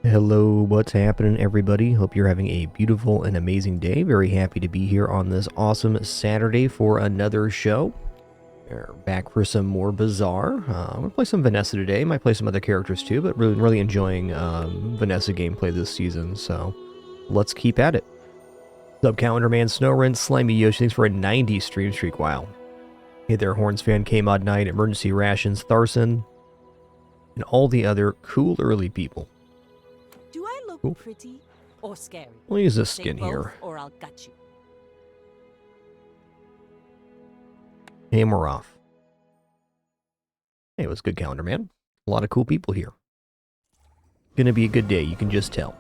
Hello, what's happening, everybody? Hope you're having a beautiful and amazing day. Very happy to be here on this awesome Saturday for another show. We're back for some more Bazaar. I'm going to play some Vanessa today. Might play some other characters too, but really enjoying Vanessa gameplay this season, so let's keep at it. Sub Calendar Man, Snowrun, Slimy Yoshi, thanks for a 90 stream streak. Wow. Hey there, Horns fan, K-Mod Knight, Emergency Rations, Tharson, and all the other cool early people. Do I look pretty or scary? We'll use this Say skin both, here. or I'll gut you. And we're off. Hey, it was good, Calendar Man. A lot of cool people here. Gonna be a good day, you can just tell.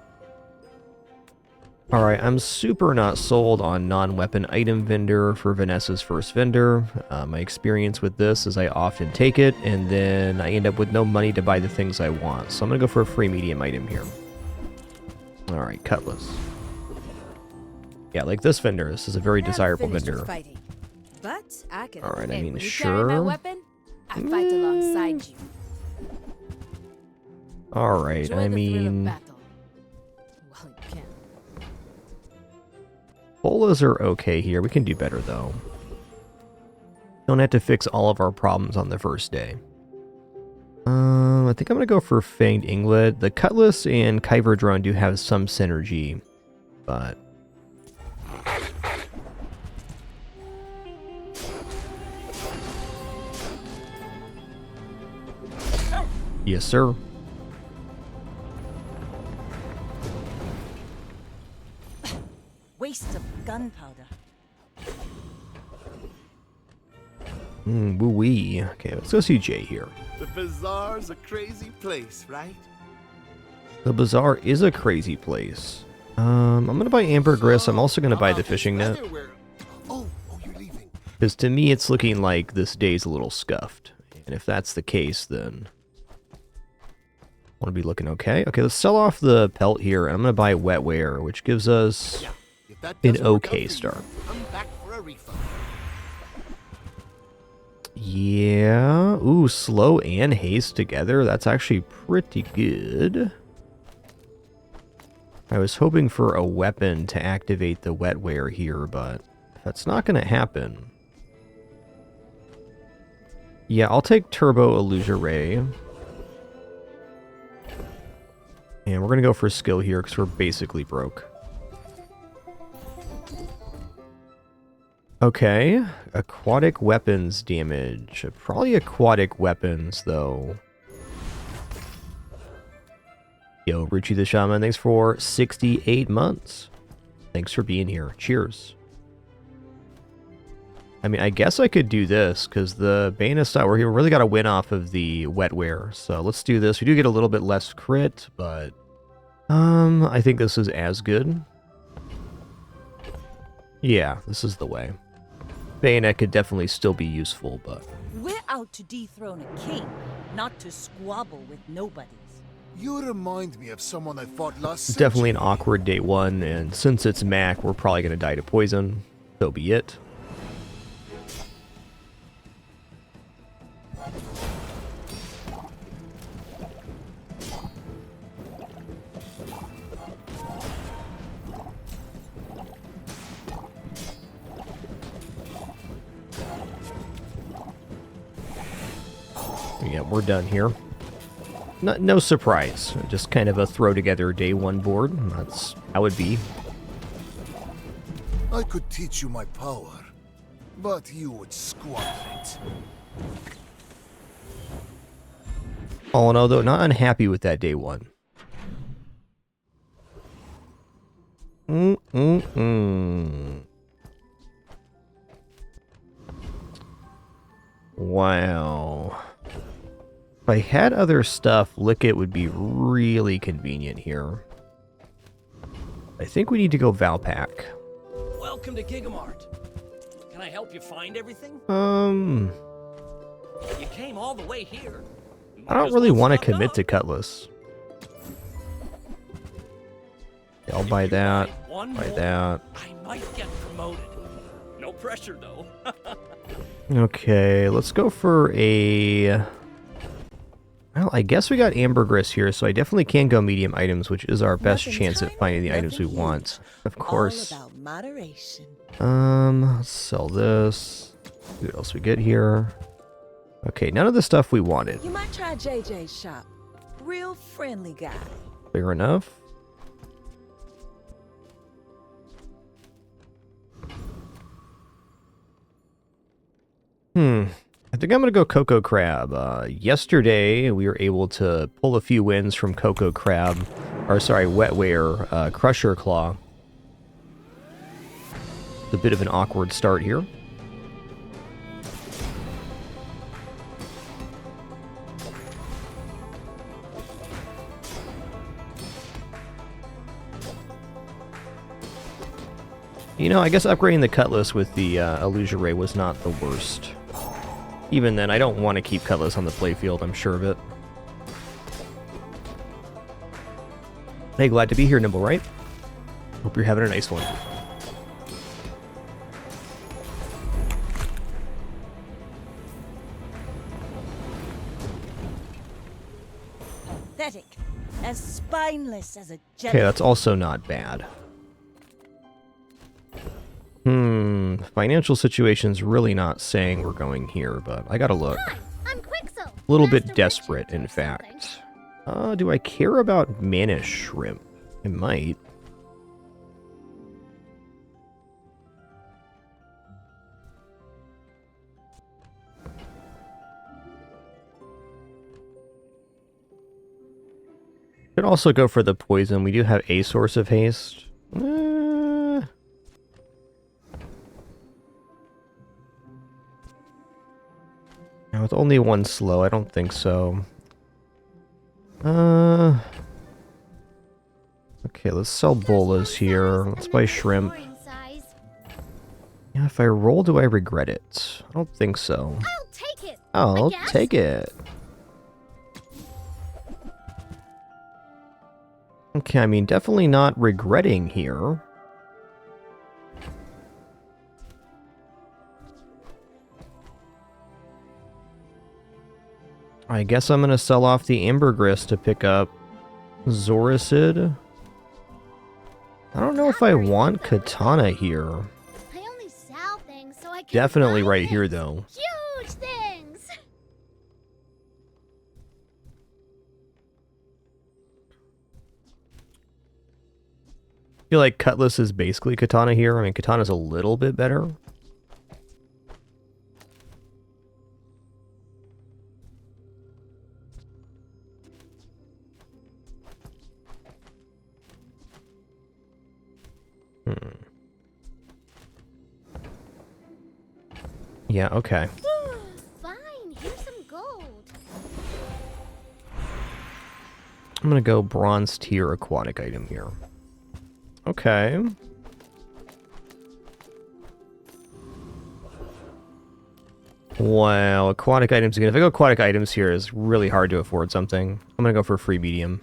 Alright, I'm super not sold on non-weapon item vendor for Vanessa's first vendor. My experience with this is I often take it, and then I end up with no money to buy the things I want. So I'm gonna go for a free medium item here. Alright, Cutlass. Yeah, like this vendor. This is a very desirable vendor. But I can. Alright, I mean, when you sure. carry my weapon, I fight alongside you. Alright, Enjoy I the thrill of mean... battle. Well, you can. Bolas are okay here. We can do better, though. Don't have to fix all of our problems on the first day. I think I'm going to go for Fanged Inglet. The Cutlass and Kyver Drone do have some synergy, but... Yes, sir. Waste of gunpowder. Woo-wee. Okay, let's go see Jay here. The Bazaar's a crazy place, right? The Bazaar is a crazy place. I'm going to buy ambergris. I'm also going to buy the fishing net. Oh, you're leaving. Because to me, it's looking like this day's a little scuffed. And if that's the case, then... want to be looking okay. Okay, let's sell off the pelt here. I'm going to buy wetware, which gives us an okay start. I'm back for a refund. Yeah. Ooh, slow and haste together. That's actually pretty good. I was hoping for a weapon to activate the wetware here, but that's not going to happen. Yeah, I'll take Turbo Illusion Ray. And we're going to go for skill here because we're basically broke. Okay, aquatic weapons damage. Probably aquatic weapons, though. Yo, Ruchi the Shaman, thanks for 68 months. Thanks for being here. Cheers. I mean, I guess I could do this, because the Bayonet we're here. We really got to win off of the wetware. So let's do this. We do get a little bit less crit, but... I think this is as good. Yeah, this is the way. Bayonet could definitely still be useful, but... We're out to dethrone a king, not to squabble with nobodies. You remind me of someone I fought last Definitely an awkward day one, and since it's Mac, we're probably going to die to poison. So be it. Yeah, we're done here. No surprise. Just kind of a throw together day one board. That's how it be. I could teach you my power, but you would squander it. All in all, though, not unhappy with that day one. Wow. If I had other stuff, Lickit would be really convenient here. I think we need to go Valpak. Welcome to Gigamart. Can I help you find everything? You You came all the way here. I don't really want to commit to Cutlass. Yeah, I'll buy that. Buy that. I might get promoted. No pressure, though. Okay, let's go for a Well, I guess we got ambergris here, so I definitely can go medium items, which is our best Nothing chance at tiny, finding the items we nothing want. huge. Of course. All about moderation. Let's sell this. See what else we get here. Okay, none of the stuff we wanted. You might try JJ's shop. Real friendly guy. Fair enough. I think I'm going to go Cocoa Crab. Yesterday, we were able to pull a few wins from Cocoa Crab. Or, sorry, Wetware, Crusher Claw. It's a bit of an awkward start here. You know, I guess upgrading the Cutlass with the Illusion Ray was not the worst. Even then, I don't want to keep Cutlass on the playfield, I'm sure of it. Hey, glad to be here, Nimble, right? Hope you're having a nice one. Pathetic. As spineless as a Okay, jelly. that's also not bad. Financial situation's really not saying we're going here, but I gotta look. Hi, I'm Quixel. A little bit Master desperate, merchant in or fact. Do I care about Manish Shrimp? I might. Could also go for the poison. We do have a source of haste. Now, with only one slow, I don't think so. Okay, let's sell bolas here. Let's buy shrimp. More in size. Yeah, if I roll, do I regret it? I don't think so. I'll take it. I'll I guess. take it. Okay, I mean, definitely not regretting here. I guess I'm going to sell off the ambergris to pick up Zoricid. I don't know if I want katana here. I only sell things so I can Definitely buy right here, things. though. Huge things. I feel like Cutlass is basically katana here. I mean, katana's a little bit better. Yeah, okay. Fine, here's some gold. I'm gonna go bronze tier aquatic item here. Okay. Wow, aquatic items again. If I go aquatic items here, it's really hard to afford something. I'm gonna go for free medium.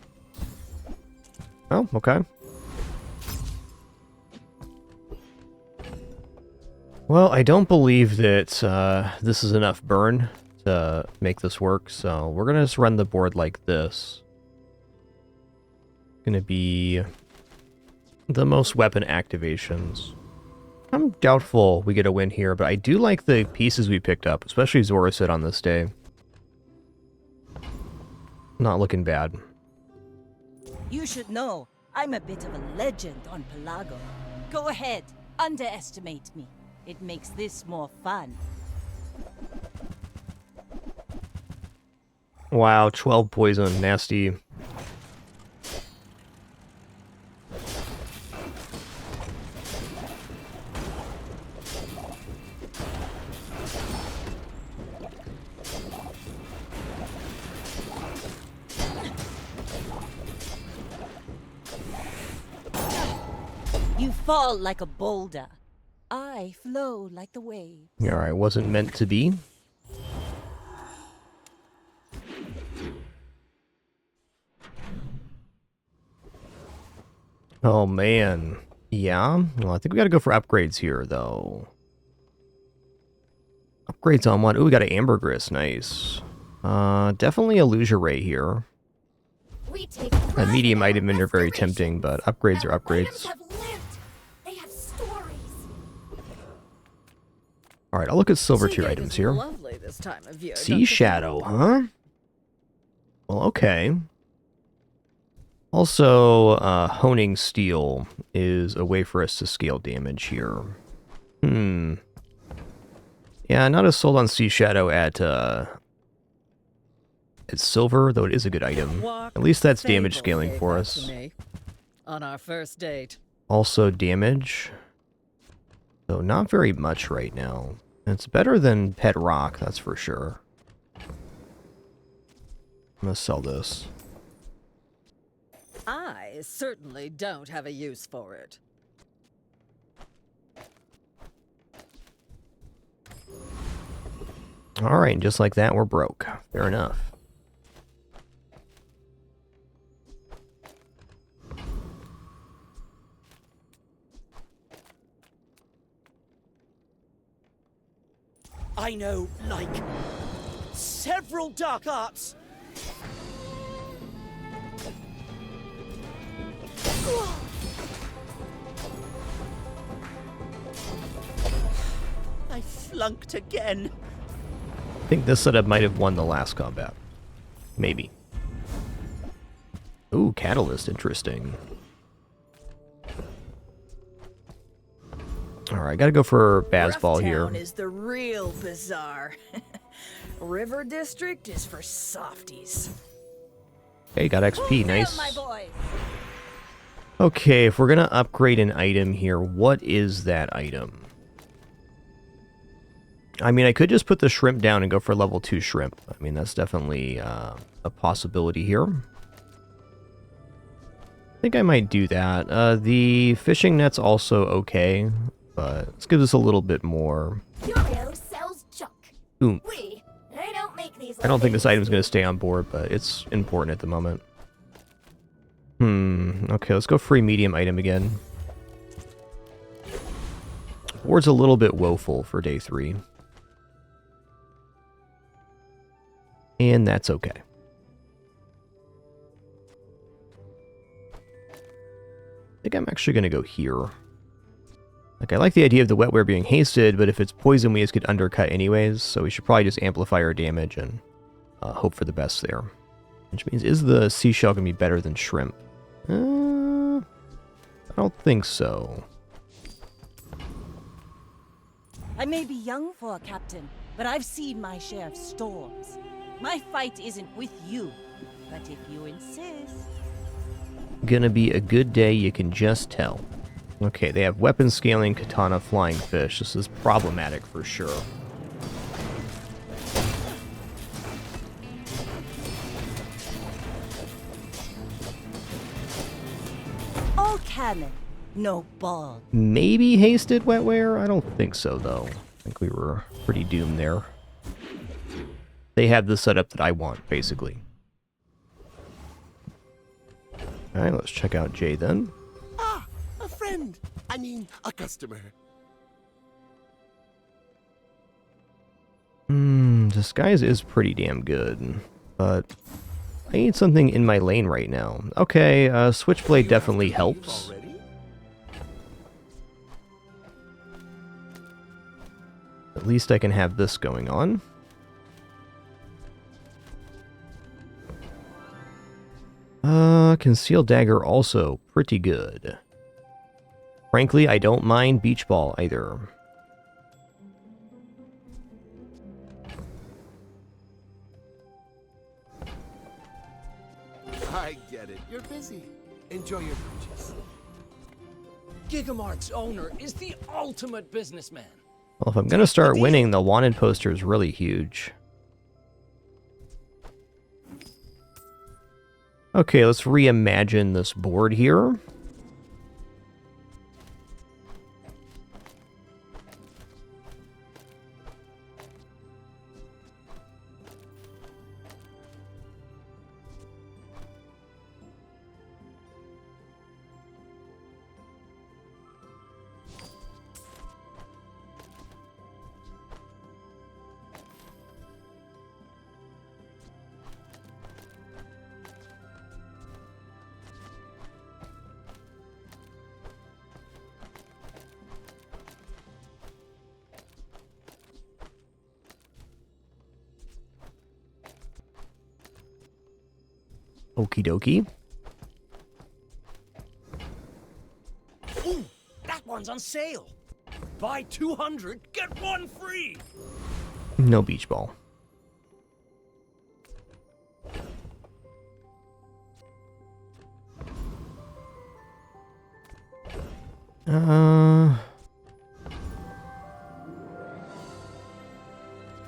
Oh, okay. Well, I don't believe that this is enough burn to make this work, so we're gonna just run the board like this. Gonna be the most weapon activations. I'm doubtful we get a win here, but I do like the pieces we picked up, especially Zoricid on this day. Not looking bad. You should know, I'm a bit of a legend on Pelago. Go ahead, underestimate me. It makes this more fun. Wow, 12 poison, nasty. You fall like a boulder. I flow like the waves. Alright, wasn't meant to be. Oh man. Yeah, well, I think we gotta go for upgrades here, though. Upgrades on what? Ooh, we got an ambergris, nice. Definitely illusory here. We take A pride medium in our item are very restoration. tempting, but upgrades are Our items upgrades. have lived. They have stories. Alright, I'll look at silver tier Seagate items is here. lovely this time of year, Sea don't you Shadow, think? huh? Well, okay. Also, honing steel is a way for us to scale damage here. Yeah, not as sold on Sea Shadow at silver, though it is a good item. Walk At least that's damage Fable scaling gave for that us. to me on our first date. Also damage. So not very much right now. It's better than Pet Rock, that's for sure. I'm gonna sell this. I certainly don't have a use for it. Alright, just like that, we're broke. Fair enough. I know, like, several dark arts. I flunked again. I think this setup might have won the last combat. Maybe. Ooh, Catalyst, interesting. Alright, gotta go for Bazball here. Town is the real bazaar. River District is for softies. Okay, got XP, nice. My boy. Okay, if we're gonna upgrade an item here, what is that item? I mean, I could just put the shrimp down and go for level 2 shrimp. I mean, that's definitely a possibility here. I think I might do that. The fishing net's also okay, but let's give this a little bit more. Curio sells junk. Ooh, They don't make these. I don't think this item's going to stay on board, but it's important at the moment. Okay, let's go free medium item again. Board's a little bit woeful for day 3. And that's okay. I think I'm actually going to go here. Like, I like the idea of the wetware being hasted, but if it's poison, we just get undercut anyways, so we should probably just amplify our damage and hope for the best there. Which means, is the seashell going to be better than shrimp? I don't think so. I may be young for a captain, but I've seen my share of storms. My fight isn't with you, but if you insist. Gonna be a good day, you can just tell. Okay, they have weapon scaling, katana, flying fish. This is problematic for sure. All cannon, no ball. Maybe hasted wetware? I don't think so, though. I think we were pretty doomed there. They have the setup that I want, basically. Alright, let's check out Jay then. Ah, a friend. I mean, a customer. Disguise is pretty damn good, but I need something in my lane right now. Okay, Switchblade definitely helps. Already? At least I can have this going on. Concealed Dagger also pretty good. Frankly, I don't mind Beach Ball either. I get it. You're busy. Enjoy your purchase. Gigamart's owner is the ultimate businessman. Well, if I'm gonna start winning, the wanted poster is really huge. Okay, let's reimagine this board here. Okie dokie. Ooh, that one's on sale. Buy 200, get one free. No beach ball.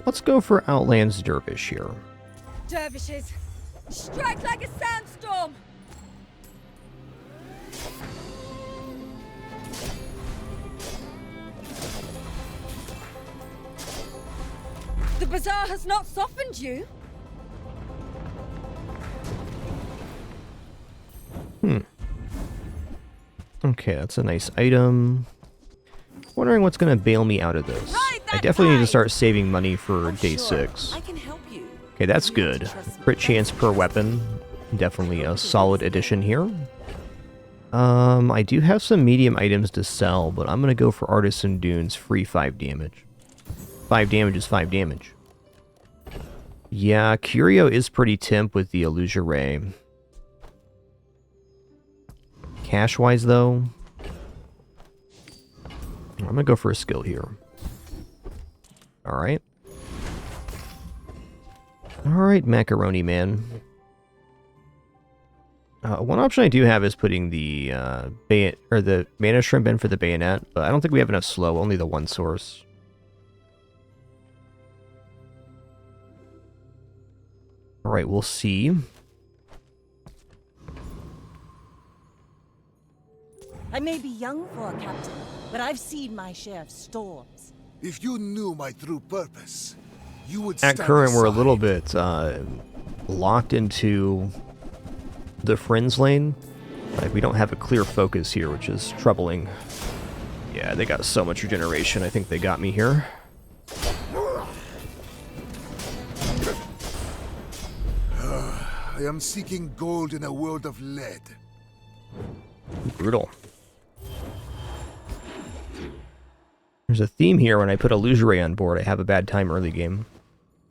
Let's go for Outlands Dervish here. Dervishes, strike like a sandstorm! The bazaar has not softened you. Okay, that's a nice item. Wondering what's gonna bail me out of this. Hide I that definitely need to knife! start saving money for day Sure, 6. I can help you. Okay, that's You need to good. trust me. Crit chance per weapon. Definitely a solid addition here. I do have some medium items to sell, but I'm gonna go for Artisan Dunes, free 5 damage. 5 damage is 5 damage. Yeah, Curio is pretty temp with the Illusion Ray. Cash-wise, though, I'm gonna go for a skill here. Alright. Alright, Macaroni Man. One option I do have is putting the the Mana Shrimp in for the Bayonet, but I don't think we have enough slow, only the one source. Alright, we'll see. I may be young for a captain, but I've seen my share of storms. If you knew my true purpose, you would At stand current, we're a little aside. bit locked into the Friends lane. Like, we don't have a clear focus here, which is troubling. Yeah, they got so much regeneration. I think they got me here. I am seeking gold in a world of lead. Brutal. There's a theme here. When I put Illusory on board, I have a bad time early game.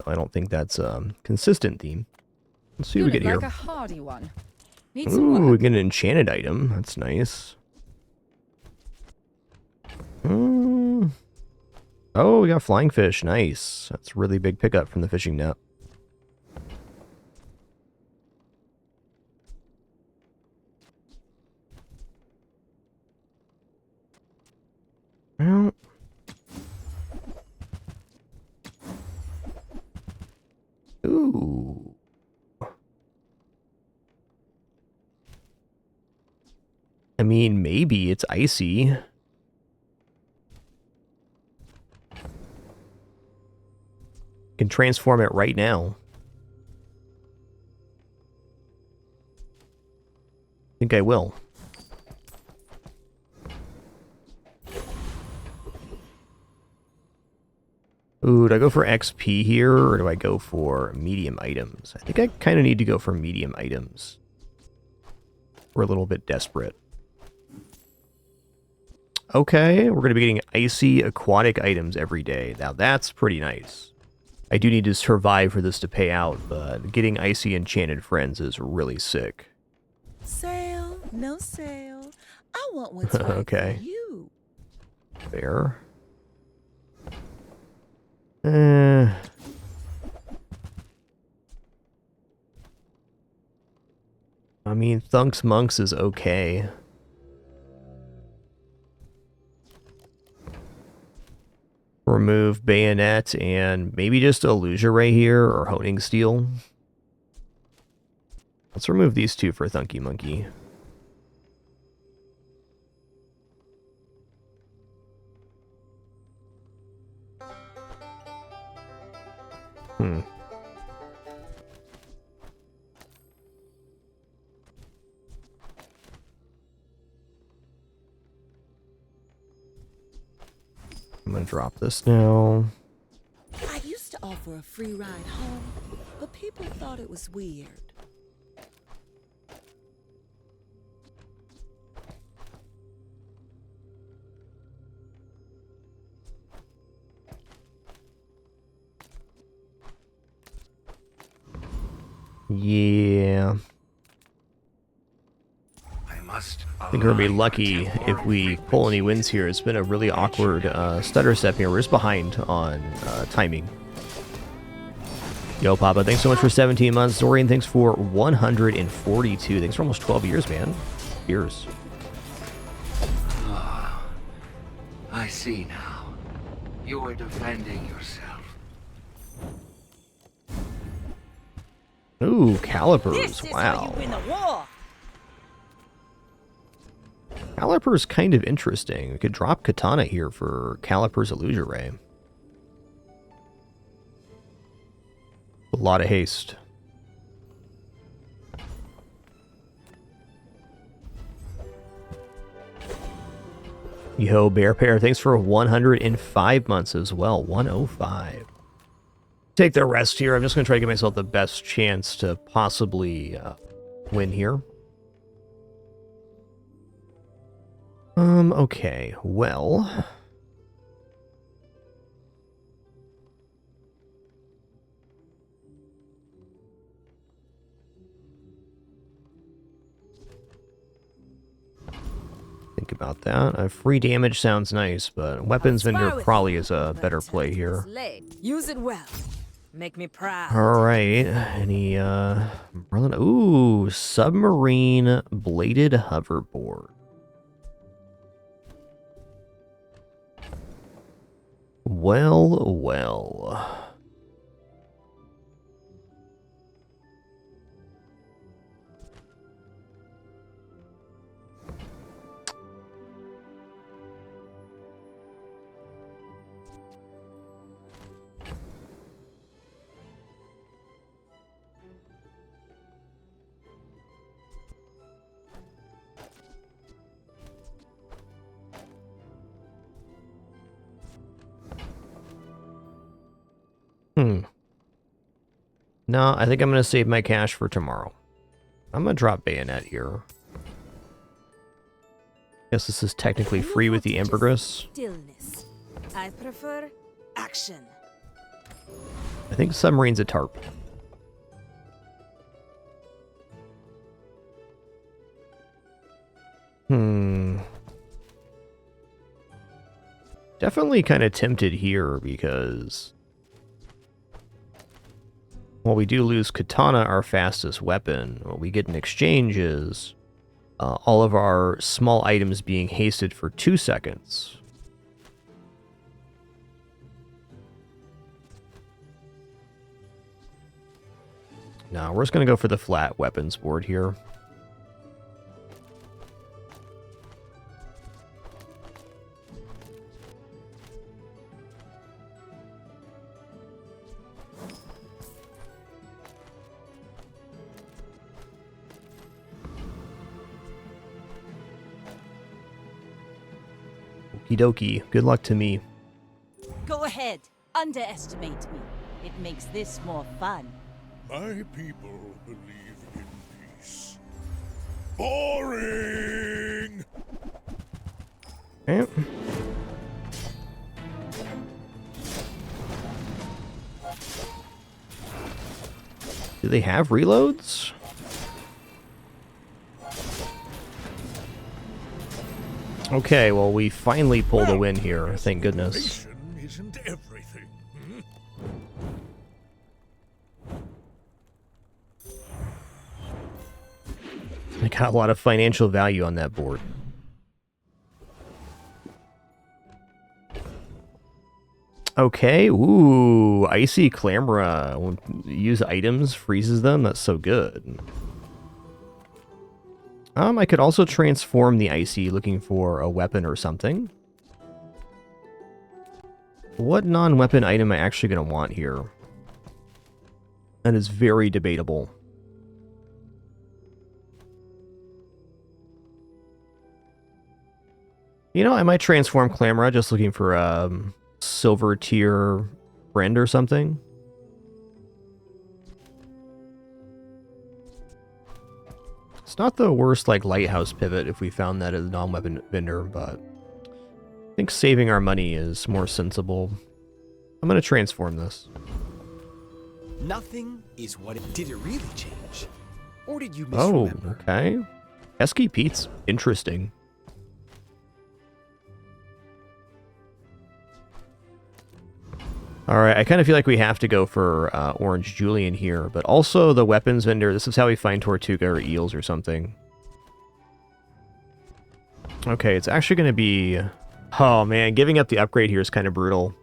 I don't think that's a consistent theme. Let's see what we get here. Like a hardy one. Need some Ooh, we work. get an enchanted item. That's nice. Oh, we got flying fish. Nice. That's a really big pickup from the fishing net. Well, ooh. I mean, maybe it's icy. Can transform it right now. I think I will. Ooh, do I go for XP here, or do I go for medium items? I think I kind of need to go for medium items. We're a little bit desperate. Okay, we're going to be getting icy aquatic items every day. Now that's pretty nice. I do need to survive for this to pay out, but getting icy enchanted friends is really sick. Sale, no sale. I want what's right Okay. for you. Fair. I mean, Thunks Monks is okay. Remove Bayonet and maybe just Illusion Ray here or Honing Steel. Let's remove these two for Thunky Monkey. I'm gonna drop this now. I used to offer a free ride home, but people thought it was weird. Yeah. must I think we're going to be lucky if we pull any wins here. It's been a really awkward stutter step here. We're just behind on timing. Yo, Papa, thanks so much for 17 months. Dorian, thanks for 142. Thanks for almost 12 years, man. Years. I see now. You are defending yourself. Ooh, calipers. This is how Wow. you win a war. Caliper's kind of interesting. We could drop Katana here for Caliper's Illusion Ray. A lot of haste. Yo, Bear Pair, thanks for 105 months as well. 105. Take the rest here. I'm just going to try to give myself the best chance to possibly win here. Okay, well... Think about that. Free damage sounds nice, but weapons vendor probably is a better play here. Use it well. Make me proud. Alright, any, Merlin... Ooh, submarine bladed hoverboard. Well, well. No, I think I'm going to save my cash for tomorrow. I'm going to drop Bayonet here. Guess this is technically free with the Ambergris. Stillness. I prefer action. I think Submarine's a tarp. Definitely kind of tempted here because... While we do lose Katana, our fastest weapon, what we get in exchange is all of our small items being hasted for 2 seconds. No, we're just going to go for the flat weapons board here. Okie dokie. Good luck to me. Go ahead. Underestimate me. It makes this more fun. My people believe in peace. Boring! Yep. Do they have reloads? Okay, well, we finally pulled a win here. Thank goodness. Isn't everything. I got a lot of financial value on that board. Okay, ooh, Icy Clamora. Use items, freezes them. That's so good. I could also transform the Icy, looking for a weapon or something. What non-weapon item am I actually going to want here? That is very debatable. You know, I might transform Clamora, just looking for a silver tier friend or something. It's not the worst, like, lighthouse pivot if we found that as a non-weapon vendor, but I think saving our money is more sensible. I'm going to transform this. Nothing is what it... Did it really change? Or did you Oh, misremember? okay. Pesky Pete's interesting. Alright, I kind of feel like we have to go for Orange Julian here, but also the weapons vendor. This is how we find Tortuga or eels or something. Okay, it's actually going to be... Oh man, giving up the upgrade here is kind of brutal.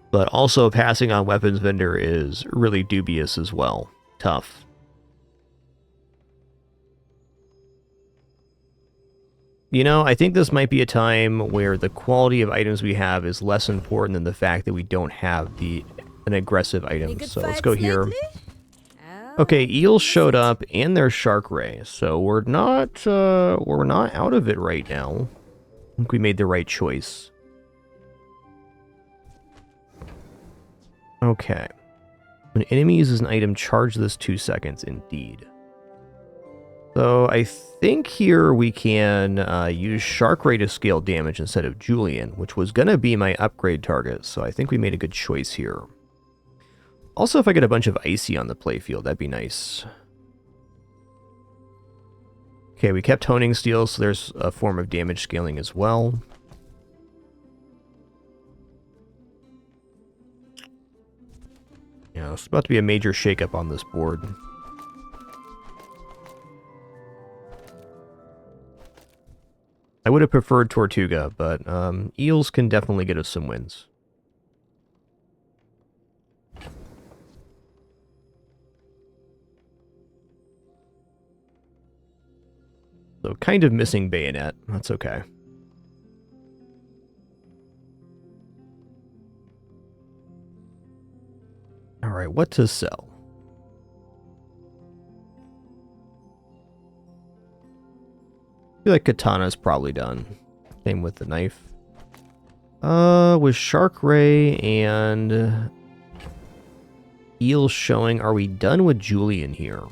But also passing on weapons vendor is really dubious as well. Tough. You know, I think this might be a time where the quality of items we have is less important than the fact that we don't have an aggressive item. So let's go here. Okay, eels showed up and there's shark ray, so we're not out of it right now. I think we made the right choice. Okay. When an enemy uses an item, charge this 2 seconds. Indeed. So I think here we can use Shark Ray to scale damage instead of Julian, which was going to be my upgrade target. So I think we made a good choice here. Also, if I get a bunch of Icy on the playfield, that'd be nice. Okay, we kept Honing Steel, so there's a form of damage scaling as well. Yeah, it's about to be a major shakeup on this board. I would have preferred Tortuga, but eels can definitely get us some wins. So kind of missing Bayonet. That's okay. Alright, what to sell? I feel like Katana's probably done. Same with the knife. With Shark Ray and Eel showing, are we done with Julian here?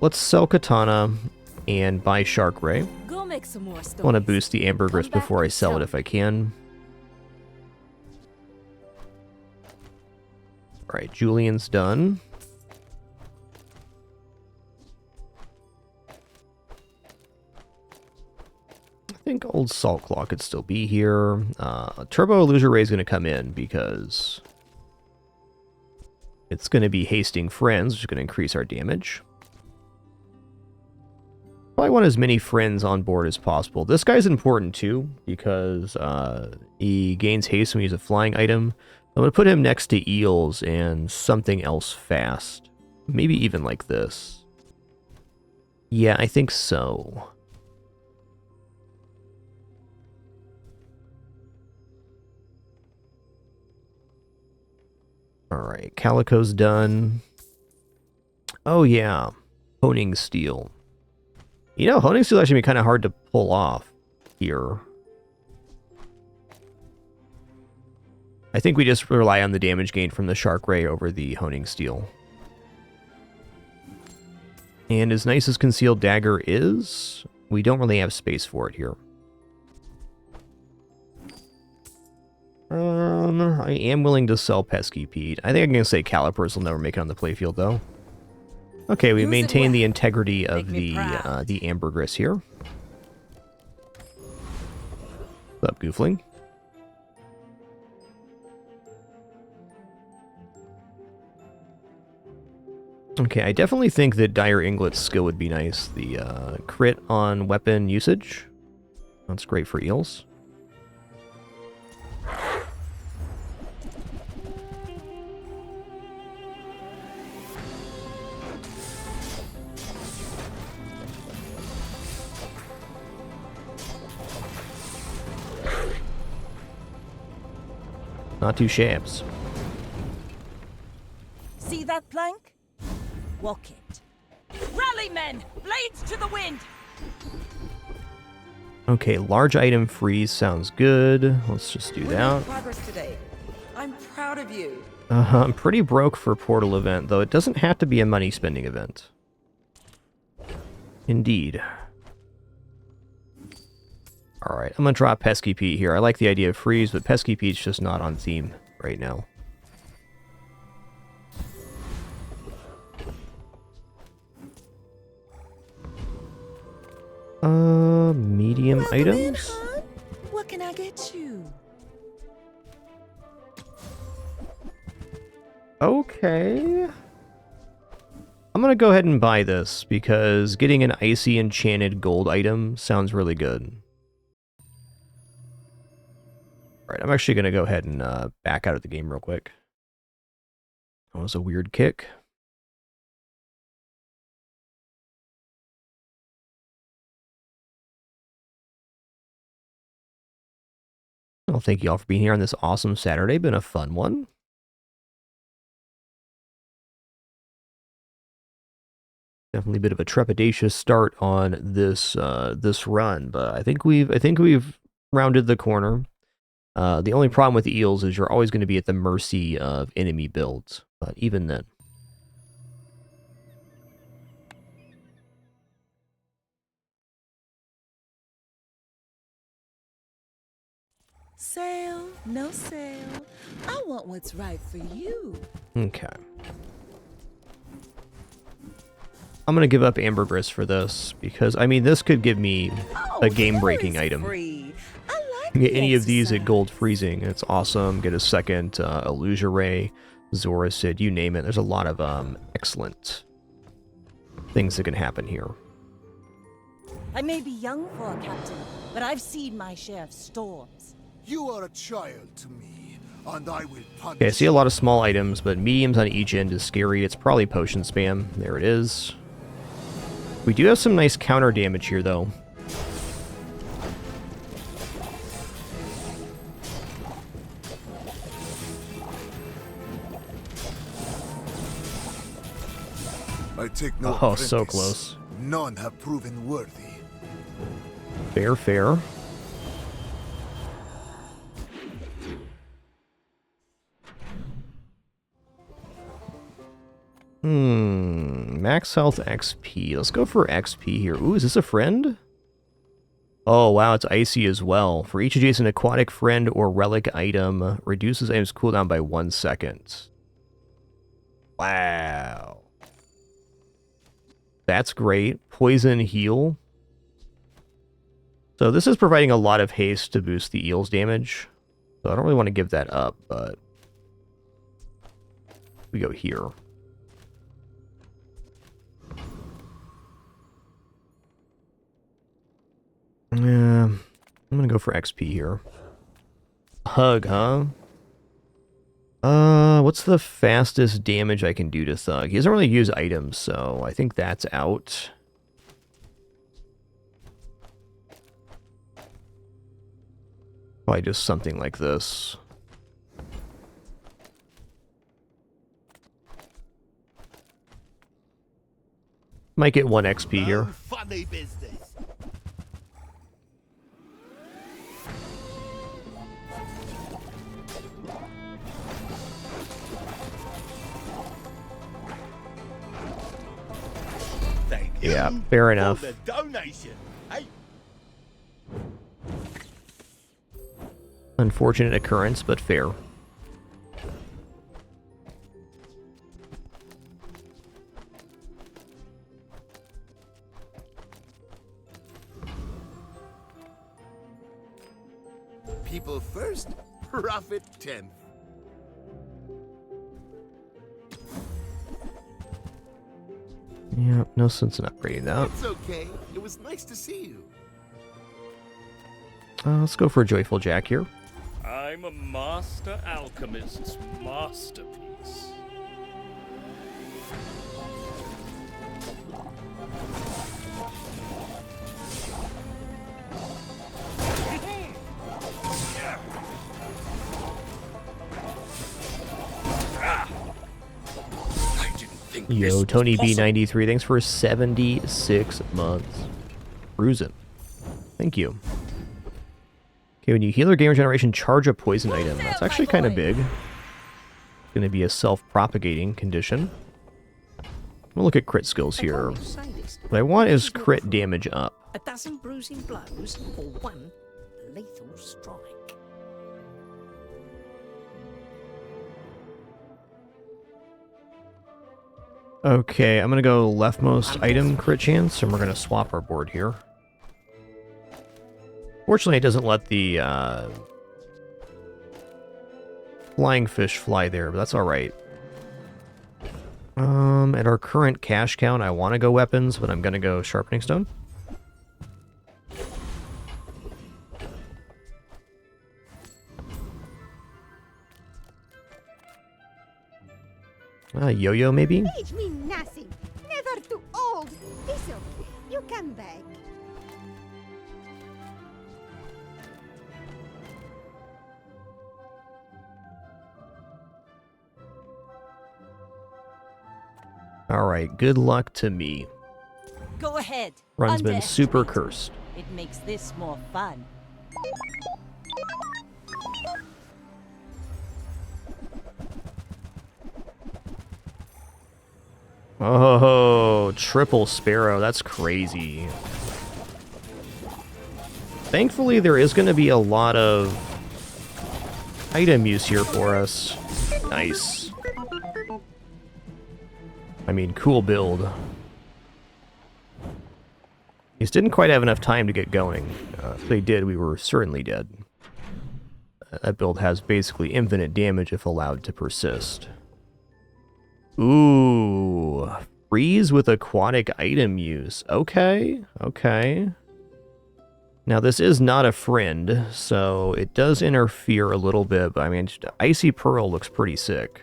Let's sell Katana and buy Shark Ray. Go make some more stories. I want to boost the Ambergris before I sell it if I can. Alright, Julian's done. I think old Salt Claw could still be here. Turbo Illusion Ray is going to come in because it's going to be Hasting Friends, which is going to increase our damage. Probably want as many friends on board as possible. This guy's important too because he gains haste when we use a flying item. I'm going to put him next to eels and something else fast. Maybe even like this. Yeah, I think so. Alright, Calico's done. Oh yeah, Honing Steel. You know, Honing Steel actually be kind of hard to pull off here. I think we just rely on the damage gain from the Shark Ray over the Honing Steel. And as nice as Concealed Dagger is, we don't really have space for it here. I am willing to sell Pesky Pete. I think I'm going to say Calipers will never make it on the playfield, though. Okay, we maintain the integrity of the Ambergris here. What's up, Goofling? Okay, I definitely think that Dire Inglet's skill would be nice. The crit on weapon usage. That's great for eels. Not too shabs. See that plank? Walk it. Rally, men! Blades to the wind! Okay, large item freeze sounds good. Let's just do that. Progress today. I'm proud of you. I'm pretty broke for Portal event, though it doesn't have to be a money spending event. Indeed. Alright, I'm gonna drop Pesky Pete here. I like the idea of freeze, but Pesky Pete's just not on theme right now. some Welcome in, items. hon. What can I get you? Okay. I'm gonna go ahead and buy this because getting an icy enchanted gold item sounds really good. Alright, I'm actually gonna go ahead and back out of the game real quick. That was a weird kick. Well, thank you all for being here on this awesome Saturday. Been a fun one. Definitely a bit of a trepidatious start on this this run, but I think we've rounded the corner. The only problem with the eels is you're always going to be at the mercy of enemy builds, but even then. Sale, no sale. I want what's right for you. Okay. I'm going to give up ambergris for this, because, I mean, this could give me a game-breaking item. Free. I like Get the any of these at exercise. gold freezing. It's awesome. Get a second Illusion Ray, Zoracid, you name it. There's a lot of excellent things that can happen here. I may be young for a captain, but I've seen my share of storms. You are a child to me, and I will punish Okay, I see a lot of small items, but mediums on each end is scary. It's probably potion spam. There it is. We do have some nice counter damage here, though. I take no Oh, so apprentice. close. None have proven worthy. Fair, fair. Max health XP. Let's go for XP here. Ooh, is this a friend? Oh, wow, it's icy as well. For each adjacent aquatic friend or relic item, reduces items cooldown by 1 second. Wow. That's great. Poison heal. So this is providing a lot of haste to boost the eel's damage. So I don't really want to give that up, but we go here. Yeah, I'm gonna go for XP here. Hug, huh? What's the fastest damage I can do to Thug? He doesn't really use items, so I think that's out. Probably just something like this. Might get 1 XP here. Funny business. Thank you. Yeah, fair enough. For the donation. Hey. Unfortunate occurrence, but fair. People first, profit 10th. Yeah, no sense in upgrading that. It's okay. It was nice to see you. Let's go for a Joyful Jack here. I'm a master alchemist's masterpiece. I didn't think Yo, Tony B93, thanks for 76 months. Cruising. Thank you. Okay, when you heal or gain regeneration, charge a poison item. That's actually kind of big. It's going to be a self-propagating condition. We'll look at crit skills here. What I want is crit damage up. A dozen bruising blows or one lethal strike. Okay, I'm going to go leftmost item crit chance, and we're going to swap our board here. Fortunately, it doesn't let the flying fish fly there, but that's alright. At our current cash count, I want to go weapons, but I'm going to go sharpening stone. Yo-yo, maybe? Teach me nothing. Never too old. It's okay. You come back. Alright, good luck to me. Go ahead. Run's been super Underestimate. cursed. It makes this more fun. Oh, triple sparrow. That's crazy. Thankfully, there is going to be a lot of item use here for us. Nice. I mean, cool build. These didn't quite have enough time to get going. If they did, we were certainly dead. That build has basically infinite damage if allowed to persist. Ooh, freeze with aquatic item use. Okay, okay. Now this is not a friend, so it does interfere a little bit, but I mean, Icy Pearl looks pretty sick.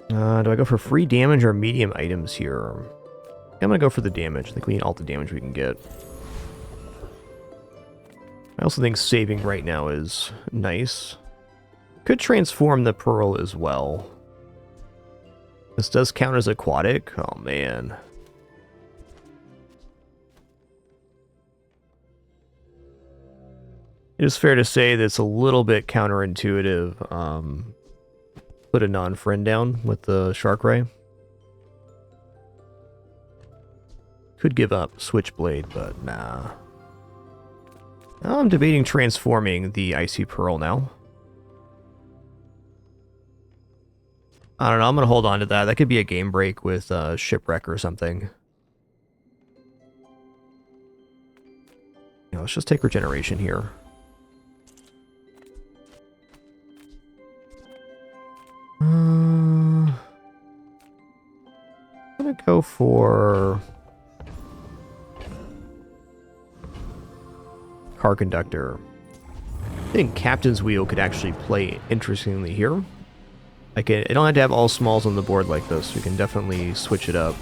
Do I go for free damage or medium items here? I'm gonna go for the damage. I think we need all the damage we can get. I also think saving right now is nice. Could transform the Pearl as well. This does count as aquatic? Oh, man. It is fair to say that it's a little bit counterintuitive. Put a non-friend down with the Shark Ray. Could give up Switchblade, but nah. I'm debating transforming the Icy Pearl now. I don't know, I'm going to hold on to that. That could be a game break with Shipwreck or something. Let's just take Regeneration here. I'm going to go for Car Conductor. I think Captain's Wheel could actually play interestingly here. I don't have to have all smalls on the board like this. We can definitely switch it up.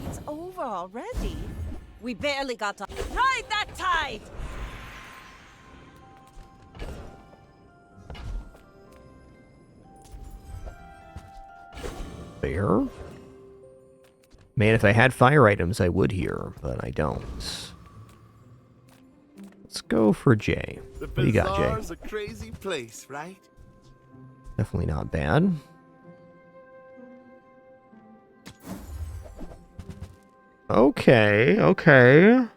It's over already. We barely got to ride that tide. Fair. Man, if I had fire items, I would here, but I don't. Let's go for Jay. The What do you got, Jay? Bazaar's a crazy place, right? Definitely not bad. Okay, okay.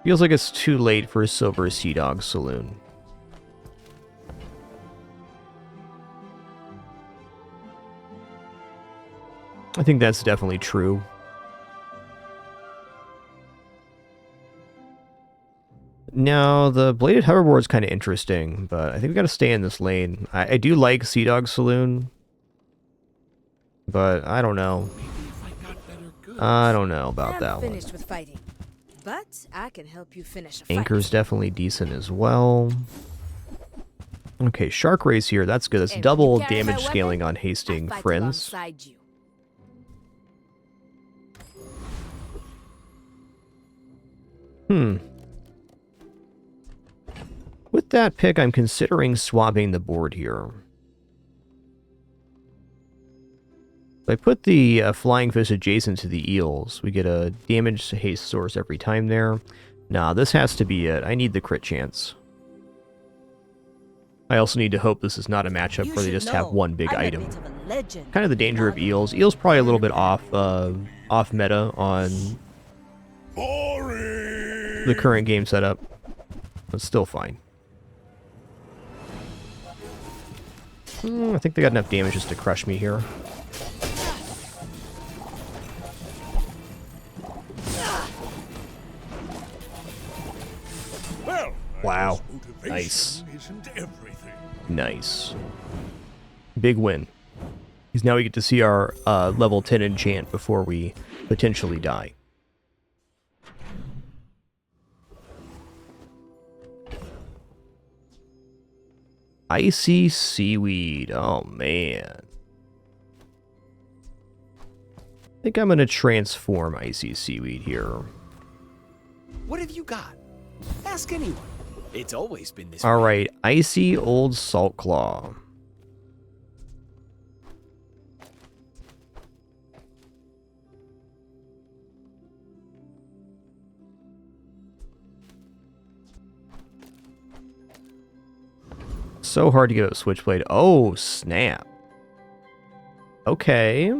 Feels like it's too late for a Silver Sea Dog Saloon. I think that's definitely true. No, the bladed hoverboard is kind of interesting, but I think we got to stay in this lane. I do like Sea Dog Saloon, but I don't know. I don't know about that one. Finished with fighting, but I can help you finish a fight. Anchor's definitely decent as well. Okay, Shark Race here. That's good. That's double damage scaling on Hasting friends. With that pick, I'm considering swapping the board here. If I put the flying fish adjacent to the eels, we get a damage haste source every time there. Nah, this has to be it. I need the crit chance. I also need to hope this is not a matchup You where they should just have know, one big I'm a item. bit of a legend Kind of the on danger of Pelago. eels. Eels probably a little bit off meta on the current game setup, but still fine. I think they got enough damage just to crush me here. Well, Wow. motivation Nice. isn't everything. Nice. Big win. Because now we get to see our level 10 enchant before we potentially die. Icy seaweed. Oh, man. I think I'm going to transform icy seaweed here. What have you got? Ask anyone. It's always been this way. Alright, icy old salt claw. So hard to get a switchblade. Oh, snap. Okay.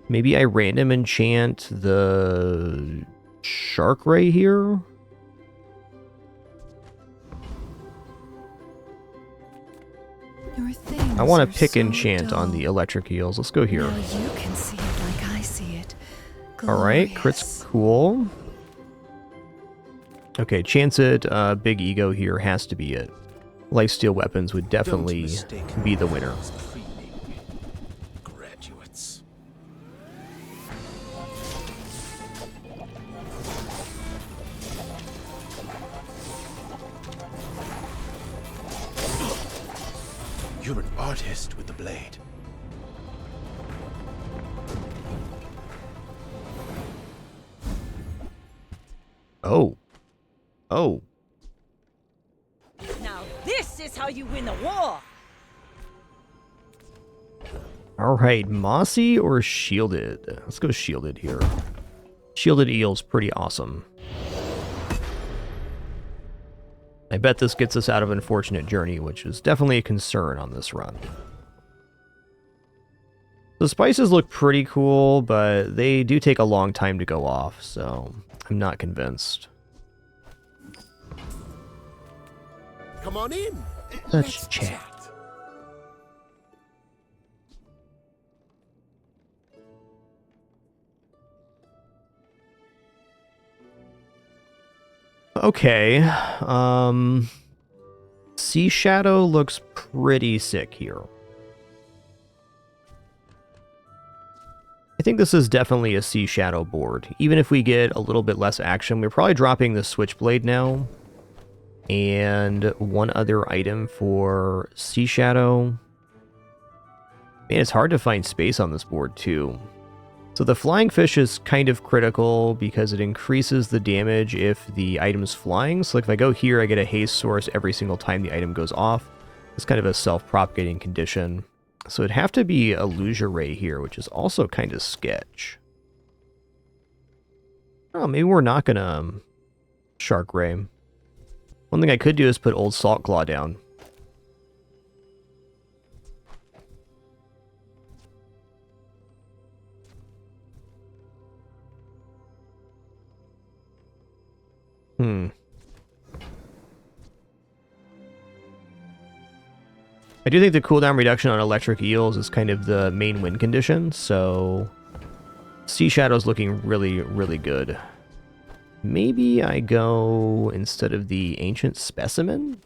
Maybe I random enchant the shark ray here. I want to pick enchant on the electric eels. Let's go here. You can see it like I see it. Alright, crit's cool. Okay, chance it, big ego here has to be it. Lifesteal weapons would definitely be the winner. Graduates. You're an artist with the blade. Oh. Oh. Now this is how you win a war! Alright, mossy or shielded? Let's go shielded here. Shielded eel's pretty awesome. I bet this gets us out of Unfortunate Journey, which is definitely a concern on this run. The spices look pretty cool, but they do take a long time to go off, so I'm not convinced. Come on in. Let's chat. Okay, Sea Shadow looks pretty sick here. I think this is definitely a Sea Shadow board. Even if we get a little bit less action, we're probably dropping the Switchblade now. And one other item for Sea Shadow. Man, it's hard to find space on this board too. So the flying fish is kind of critical because it increases the damage if the item's flying. So like if I go here, I get a haste source every single time the item goes off. It's kind of a self-propagating condition. So it'd have to be Illusion Ray here, which is also kind of sketch. Oh, maybe we're not gonna Shark Ray. One thing I could do is put Old Salt Claw down. I do think the cooldown reduction on electric eels is kind of the main win condition, so Sea Shadow's looking really, really good. Maybe I go instead of the Ancient Specimen?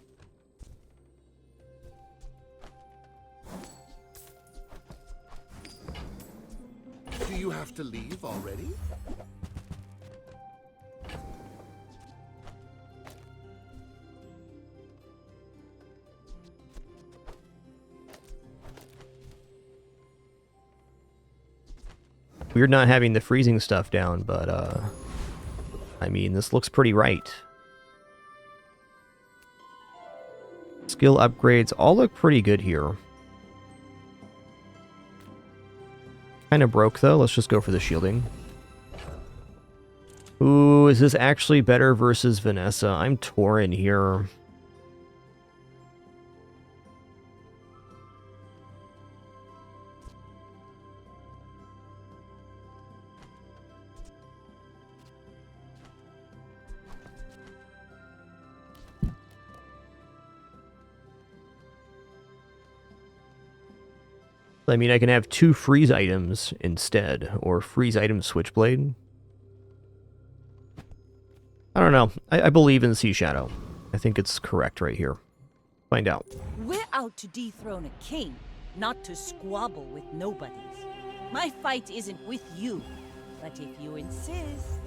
Do you have to leave already? Weird not having the freezing stuff down, but I mean, this looks pretty right. Skill upgrades all look pretty good here. Kind of broke, though. Let's just go for the shielding. Ooh, is this actually better versus Vanessa? I'm torn here. I mean, I can have 2 freeze items instead, or freeze item switchblade. I don't know. I believe in Sea Shadow. I think it's correct right here. Find out. We're out to dethrone a king, not to squabble with nobodies. My fight isn't with you, but if you insist...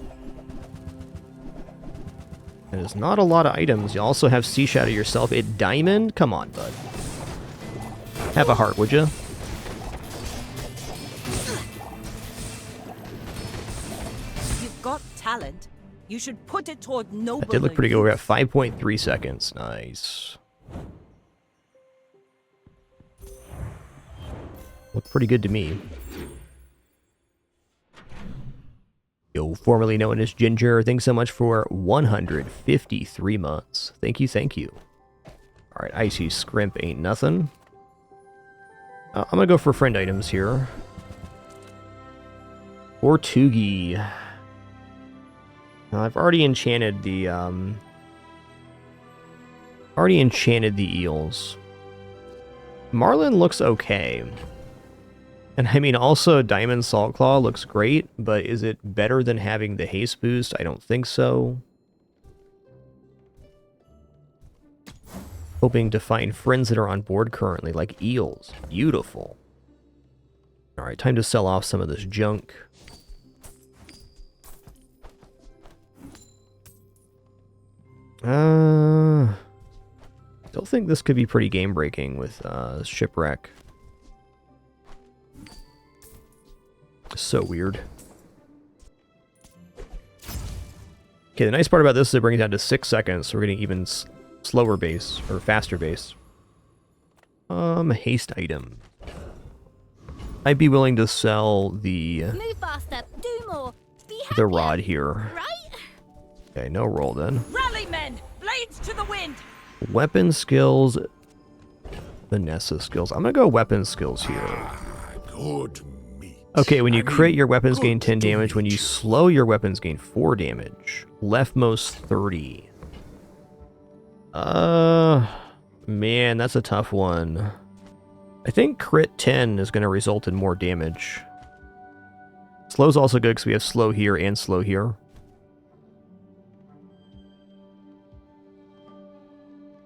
There's not a lot of items. You also have Sea Shadow yourself. It diamond? Come on, bud. Have a heart, would you? You've got talent. You should put it toward noble. That did look pretty good. We're at 5.3 seconds. Nice. Looked pretty good to me. Yo, formerly known as Ginger, thanks so much for 153 months. Thank you, thank you. Alright, Icy Scrimp ain't nothing. I'm gonna go for friend items here. Or Tugi. Now, I've already enchanted the eels. Marlin looks okay. And I mean, also Diamond Salt Claw looks great, but is it better than having the haste boost? I don't think so. Hoping to find friends that are on board currently, like eels. Beautiful. Alright, time to sell off some of this junk. Still think this could be pretty game-breaking with Shipwreck. So weird. Okay, the nice part about this is it brings it down to 6 seconds, so we're getting even slower base, or faster base. Haste item. I'd be willing to sell the rod here. Okay, no roll then. Rally, men! Blades to the wind! Weapon skills. Vanessa skills. I'm gonna go weapon skills here. Good meat. Okay, when you crit, your weapons gain 10 damage. When you slow, your weapons gain 4 damage. Leftmost 30. Man, that's a tough one. I think crit 10 is going to result in more damage. Slow's also good because we have slow here and slow here.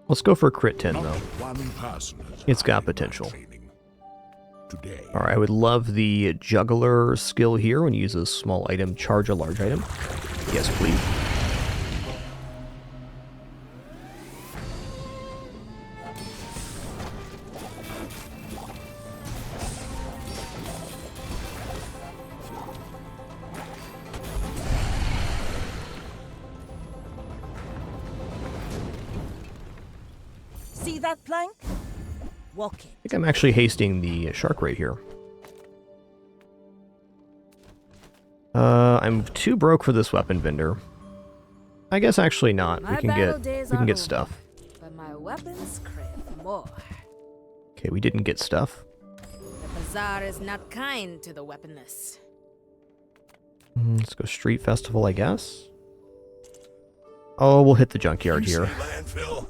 Let's go for crit 10 though. It's got potential. Alright, I would love the juggler skill here when you use a small item, charge a large item. Yes, please. See that plank? Walk it. I think I'm actually hasting the shark right here. I'm too broke for this weapon vendor. I guess actually not. We can get stuff. But my weapons crave more. Okay, we didn't get stuff. The Bazaar is not kind to the weaponless. Let's go street festival, I guess. Oh, we'll hit the junkyard here. Landfill.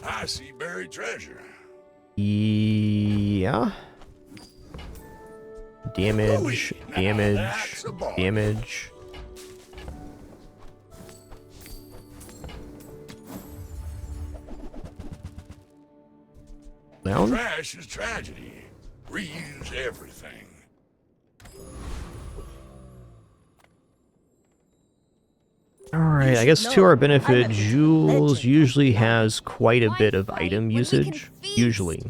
I see buried treasure. Yeah. Damage, damage, damage. Down? Trash is tragedy. Reuse everything. Alright, I guess to our benefit, Jules usually has quite a bit of item usage. Usually.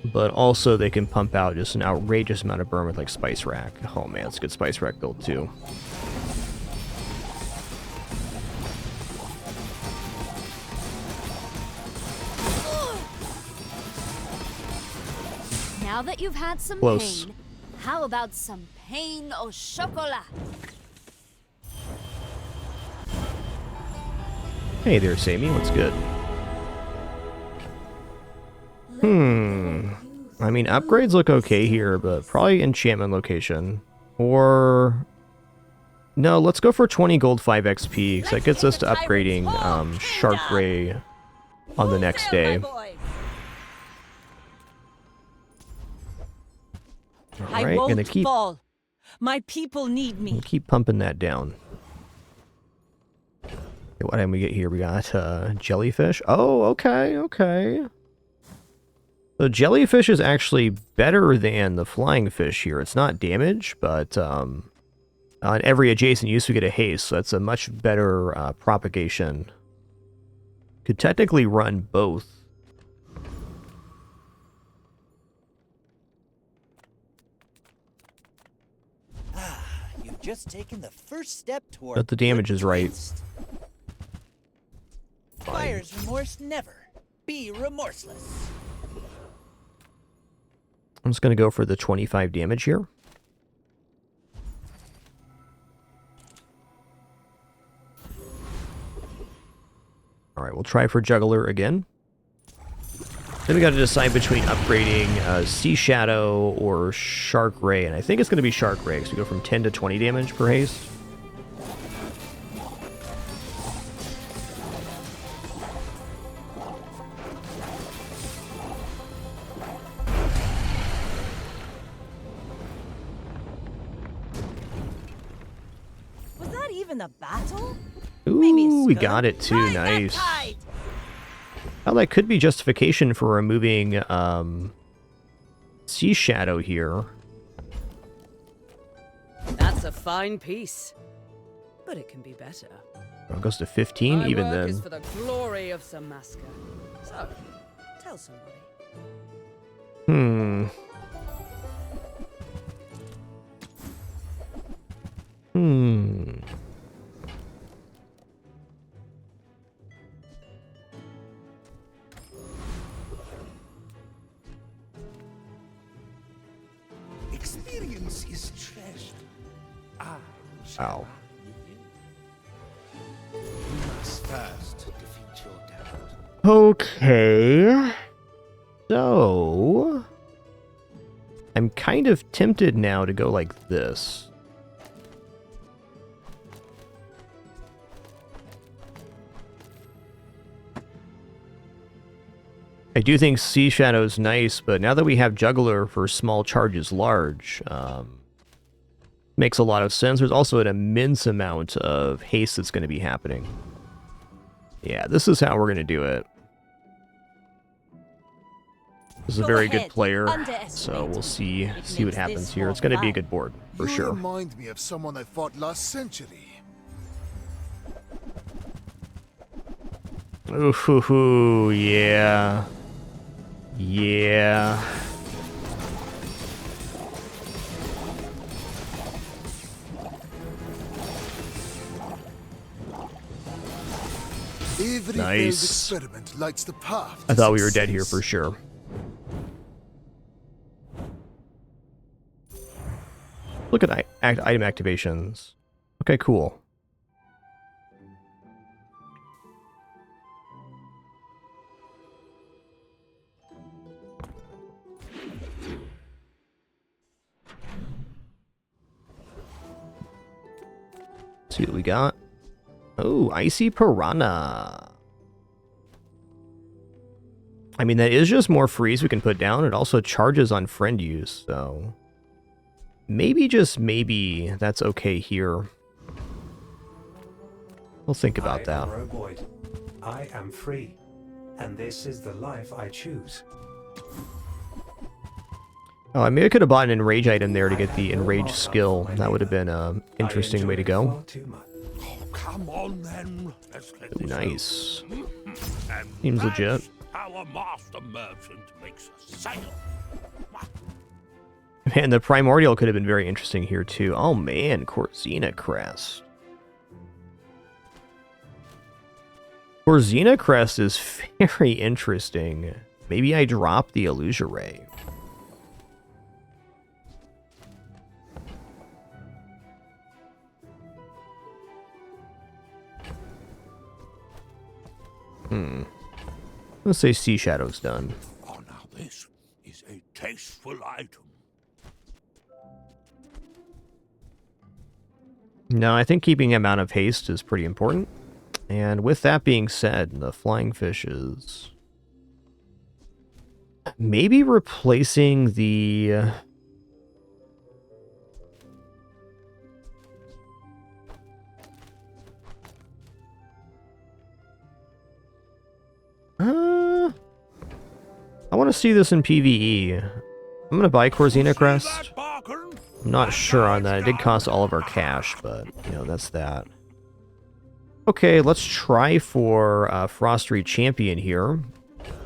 But also they can pump out just an outrageous amount of burn with like Spice Rack. Oh man, it's a good Spice Rack build too. Now that you've had some Close. pain, How about some pain au chocolat? Hey there, Sammy. What's good? I mean, upgrades look okay here, but probably enchantment location. Or... No, let's go for 20 gold 5 XP, because that gets us to upgrading Shark Ray on the next day. I Alright, gonna won't keep fall. My people need me. keep pumping that down. Okay, what did we get here? We got jellyfish. Oh, okay, okay. The jellyfish is actually better than the flying fish here. It's not damage, but on every adjacent use we get a haste, so that's a much better propagation. Could technically run both. You've just taken the first step toward. But the damage is right. Buyer's remorse never. Be remorseless. I'm just going to go for the 25 damage here. Alright, we'll try for Juggler again. Then we got to decide between upgrading Sea Shadow or Shark Ray, and I think it's going to be Shark Ray, because we go from 10 to 20 damage per haste. Was that even a battle? Ooh, we got it too, nice. Oh, that could be justification for removing Sea Shadow here. That's a fine piece. But it can be better. Oh, it goes to 15 My even work then. is for the glory of Samaska. So, tell somebody. Hmm. Experience is treasure. Ow. You must first defeat your doubt. Okay. So... I'm kind of tempted now to go like this. I do think Sea Shadow's nice, but now that we have Juggler for small charges large, makes a lot of sense. There's also an immense amount of haste that's going to be happening. Yeah, this is how we're going to do it. This is a very good player, so we'll see what happens here. It's going to be a good board, for You sure. remind me of someone I fought last century. Ooh, hoo, hoo, yeah. Yeah. Every failed Nice. experiment lights the path. I to thought we were dead here success. for sure. Look at item activations. Okay, cool. See what we got. Oh, Icy Piranha. I mean, that is just more freeze we can put down. It also charges on friend use, so... Maybe, just maybe, that's okay here. We'll think about that. Roboid. I am free, and this is the life I choose. Oh, I maybe I could have bought an enrage item there to get the enrage skill. That would have been an interesting way to go. Oh, come on then. Let's get Ooh, this nice. And Seems legit. first, our master merchant makes a sale. Man, the primordial could have been very interesting here too. Oh man, Corzina Crest. Corzina Crest is very interesting. Maybe I drop the Illusion Ray. Let's say Sea Shadow's done. Oh, now this is a tasteful item. No, I think keeping him out of haste is pretty important. And with that being said, the flying fishes. Maybe replacing the... I want to see this in PvE. I'm going to buy Corzina Crest. I'm not sure on that. It did cost all of our cash, but, you know, that's that. Okay, let's try for Frostery Champion here.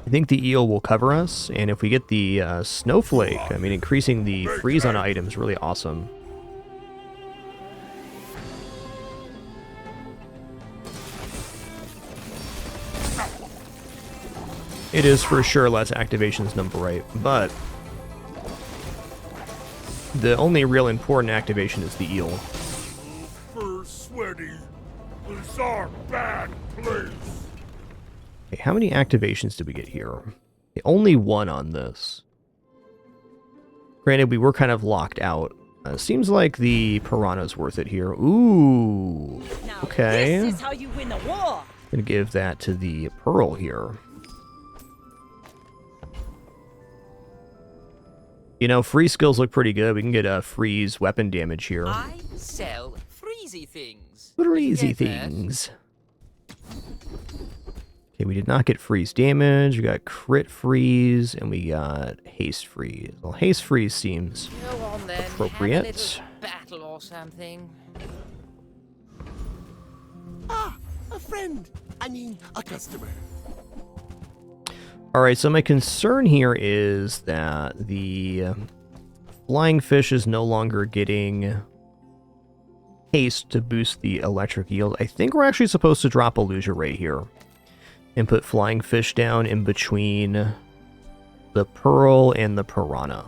I think the eel will cover us, and if we get the Snowflake, I mean, increasing the freeze on items is really awesome. It is for sure less activations number right, but the only real important activation is the eel. For sweaty, bizarre, bad place. Okay, how many activations did we get here? Okay, only one on this. Granted, we were kind of locked out. Seems like the Piranha's worth it here. Ooh, okay. This is how you win a war. Gonna give that to the Pearl here. You know, freeze skills look pretty good. We can get a freeze weapon damage here. I sell freezy things. Freezy things. Okay, we did not get freeze damage. We got crit freeze, and we got haste freeze. Well, haste freeze seems Go on then, appropriate. have a little battle or something. Ah, a friend. I mean, a customer. Alright, so my concern here is that the flying fish is no longer getting haste to boost the electric yield. I think we're actually supposed to drop Illusion Ray here and put flying fish down in between the Pearl and the Piranha.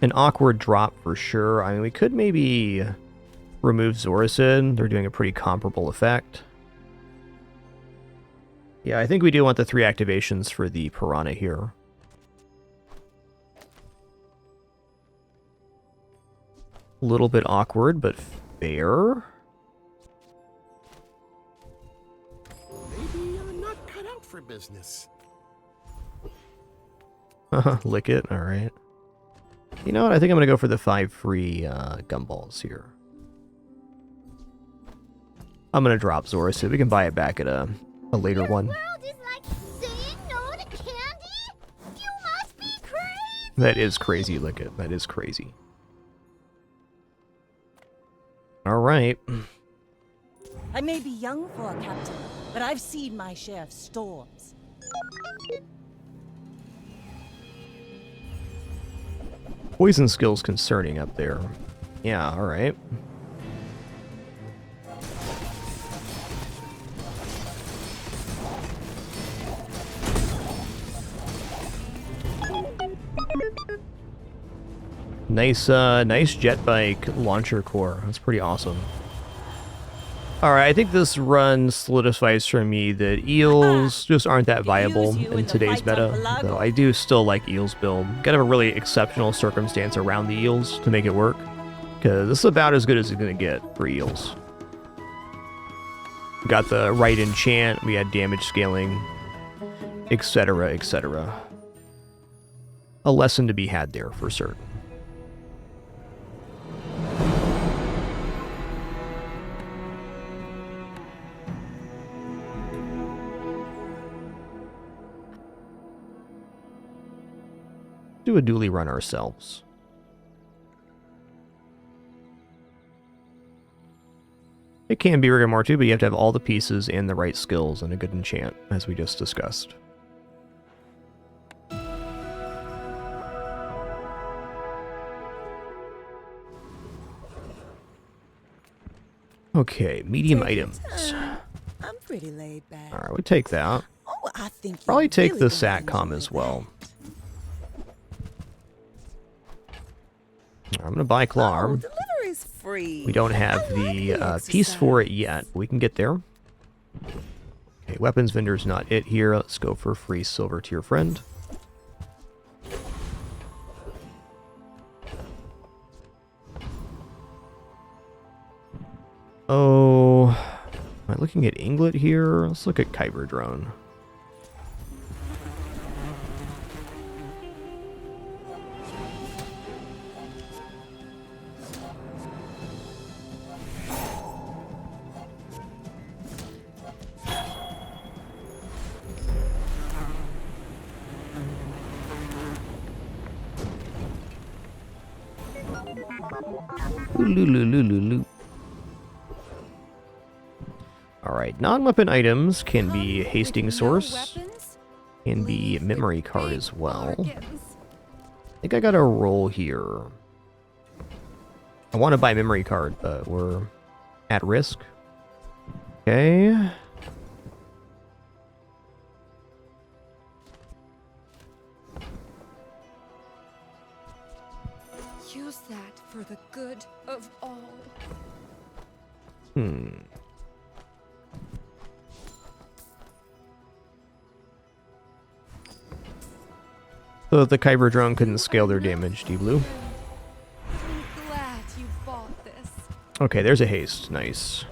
An awkward drop for sure. I mean, we could maybe remove Zoricid. They're doing a pretty comparable effect. Yeah, I think we do want the 3 activations for the Piranha here. A little bit awkward, but fair. Maybe I'm not cut out for business. Lick it, alright. You know what, I think I'm going to go for the 5 free gumballs here. I'm going to drop Zoricid. We can buy it back at a later one. That is crazy, Lick it. That is crazy. Alright. I may be young for a captain, but I've seen my share of storms. Poison skill's concerning up there. Yeah, alright. Nice jet bike launcher core. That's pretty awesome. Alright, I think this run solidifies for me that eels just aren't that viable in today's meta, though I do still like eels build. Gotta have a really exceptional circumstance around the eels to make it work, because this is about as good as it's gonna get for eels. We got the right enchant, we had damage scaling, etc., etc. A lesson to be had there for certain. Do a dually run ourselves. It can be Rigor too, but you have to have all the pieces and the right skills and a good enchant, as we just discussed. Okay, medium items. I'm pretty laid back. Alright, we take that. Oh, I think probably take the SATCOM as well. I'm gonna buy Clarm. Delivery's free. We don't have the piece for it yet. We can get there. Okay, weapons vendor's not it here. Let's go for free silver to your friend. Oh, am I looking at Inglet here? Let's look at Kyber drone. Alright, non-weapon items can be hasting source, can be memory card as well. I think I got a roll here. I want to buy memory card, but we're at risk. Okay. Use that for the good of all. So the Kyber drone couldn't scale their damage, D-Blue. I'm glad you bought this. Okay, there's a haste. Nice.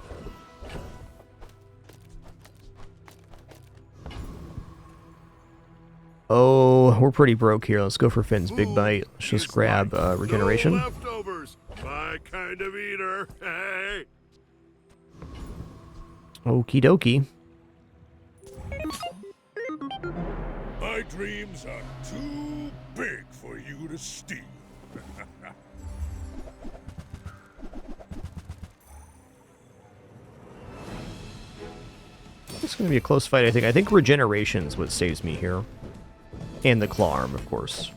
Oh, we're pretty broke here. Let's go for Finn's Big Bite. Let's just grab regeneration. No leftovers. My kind of eater. Hey. Okie dokie. My dreams are too big for you to steal. It's going to be a close fight, I think. I think regeneration's what saves me here. And the claw arm, of course.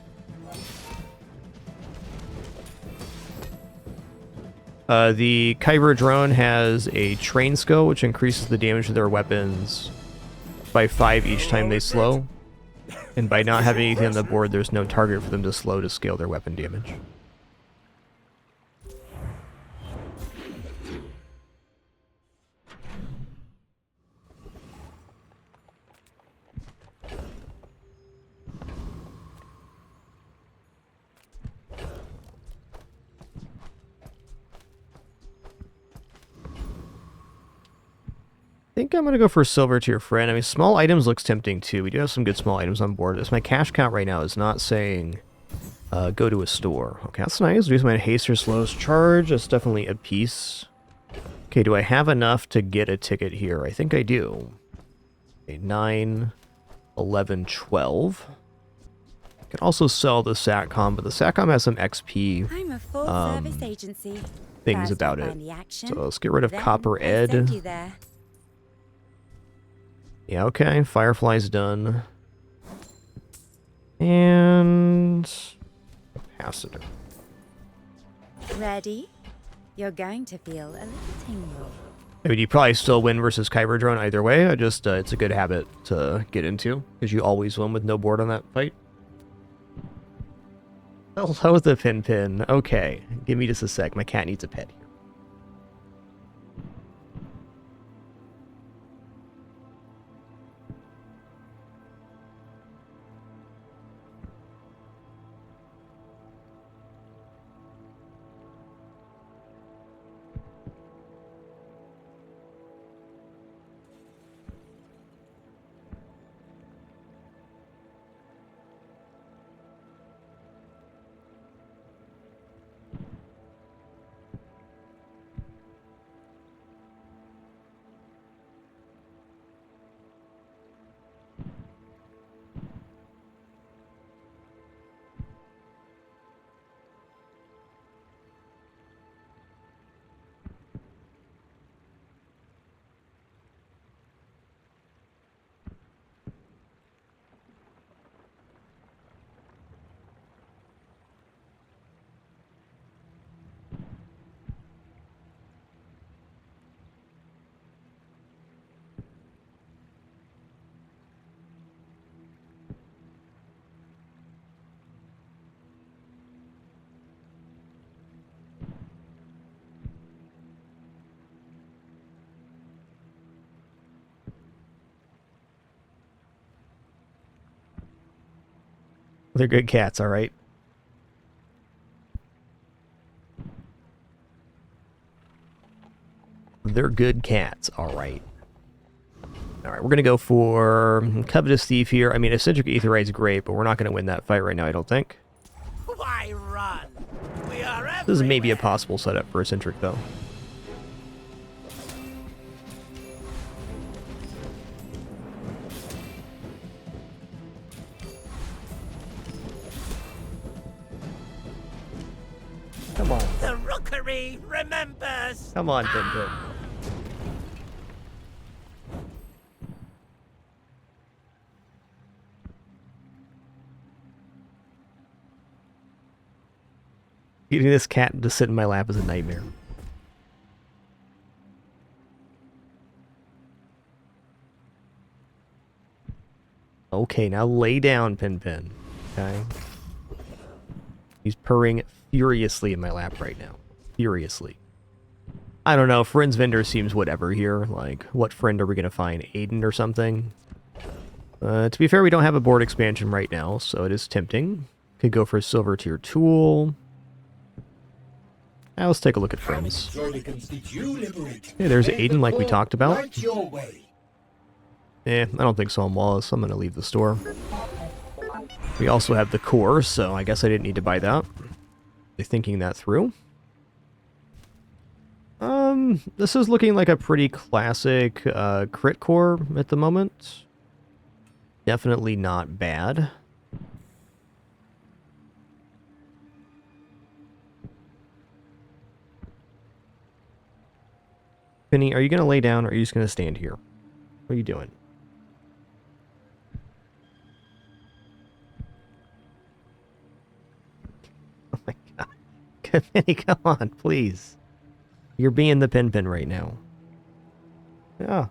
The Kyber drone has a train skill, which increases the damage of their weapons by 5 each time they slow. And by not having anything on the board, there's no target for them to slow to scale their weapon damage. I think I'm going to go for silver to your friend. I mean, small items looks tempting too. We do have some good small items on board. As my cash count right now is not saying go to a store. Okay, that's nice. Use my haste or slowest charge. That's definitely a piece. Okay, do I have enough to get a ticket here? I think I do. Okay, 9, 11, 12. I can also sell the SATCOM, but the SATCOM has some XP I'm a full-service agency. things First about I it. find the action, So let's get rid of then Copper I send you Ed. there. Yeah, okay. Firefly's done. And capacitor. Ready? You're going to feel a little tingle. I mean, you probably still win versus Kyber drone either way. I just, it's a good habit to get into because you always win with no board on that fight. Hello, the pin. Okay, give me just a sec. My cat needs a pet here. They're good cats, all right. They're good cats, all right. All right, we're going to go for Covetous Thief here. I mean, Eccentric Aetherite's great, but we're not going to win that fight right now, I don't think. Why run? We are everywhere. This is maybe a possible setup for Eccentric, though. Come on. The rookery remembers. Come on, Pinpin. Getting this cat to sit in my lap is a nightmare. Okay, now lay down, Pinpin. Okay. He's purring furiously in my lap right now. Furiously. I don't know, Friends Vendor seems whatever here. Like, what friend are we gonna find? Aiden or something? To be fair, we don't have a board expansion right now, so it is tempting. Could go for a Silver Tier Tool. Now let's take a look at Friends. Hey, there's Aiden like we talked about. I don't think so on Wallace. I'm going to leave the store. We also have the core, so I guess I didn't need to buy that. Thinking that through. This is looking like a pretty classic crit core at the moment. Definitely not bad. Penny, are you going to lay down or are you just going to stand here? What are you doing? Oh my god. Penny, come on, please. You're being the Pinpin right now. Yeah.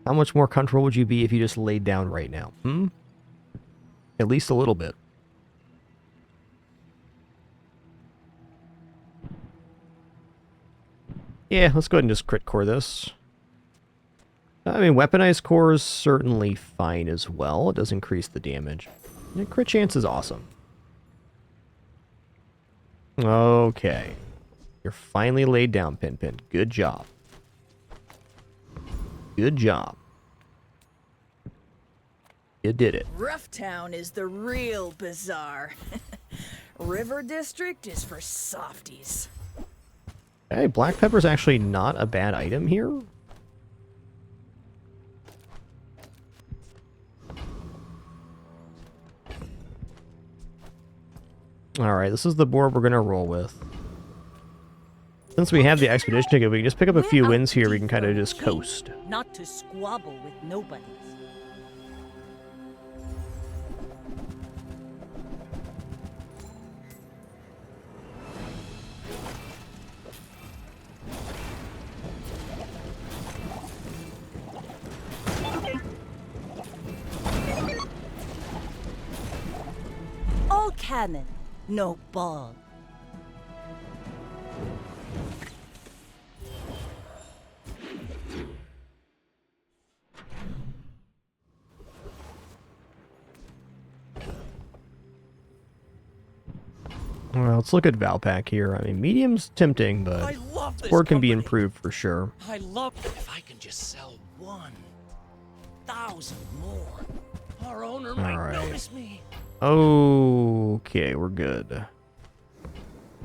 How much more comfortable would you be if you just laid down right now? At least a little bit. Yeah, let's go ahead and just crit core this. I mean, weaponized core is certainly fine as well. It does increase the damage. And crit chance is awesome. Okay. You're finally laid down, Pinpin. Good job. Good job. You did it. Rough Town is the real bazaar. River District is for softies. Hey, black pepper's actually not a bad item here. Alright, this is the board we're going to roll with. Since we have the expedition ticket, we can just pick up a few wins here. We can kind of just coast. Not to squabble with nobodies. All cannon, no ball. Well, let's look at Valpak here. I mean, medium's tempting, but board can be improved for sure. I love if I can just sell 1,000 more. Our owner might notice me. Okay, we're good.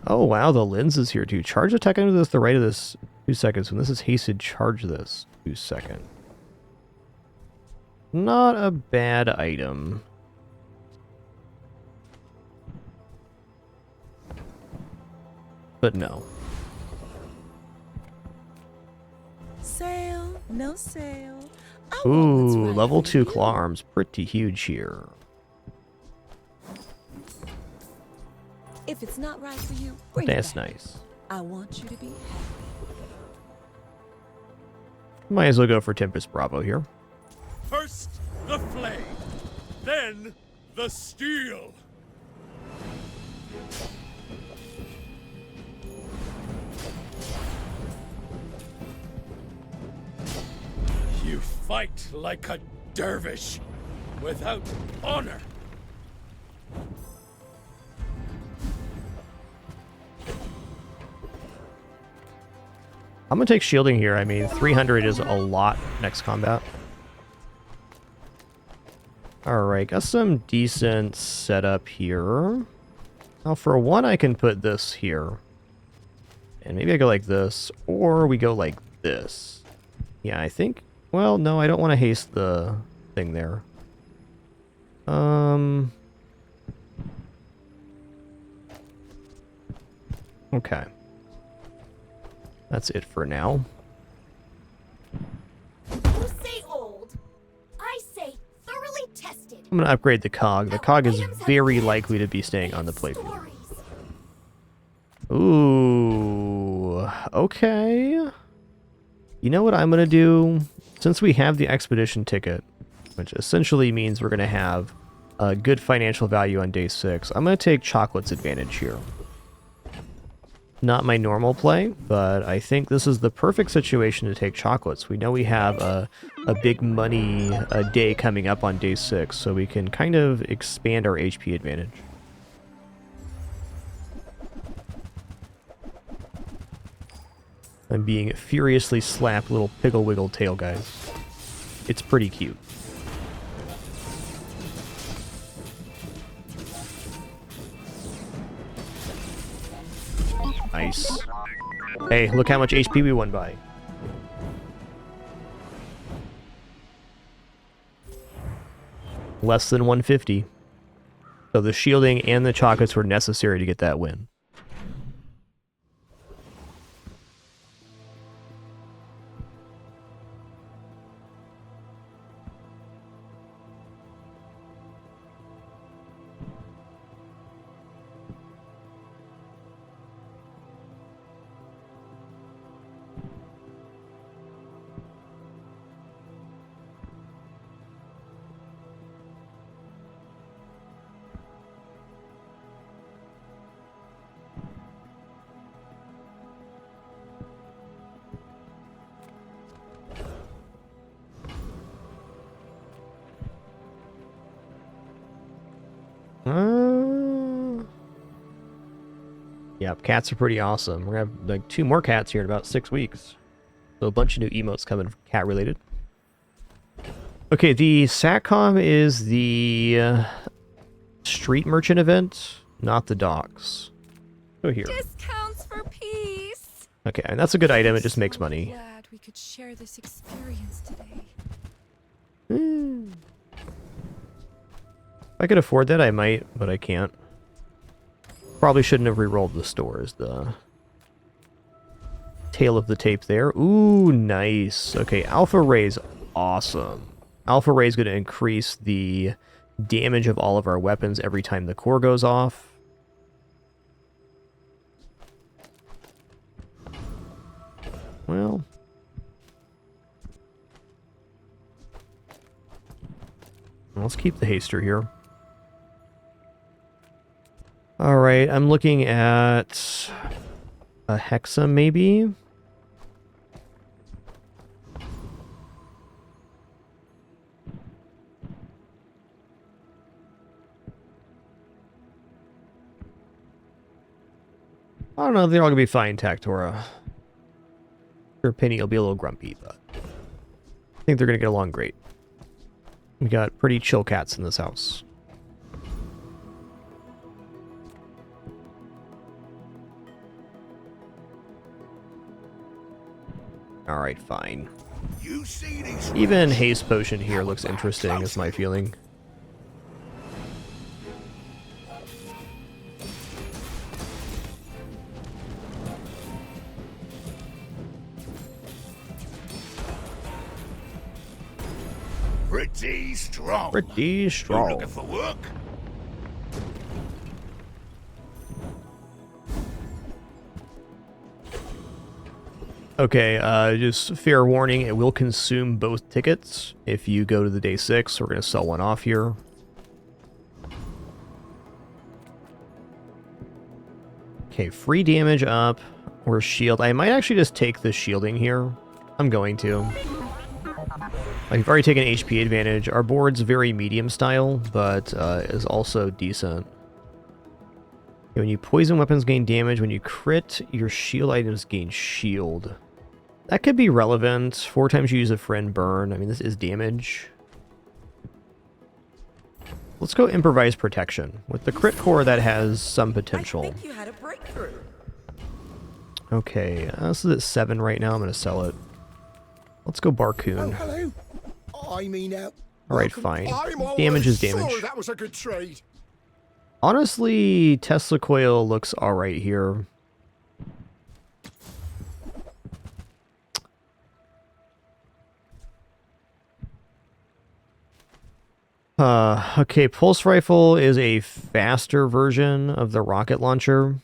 Oh, wow, the lens is here too. Charge attack into this, the right of this 2 seconds. When this is hasted, charge this 2 seconds. Not a bad item. But no. Sale, no sale. Ooh, level 2 claw arms. Pretty huge here. If it's not right for you, bring That's it back. nice. I want you to be happy. Might as well go for Tempest Bravo here. First, the flame. Then, the steel. You fight like a dervish, without honor. I'm gonna take shielding here. I mean, 300 is a lot next combat. Alright, got some decent setup here. Now for one, I can put this here. And maybe I go like this, or we go like this. Yeah, I think... Well, no, I don't want to haste the thing there. Okay. That's it for now. You say old. I say thoroughly tested. I'm going to upgrade the cog. The cog is very likely to be staying on the playfield. Ooh, okay. You know what I'm going to do? Since we have the expedition ticket, which essentially means we're going to have a good financial value on day 6, I'm going to take Chocolate's advantage here. Not my normal play, but I think this is the perfect situation to take Chocolates. We know we have a big money day coming up on day 6, so we can kind of expand our HP advantage. I'm being furiously slapped little Piggle Wiggle tail guys. It's pretty cute. Nice. Hey, look how much HP we won by. Less than 150. So the shielding and the chocolates were necessary to get that win. Yep, cats are pretty awesome. We're gonna have like 2 more cats here in about 6 weeks. So a bunch of new emotes coming cat related. Okay, the Satcom is the street merchant event, not the docks. Go here. Discounts for peace. Okay, and that's a good item. It just makes money. Glad we could share this experience today. If I could afford that, I might, but I can't. Probably shouldn't have re-rolled the stores. The tail of the tape there. Ooh, nice. Okay, Alpha Ray's awesome. Alpha Ray's going to increase the damage of all of our weapons every time the core goes off. Well... let's keep the haster here. Alright, I'm looking at a Hexa, maybe? I don't know, they're all gonna be fine, Tactora. Sure, Penny will be a little grumpy, but I think they're gonna get along great. We got pretty chill cats in this house. Alright, fine. Even Haste Potion here looks interesting, is my feeling. Pretty strong. Pretty strong. You looking for work? Okay, just fair warning, it will consume both tickets if you go to the day 6. We're going to sell one off here. Okay, free damage up, or shield. I might actually just take the shielding here. I'm going to. Like, we've already taken HP advantage. Our board's very medium style, but is also decent. When you poison weapons gain damage. When you crit, your shield items gain shield. That could be relevant. 4 times you use a friend burn. I mean, this is damage. Let's go improvise protection. With the crit core, that has some potential. I think you had a breakthrough. Okay, this is at 7 right now. I'm going to sell it. Let's go Barcoon. Hello. I mean, Alright, fine. Damage is damage. Sorry, that was a good trade. Honestly, Tesla Coil looks alright here. Okay, Pulse Rifle is a faster version of the rocket launcher.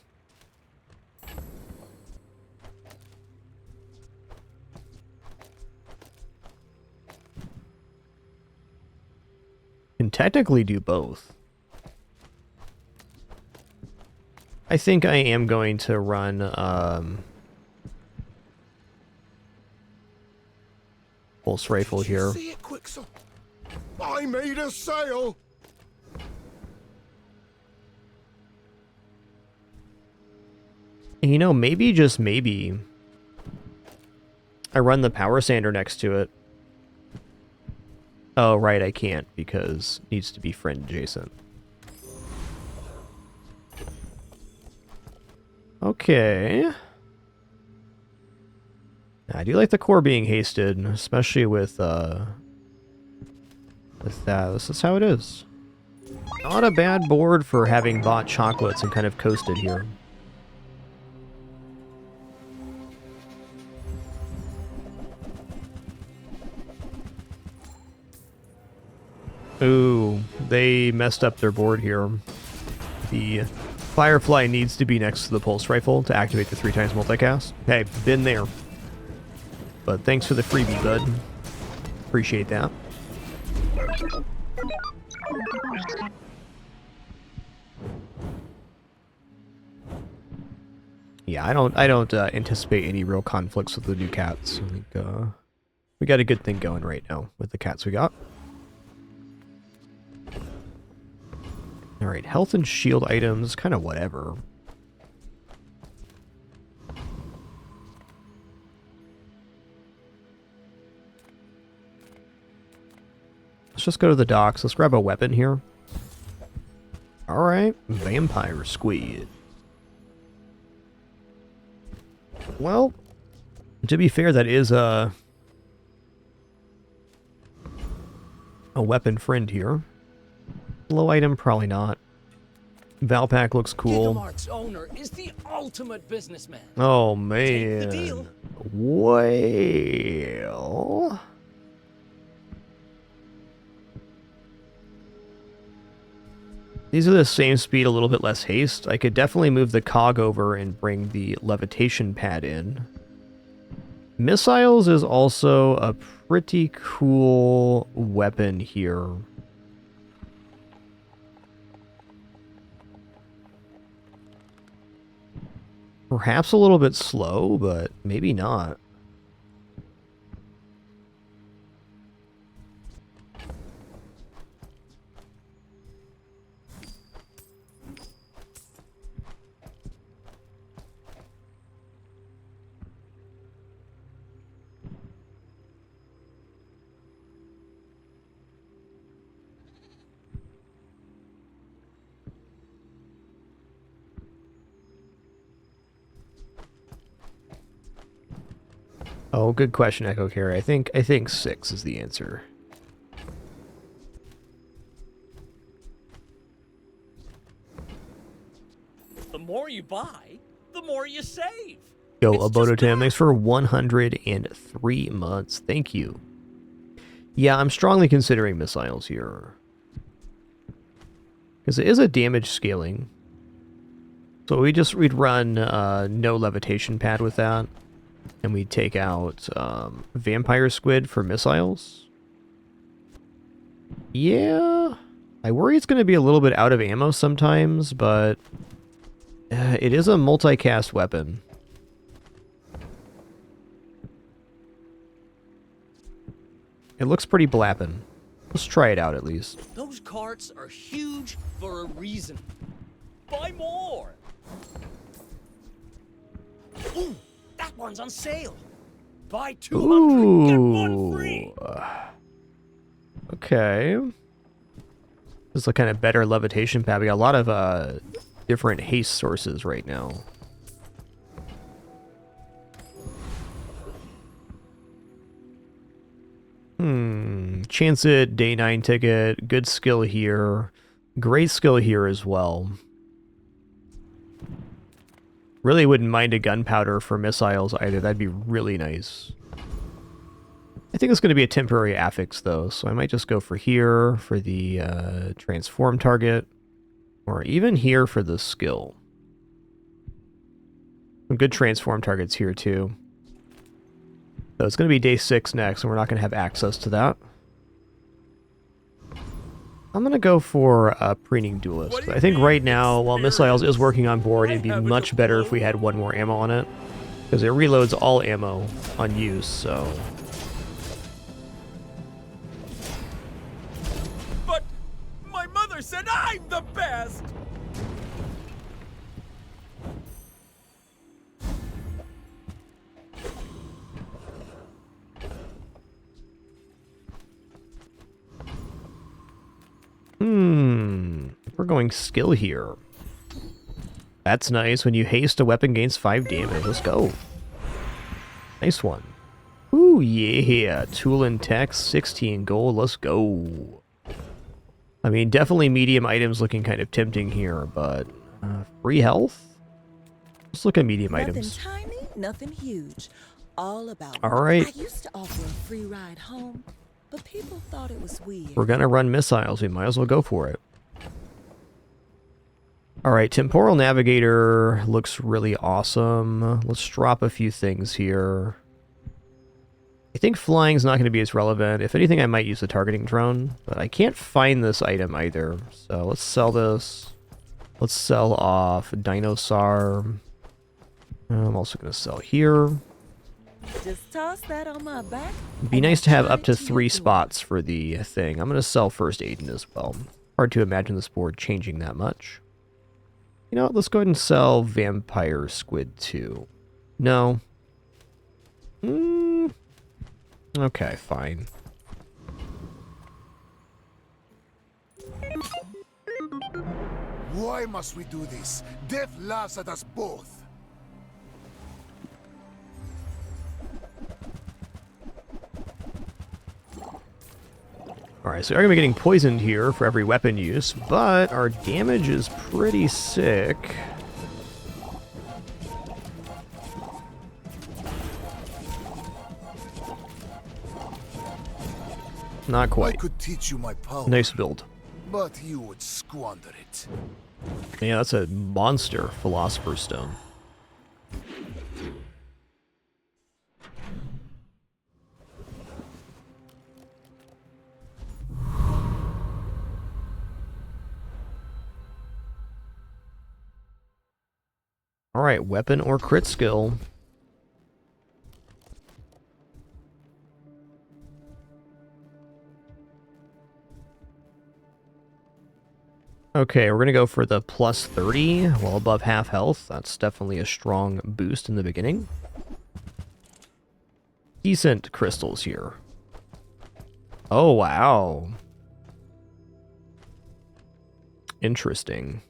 Can technically do both. I think I am going to run Pulse Rifle here. See it, Quixel? I made a sale. And you know, maybe, just maybe, I run the Power Sander next to it. Oh, right, I can't because it needs to be friend adjacent. Okay. I do like the core being hasted, especially with that. This is how it is. Not a bad board for having bought chocolates and kind of coasted here. Ooh, they messed up their board here. The Firefly needs to be next to the Pulse Rifle to activate the 3 times multicast. Hey, been there. But thanks for the freebie, bud. Appreciate that. Yeah, I don't anticipate any real conflicts with the new cats. I think we got a good thing going right now with the cats we got. Alright, health and shield items, kind of whatever. Let's just go to the docks. Let's grab a weapon here. Alright, Vampire Squid. Well, to be fair, that is a weapon friend here. Low item, probably not. Valpak looks cool. Gigamart's owner is the ultimate businessman. Oh, Take the man. deal. Well... These are the same speed, a little bit less haste. I could definitely move the cog over and bring the levitation pad in. Missiles is also a pretty cool weapon here. Perhaps a little bit slow, but maybe not. Oh, good question, Echo Carry. I think 6 is the answer. The more you buy, the more you save. Yo, It's Abodotam, thanks for 103 months. Thank you. Yeah, I'm strongly considering missiles here. Because it is a damage scaling. So we'd run no levitation pad with that. And we'd take out Vampire Squid for missiles. Yeah. I worry it's going to be a little bit out of ammo sometimes, but it is a multicast weapon. It looks pretty blappin'. Let's try it out at least. Those carts are huge for a reason. Buy more! Ooh, that one's on sale. Buy 200, get one free! Okay. This is a kind of better levitation pad. We got a lot of different haste sources right now. Chance it, day 9 ticket, good skill here. Great skill here as well. Really wouldn't mind a gunpowder for missiles either. That'd be really nice. I think it's going to be a temporary affix though, so I might just go for here for the transform target, or even here for the skill. Some good transform targets here too. So it's going to be day 6 next, and we're not going to have access to that. I'm going to go for a preening duelist. I think right now, while missiles is working on board, it'd be much better if we had one more ammo on it, because it reloads all ammo on use, so... But my mother said I'm the best! We're going skill here. That's nice. When you haste, a weapon gains 5 damage. Let's go. Nice one. Ooh, yeah. Tool and tech, 16 gold. Let's go. I mean, definitely medium items looking kind of tempting here, but free health? Let's look at medium items. Nothing tiny, nothing huge. All about. All right. I used to offer a free ride home, but people thought it was weird. We're gonna run missiles. We might as well go for it. Alright, Temporal Navigator looks really awesome. Let's drop a few things here. I think flying's not going to be as relevant. If anything, I might use the targeting drone, but I can't find this item either. So let's sell this. Let's sell off Dinosaur. I'm also going to sell here. Just toss that on my back. It'd be nice to have up to 3 spots for the thing. I'm going to sell First Aid as well. Hard to imagine this board changing that much. You know what, let's go ahead and sell Vampire Squid too. No. Okay, fine. Why must we do this? Death laughs at us both. Alright, so we're going to be getting poisoned here for every weapon use, but our damage is pretty sick. Not quite. I could teach you my power. Nice build. But you would squander it. Yeah, that's a monster Philosopher's Stone. Alright, weapon or crit skill. Okay, we're going to go for the plus 30 while above half health. That's definitely a strong boost in the beginning. Decent crystals here. Oh, wow. Interesting.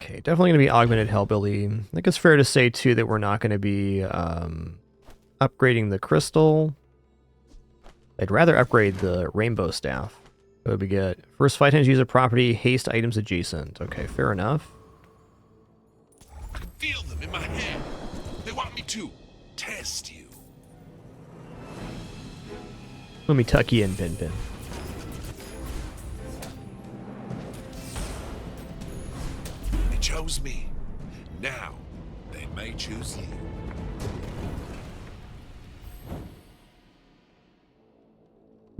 Okay, definitely going to be augmented Hellbilly. I think it's fair to say, too, that we're not going to be upgrading the crystal. I'd rather upgrade the rainbow staff. What would we get? First 5 times use a property, haste items adjacent. Okay, fair enough. I can feel them in my hand. They want me to test you. Let me tuck you in, Pin Pin. They chose me. Now, they may choose you.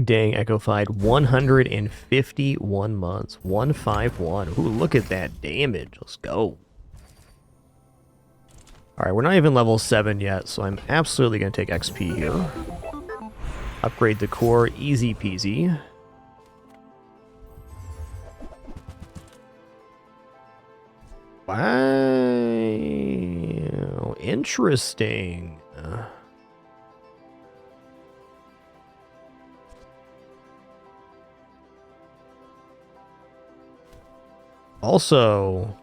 Dang, Echofied, 151 months. 151. Ooh, look at that damage. Let's go. Alright, we're not even level 7 yet, so I'm absolutely going to take XP here. Upgrade the core, easy peasy. Wow, interesting. Also,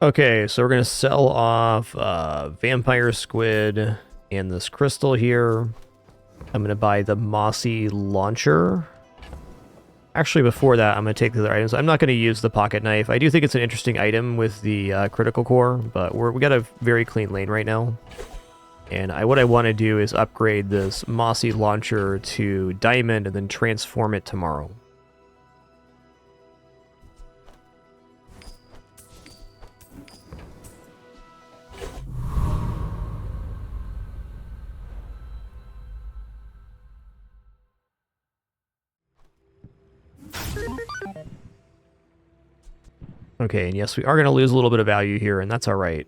okay, so we're gonna sell off vampire squid and this crystal here. I'm gonna buy the mossy launcher. Actually, before that, I'm going to take the other items. I'm not going to use the pocket knife. I do think it's an interesting item with the critical core, but we got a very clean lane right now. And what I want to do is upgrade this mossy launcher to diamond and then transform it tomorrow. Okay, and yes, we are going to lose a little bit of value here, and that's all right.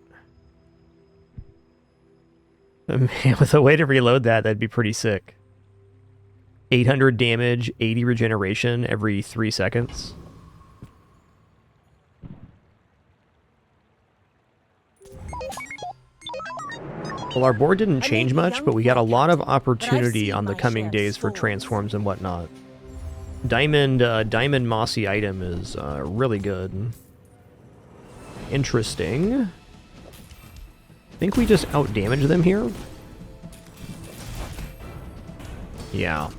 Man, with a way to reload that, that'd be pretty sick. 800 damage, 80 regeneration every 3 seconds. Well, our board didn't change much, but we got a lot of opportunity on the coming days for transforms and whatnot. Diamond mossy item is really good. Interesting. I think we just outdamage them here. Yeah.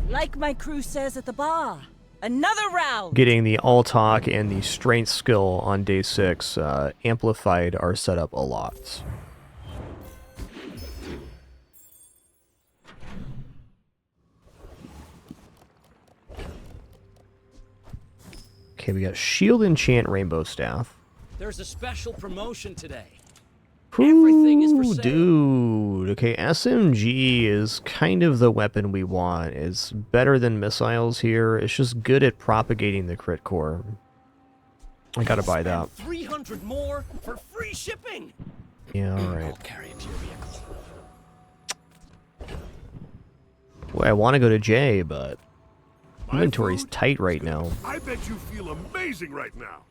Like my crew says at the bar, another round. Getting the all talk and the strength skill on day 6 amplified our setup a lot. Okay, we got shield enchant rainbow staff. There's a special promotion today. Everything is for sale. Dude. Okay, SMG is kind of the weapon we want. It's better than missiles here. It's just good at propagating the crit core. I gotta buy that. 300 more for free shipping. Yeah, all right. I'll carry it to your vehicle. Boy, I want to go to J, but inventory's tight right now. I bet you feel amazing right now.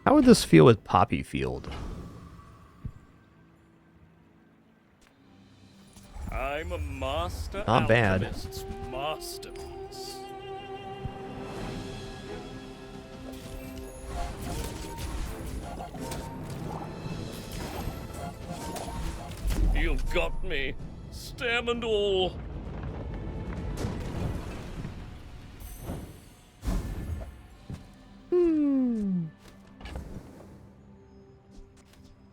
How would this feel with Poppy Field? I'm a master Not bad. alchemist's masterpiece. You've got me, stem and all.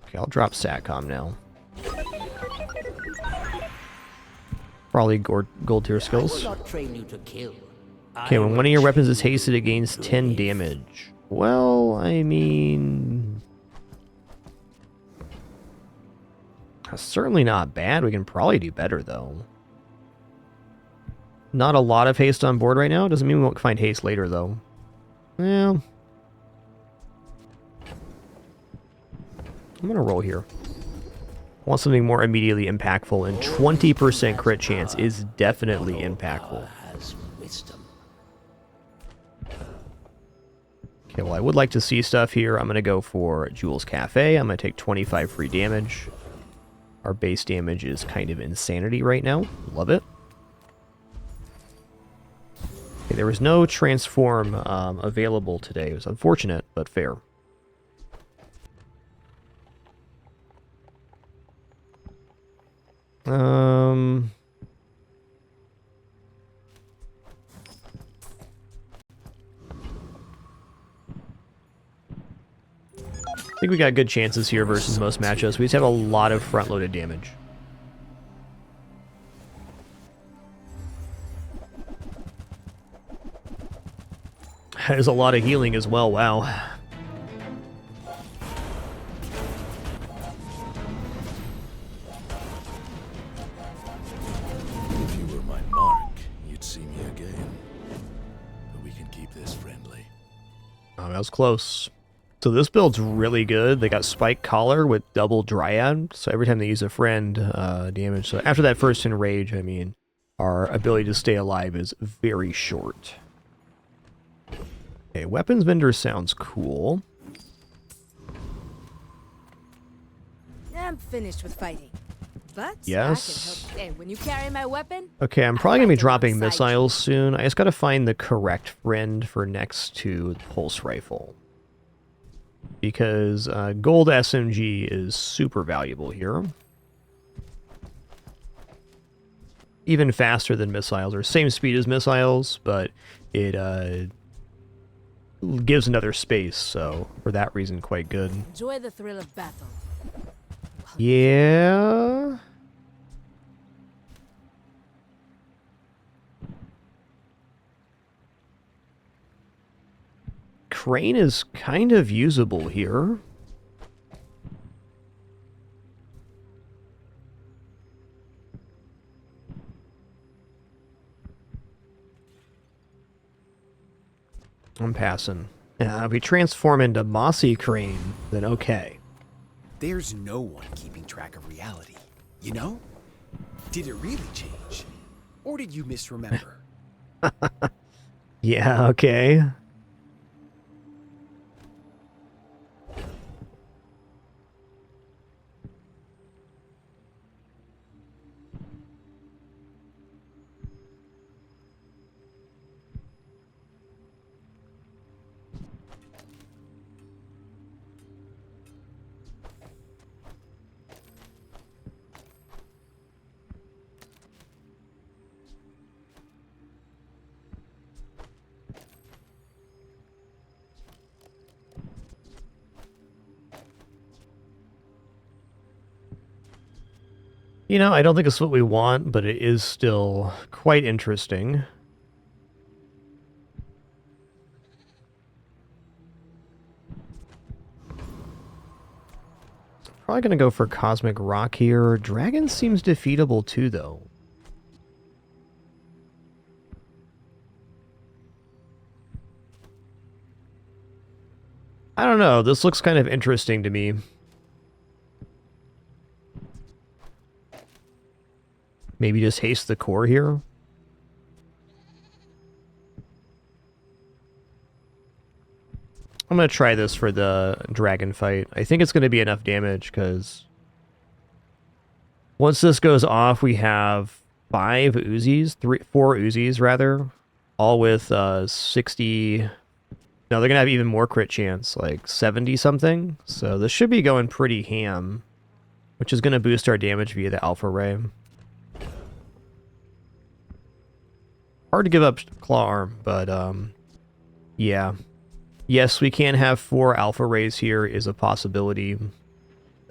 Okay, I'll drop SATCOM now. Probably gold tier skills. Okay, when one of your weapons is hasted, it gains 10 damage. Well, I mean... that's certainly not bad. We can probably do better, though. Not a lot of haste on board right now. Doesn't mean we won't find haste later, though. Well... I'm gonna roll here. Want something more immediately impactful, and 20% crit chance is definitely impactful. Okay, well, I would like to see stuff here. I'm gonna go for Jules Cafe. I'm gonna take 25 free damage. Our base damage is kind of insanity right now. Love it. Okay, there was no transform available today. It was unfortunate, but fair. I think we got good chances here versus most matchups. We just have a lot of front-loaded damage. There's a lot of healing as well, wow. If you were my mark, you'd see me again. But we can keep this friendly. Oh, that was close. So this build's really good. They got Spike Collar with double Dryad, so every time they use a friend, damage. So after that first enrage, I mean, our ability to stay alive is very short. Okay, weapons vendor sounds cool. I'm finished with fighting. But yes. I can help. Hey, when you carry my weapon... Okay, I'm probably going to be dropping missiles soon. I just got to find the correct friend for next to the pulse rifle. Because gold SMG is super valuable here. Even faster than missiles, or same speed as missiles, but it gives another space, so for that reason, quite good. Enjoy the thrill of battle. Yeah. Crane is kind of usable here. I'm passing. If we transform into Mossy Crane, then okay. There's no one keeping track of reality, you know? Did it really change? Or did you misremember? Yeah, okay. You know, I don't think it's what we want, but it is still quite interesting. Probably going to go for Cosmic Rock here. Dragon seems defeatable too, though. I don't know. This looks kind of interesting to me. Maybe just haste the core here. I'm going to try this for the dragon fight. I think it's going to be enough damage because once this goes off, we have 4 Uzis rather, all with 60. No, they're going to have even more crit chance, like 70 something. So this should be going pretty ham, which is going to boost our damage via the Alpha Ray. Hard to give up Claw Arm, but yeah. Yes, we can have 4 Alpha Rays here is a possibility.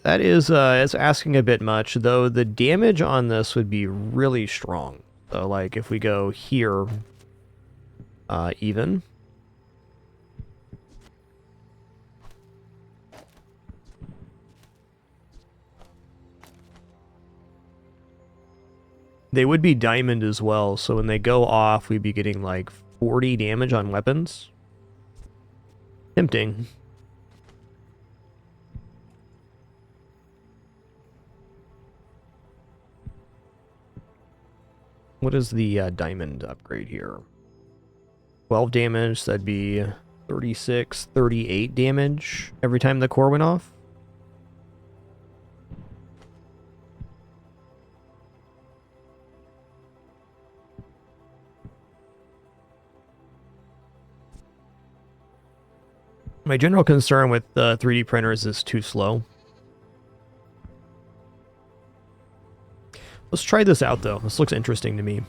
That is it's asking a bit much, though the damage on this would be really strong. So like if we go here, even. They would be diamond as well, so when they go off, we'd be getting like 40 damage on weapons. Tempting. What is the diamond upgrade here? 12 damage, that'd be 36, 38 damage every time the core went off. My general concern with 3D printers is too slow. Let's try this out, though. This looks interesting to me.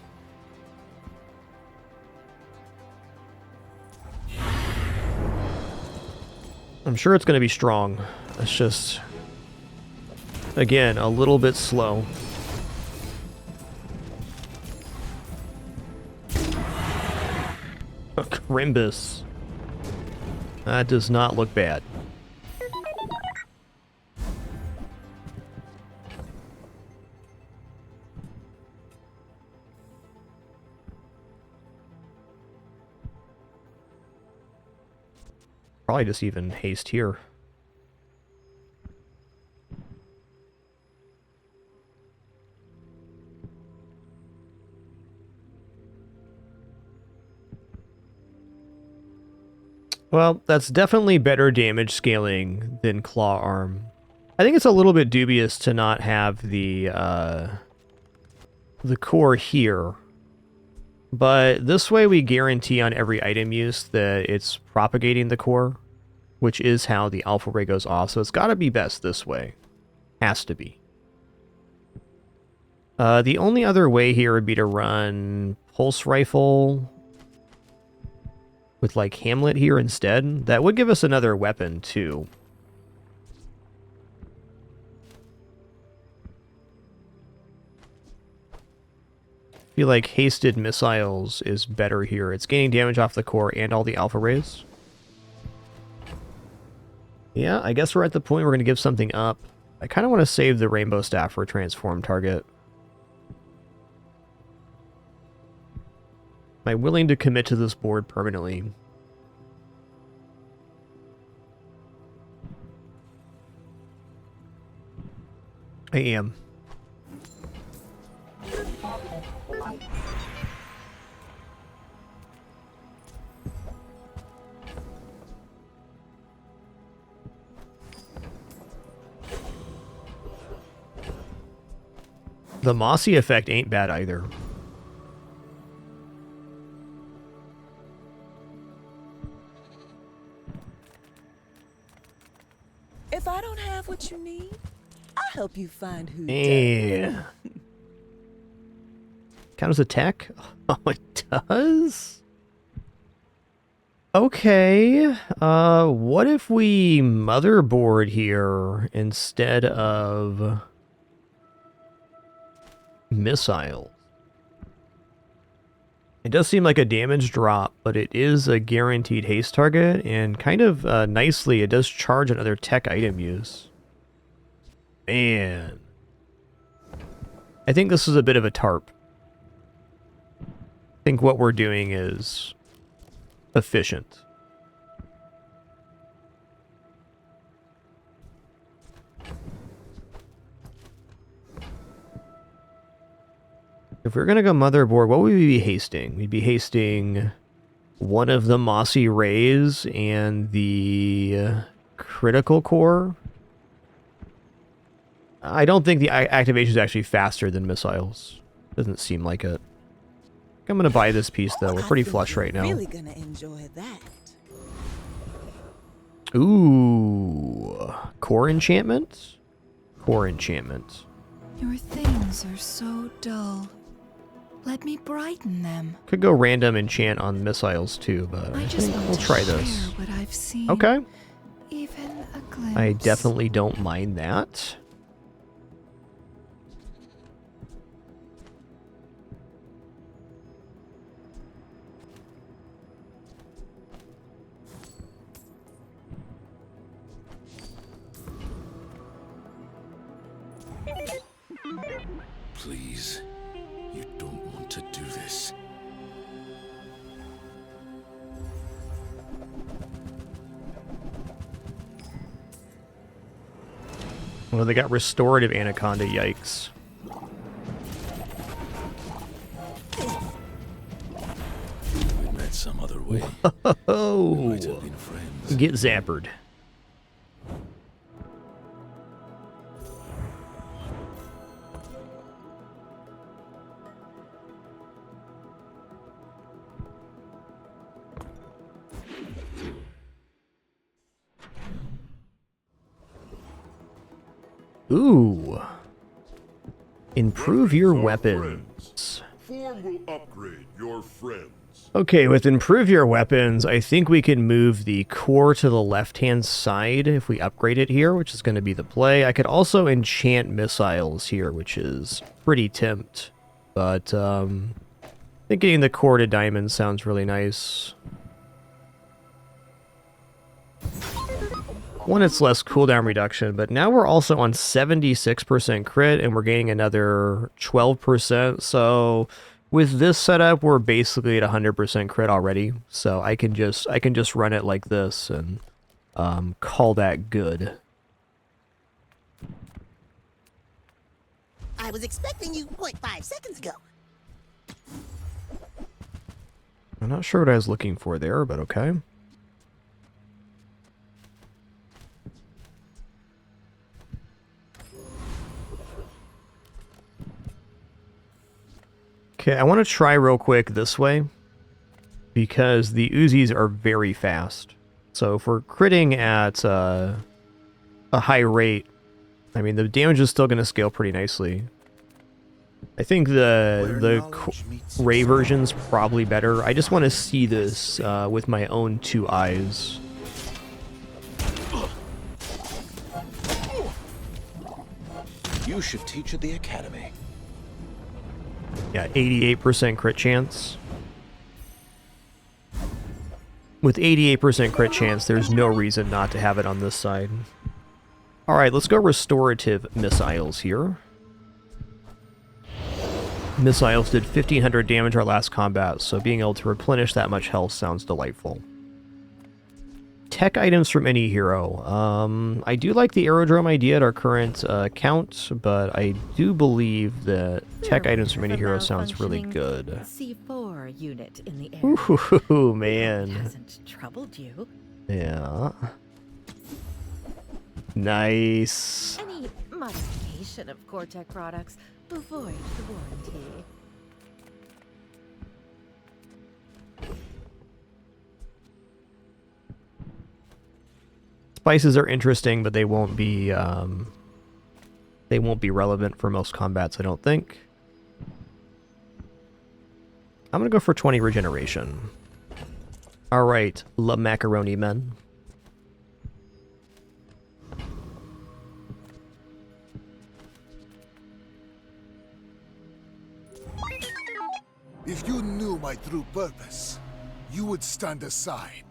I'm sure it's going to be strong. It's just, again, a little bit slow. Crimbus. That does not look bad. Probably just even haste here. Well, that's definitely better damage scaling than Claw Arm. I think it's a little bit dubious to not have the core here. But this way we guarantee on every item use that it's propagating the core, which is how the alpha ray goes off. So it's got to be best this way. Has to be. The only other way here would be to run Pulse Rifle with like Hamlet here instead. That would give us another weapon too. I feel like Hasted Missiles is better here. It's gaining damage off the core and all the alpha rays. Yeah, I guess we're at the point we're going to give something up. I kind of want to save the Rainbow Staff for a transform target. Am I willing to commit to this board permanently? I am. The Mossy effect ain't bad either. If I don't have what you need, I'll help you find who does. Count as attack? Oh, it does? Okay. What if we motherboard here instead of missile? It does seem like a damage drop, but it is a guaranteed haste target, and kind of nicely, it does charge another tech item use. Man. I think this is a bit of a tarp. I think what we're doing is efficient. If we're going to go motherboard, what would we be hasting? We'd be hasting one of the Mossy Rays and the critical core. I don't think the activation is actually faster than missiles. Doesn't seem like it. I'm going to buy this piece, though. We're pretty flush right now. Really gonna enjoy that. Ooh. Core enchantment? Core enchantment. Your things are so dull. Let me brighten them. Could go random enchant on missiles too, but I think we'll try this. What I've seen. Okay. Even a glimpse. I definitely don't mind that. Please, you don't want to do this. Well, they got restorative anaconda, yikes. We met some other way. Oh, We might have been friends. get zappered. Ooh. Improve your weapons. Form will upgrade your friends. Okay, with improve your weapons, I think we can move the core to the left-hand side if we upgrade it here, which is going to be the play. I could also enchant missiles here, which is pretty tempt. But, I think getting the core to diamond sounds really nice. One, it's less cooldown reduction, but now we're also on 76% crit, and we're gaining another 12%, so with this setup, we're basically at 100% crit already, so I can just run it like this and call that good. I was expecting you 0.5 seconds ago. I'm not sure what I was looking for there, but okay. Okay, I want to try real quick this way, because the Uzis are very fast. So if we're critting at a high rate, I mean, the damage is still going to scale pretty nicely. I think the Ray version's probably better. I just want to see this with my own 2 eyes. You should teach at the academy. Yeah, 88% crit chance. With 88% crit chance, there's no reason not to have it on this side. Alright, let's go restorative missiles here. Missiles did 1500 damage our last combat, so being able to replenish that much health sounds delightful. Tech items from any hero. I do like the aerodrome idea at our current count, but I do believe that tech items from any hero sounds really good. C4 unit in the air. Ooh, man. It hasn't troubled you. Yeah. Nice. Any modification of Cortec products will void the warranty. Spices are interesting, but they won't be relevant for most combats, I don't think. I'm gonna go for 20 regeneration. Alright, La Macaroni Men. If you knew my true purpose, you would stand aside.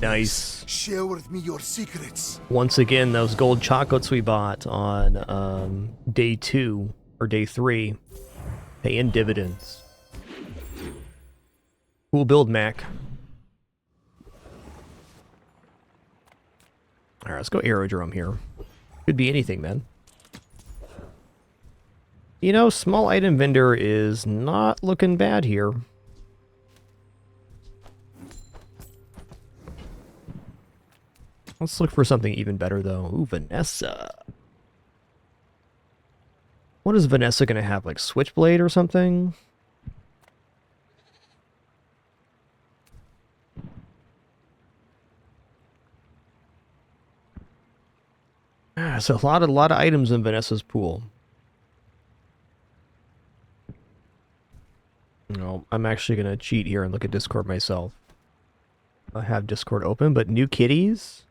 Nice. Share with me your secrets. Once again, those gold chocolates we bought on day 2 or day 3 paying dividends. Cool build, Mac. Alright, let's go aerodrome here. Could be anything, man. You know, small item vendor is not looking bad here. Let's look for something even better, though. Ooh, Vanessa. What is Vanessa going to have? Like, Switchblade or something? There's a lot of items in Vanessa's pool. No, I'm actually going to cheat here and look at Discord myself. I have Discord open, but new kitties?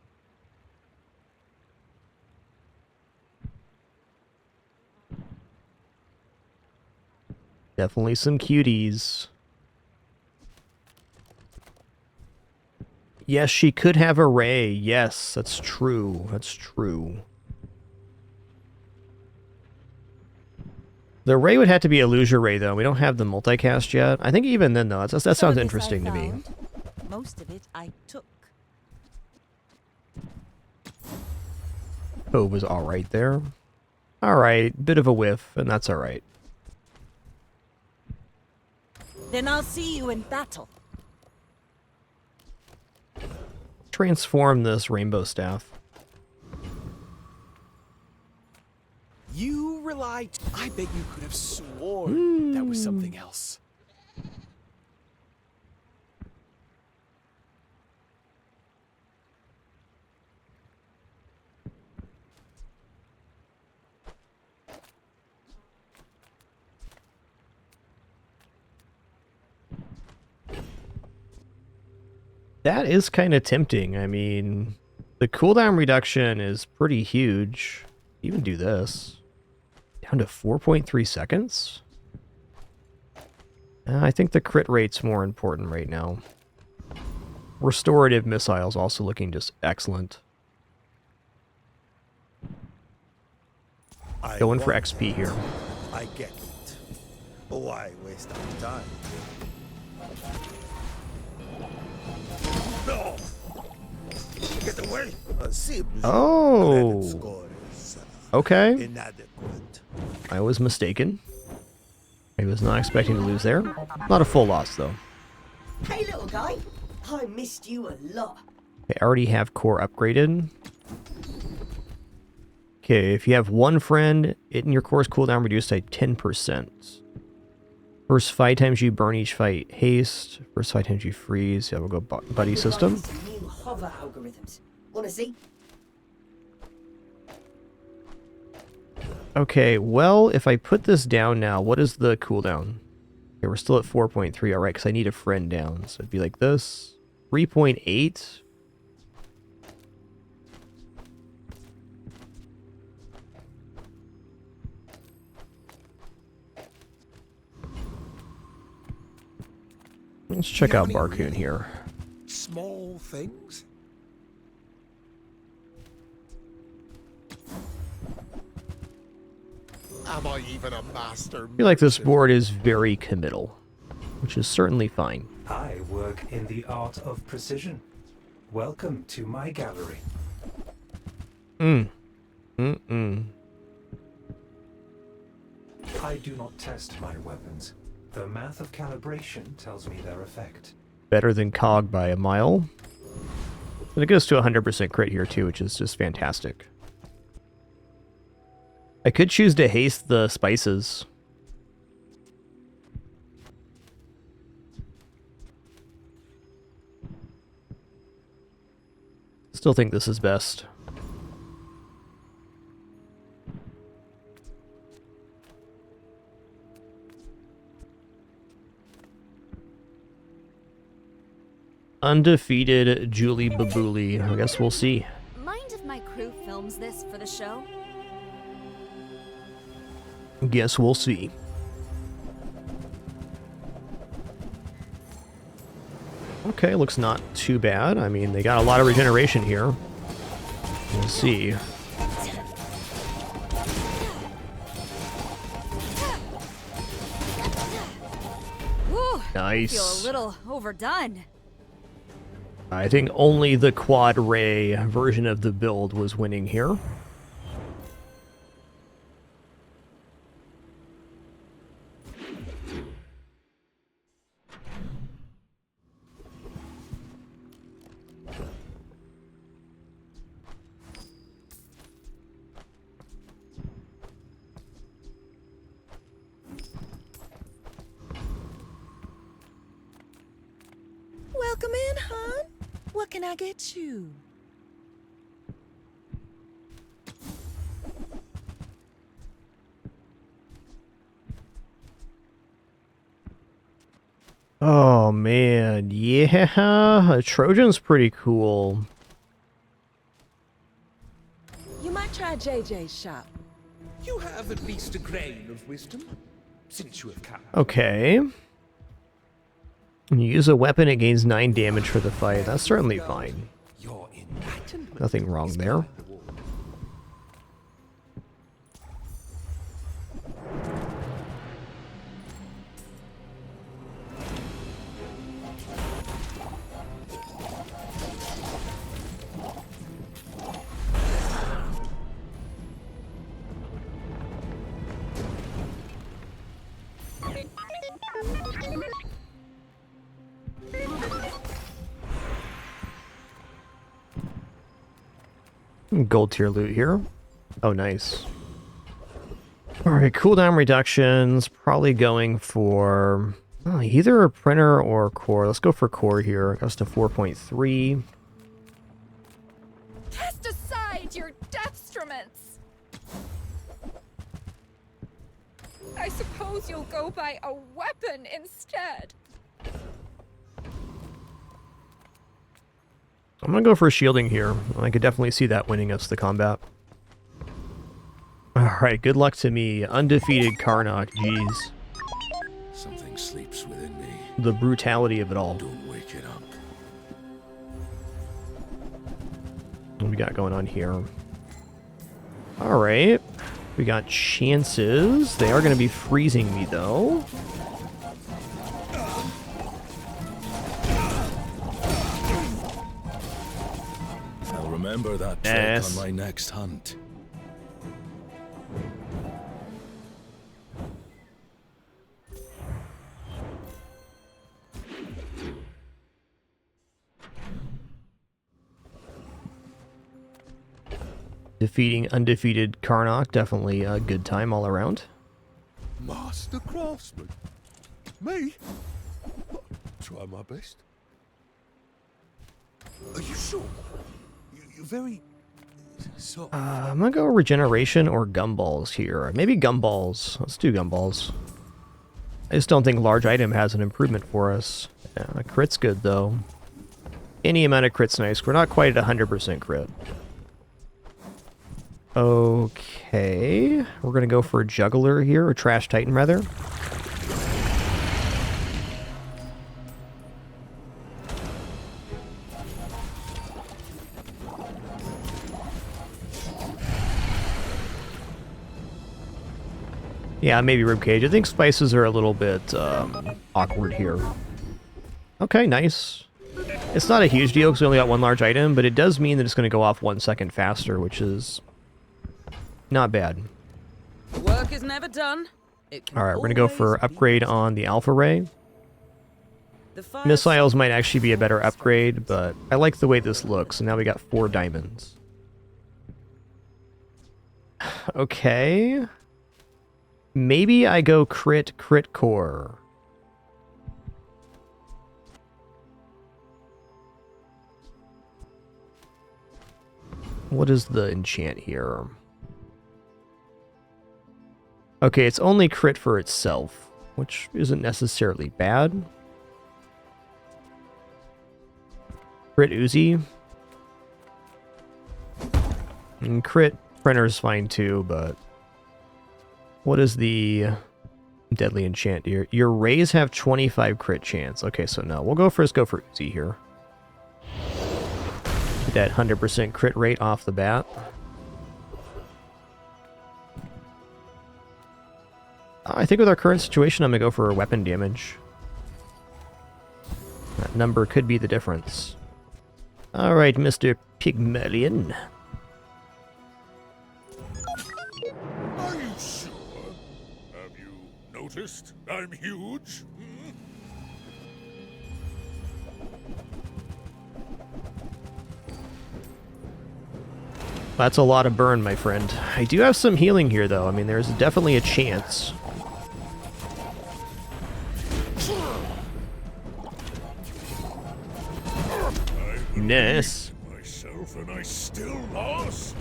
Definitely some cuties. Yes, she could have a Ray. Yes, that's true. That's true. The Ray would have to be Illusion Ray, though. We don't have the multicast yet. I think even then, though, that sounds interesting to me. Most of it I took. Oh, was alright there. Alright, bit of a whiff, and that's alright. Then I'll see you in battle. Transform this rainbow staff. You relied. I bet you could have sworn that was something else. That is kind of tempting. I mean, the cooldown reduction is pretty huge. Even do this. Down to 4.3 seconds? I think the crit rate's more important right now. Restorative missiles also looking just excellent. Going for XP here. I get it. Why waste our time? No! Get away! Oh! Okay. Inadequate. I was mistaken. I was not expecting to lose there. Not a full loss, though. Hey, little guy. I missed you a lot. Okay, I already have core upgraded. Okay, if you have one friend, it in your core's cooldown reduced by 10%. First 5 times you burn each fight, haste. First 5 times you freeze. Yeah, we'll go buddy system. Some new hover algorithms. Wanna see? Okay, well, if I put this down now, what is the cooldown? Okay, we're still at 4.3, alright, because I need a friend down. So it'd be like this. 3.8. Let's check out Barcoon here. Small things? Am I even a master? I feel like this board is very committal, which is certainly fine. I work in the art of precision. Welcome to my gallery. I do not test my weapons. The math of calibration tells me their effect. Better than COG by a mile. And it goes to 100% crit here too, which is just fantastic. I could choose to haste the spices. Still think this is best. Undefeated Julie Babouli. I guess we'll see. Mind if my crew films this for the show? Guess we'll see. Okay, looks not too bad. I mean, they got a lot of regeneration here. We'll see. Whew, Nice. I feel a little overdone. I think only the quad ray version of the build was winning here. Welcome in, hon. What can I get you? Oh man, yeah, Trojan's pretty cool. You might try JJ's shop. You have at least a grain of wisdom, since you have come. Okay. When you use a weapon, it gains 9 damage for the fight. That's certainly fine. Nothing wrong there. Gold tier loot here. Oh, nice. Alright, cooldown reductions. Probably going for either a printer or core. Let's go for core here. It goes to 4.3. Cast aside your deathstruments. I suppose you'll go by a weapon instead. I'm gonna go for shielding here. I could definitely see that winning us the combat. Alright, good luck to me. Undefeated Karnak, jeez. Something sleeps within me. The brutality of it all. Don't wake it up. What we got going on here? Alright. We got chances. They are going to be freezing me, though. I'll remember that trick on my next hunt. Defeating undefeated Karnak, definitely a good time all around. Master craftsman? Me? Try my best. Are you sure? You're very... soft. I'm gonna go regeneration or gumballs here. Maybe gumballs. Let's do gumballs. I just don't think large item has an improvement for us. Yeah, crit's good, though. Any amount of crit's nice. We're not quite at 100% crit. Okay, we're gonna go for a juggler here, or trash titan rather. Yeah, maybe ribcage. I think spices are a little bit awkward here. Okay, nice. It's not a huge deal because we only got one large item, but it does mean that it's going to go off 1 second faster, which is not bad. Work is never done. Alright, we're going to go for upgrade on the Alpha Ray. Missiles might actually be a better upgrade, but I like the way this looks, and now we got 4 diamonds. Okay. Maybe I go crit core. What is the enchant here? Okay, it's only crit for itself, which isn't necessarily bad. Crit Uzi. And crit printer's fine too, but what is the deadly enchant here? Your rays have 25 crit chance. Okay, so no. We'll go for Uzi here. Get that 100% crit rate off the bat. I think with our current situation, I'm going to go for weapon damage. That number could be the difference. Alright, Mr. Pygmalion. Are you sure? Have you noticed I'm huge? That's a lot of burn, my friend. I do have some healing here, though. I mean, there's definitely a chance. Nice. Myself and I still lost.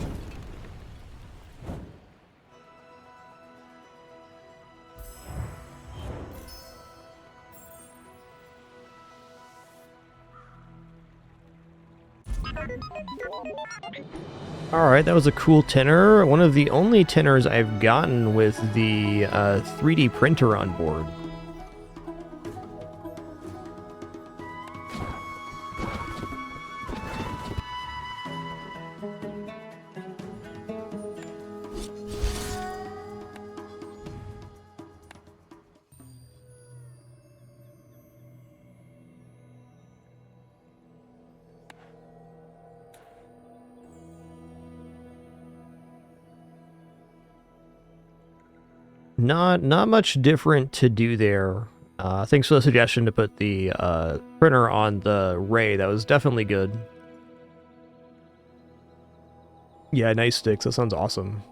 Alright, that was a cool tenor. One of the only tenors I've gotten with the 3D printer on board. Not much different to do there. Thanks for the suggestion to put the printer on the ray. That was definitely good. Yeah, nice sticks. That sounds awesome.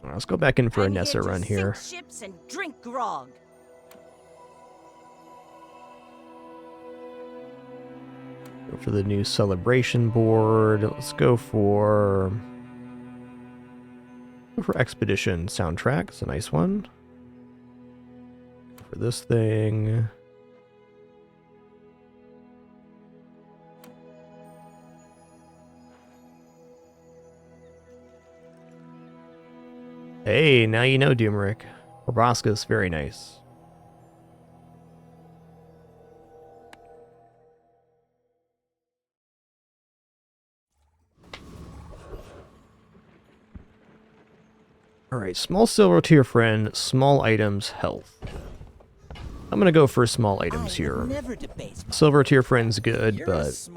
Let's go back in for a Nessa run here. Sink ships and drink grog. Go for the new celebration board. Let's go for Expedition soundtrack. It's a nice one. Go for this thing. Hey, now you know, Doomeric. Proboscis, very nice. Alright, small silver to your friend, small items, health. I'm gonna go for small items here. Silver to your friend's good, but...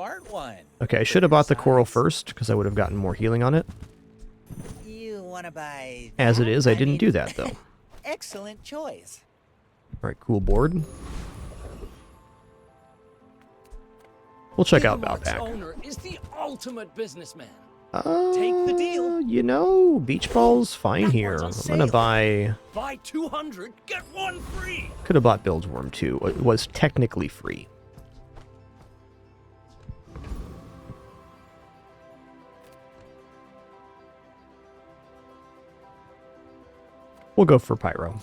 Okay, I should have bought the coral first, because I would have gotten more healing on it. You wanna buy As it is, I didn't do that, though. Excellent choice. Alright, cool board. We'll check out Outback. Owner is the ultimate businessman. Take the deal. You know, beach ball's fine here. I'm gonna buy... Buy 200, get one free. Could have bought Buildsworm too. It was technically free. We'll go for Pyro.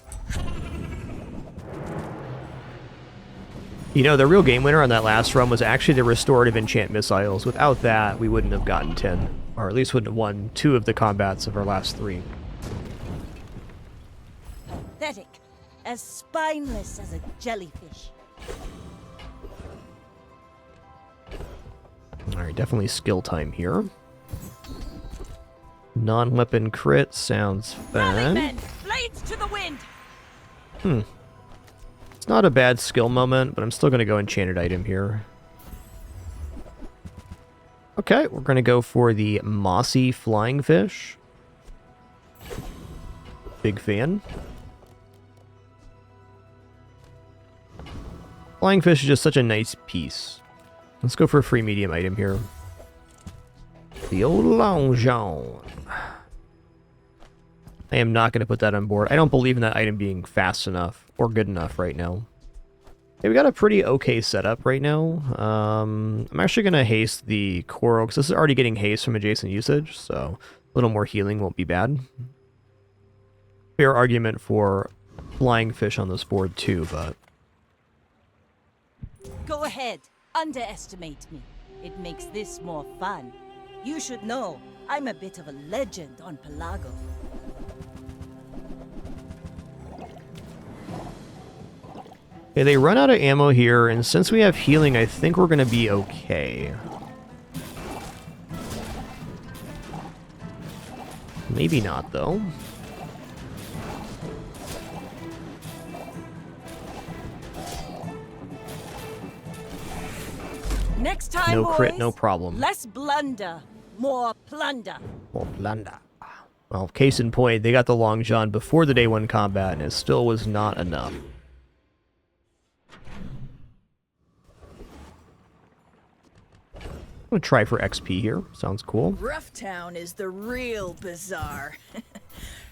You know, the real game winner on that last run was actually the restorative enchant missiles. Without that, we wouldn't have gotten 10. Or at least wouldn't have won 2 of the combats of our last 3. Pathetic. As spineless as a jellyfish. Alright, definitely skill time here. Non-weapon crit sounds fun. Blades to the wind. It's not a bad skill moment, but I'm still going to go enchanted item here. Okay, we're going to go for the mossy flying fish. Big fan. Flying fish is just such a nice piece. Let's go for a free medium item here. The old Long John. I am not going to put that on board. I don't believe in that item being fast enough or good enough right now. Okay, we got a pretty okay setup right now. I'm actually going to haste the coral because this is already getting haste from adjacent usage, so a little more healing won't be bad. Fair argument for flying fish on this board too, but... Go ahead. Underestimate me. It makes this more fun. You should know, I'm a bit of a legend on Pelago. Okay, they run out of ammo here, and since we have healing, I think we're going to be okay. Maybe not, though. Next time, no crit, boys, no problem. Less blunder, more plunder. More plunder. Well, case in point, they got the Long John before the day 1 combat, and it still was not enough. I'm gonna try for XP here. Sounds cool. Rough Town is the real bazaar.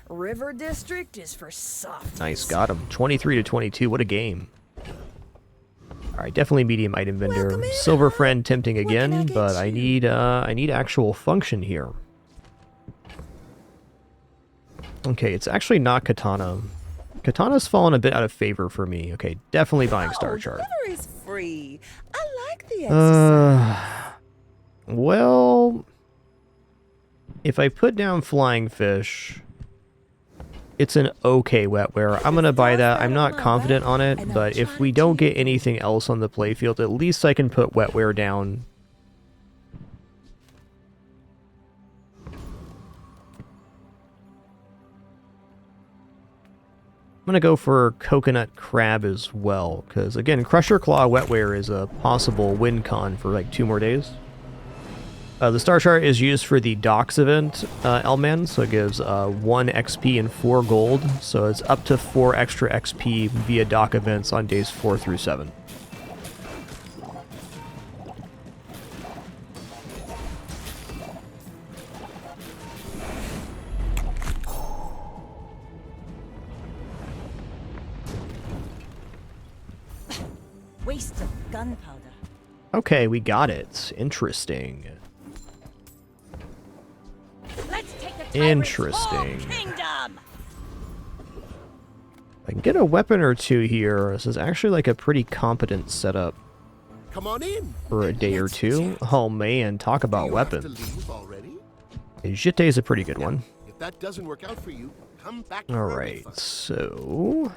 River District is for softies. Nice, got him. 23 to 22. What a game. All right, definitely medium item vendor. Silver friend tempting again, but I need actual function here. Okay, it's actually not Katana. Katana's fallen a bit out of favor for me. Okay, definitely buying Star Chart. River is free. I like the exercise. Well, if I put down flying fish, it's an okay wetware. I'm going to buy that. I'm not confident on it, but if we don't get anything else on the playfield, at least I can put wetware down. I'm going to go for coconut crab as well, because again, Crusher Claw wetware is a possible win con for like 2 more days. The Star Chart is used for the Docks event, Elman, so it gives 1 XP and 4 gold, so it's up to 4 extra XP via dock events on days 4 through 7. Waste of gunpowder. Okay, we got it. Interesting. Let's take the Interesting. kingdom. I can get a weapon or 2 here. This is actually like a pretty competent setup. Come on in. For a day or 2. Oh man, talk about weapons. Jete is a pretty good one. If that doesn't work out for you, come back. All right, so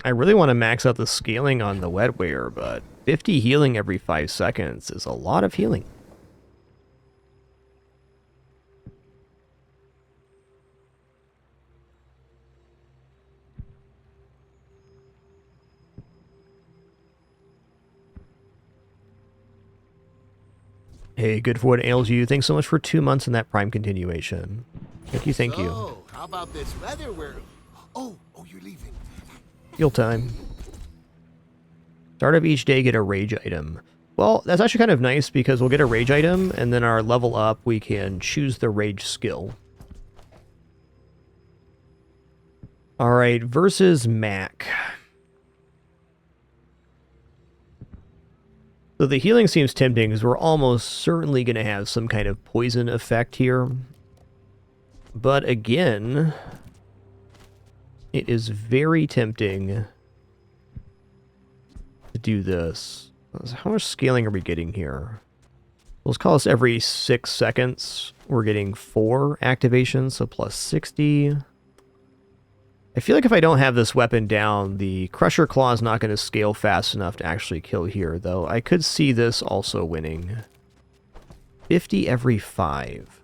I really want to max out the scaling on the wetware, but 50 healing every 5 seconds is a lot of healing. Hey, good for what ails you. Thanks so much for 2 months in that Prime continuation. Thank you, thank you. So, how about this weather? Oh, you're leaving. Heal time. Start of each day, get a rage item. Well, that's actually kind of nice because we'll get a rage item, and then our level up, we can choose the rage skill. Alright, versus Mac. So the healing seems tempting because we're almost certainly going to have some kind of poison effect here. But again, it is very tempting to do this. How much scaling are we getting here? Let's call this every 6 seconds. We're getting 4 activations, so plus 60. I feel like if I don't have this weapon down, the Crusher Claw is not going to scale fast enough to actually kill here, though I could see this also winning. 50 every 5.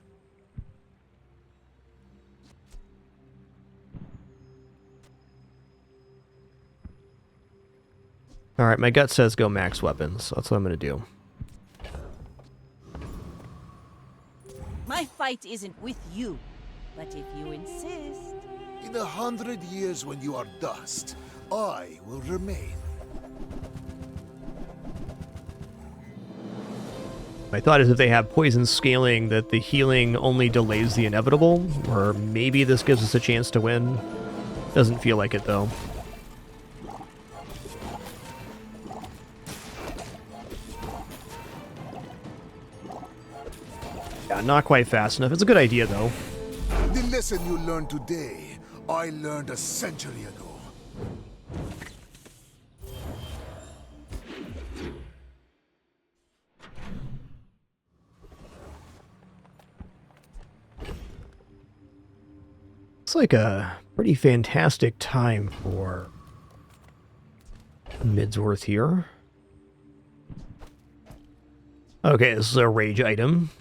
Alright, my gut says go max weapons, so that's what I'm going to do. My fight isn't with you, but if you insist... In 100 years when you are dust, I will remain. My thought is if they have poison scaling, that the healing only delays the inevitable, or maybe this gives us a chance to win. Doesn't feel like it, though. Yeah, not quite fast enough. It's a good idea, though. The lesson you learned today, I learned a century ago. It's like a pretty fantastic time for Midsworth here. Okay, this is a rage item.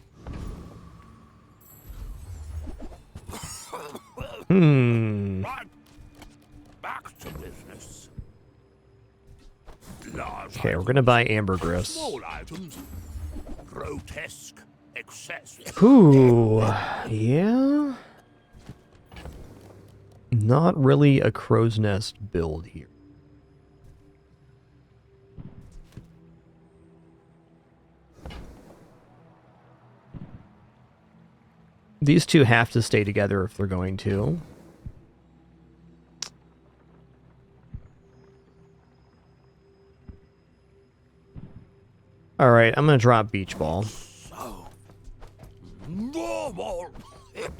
Back to business. Okay, we're gonna buy ambergris. Small items. Grotesque. Excessive. Ooh, yeah. Not really a crow's nest build here. These two have to stay together if they're going to. Alright, I'm gonna drop Beach Ball. Normal. I'm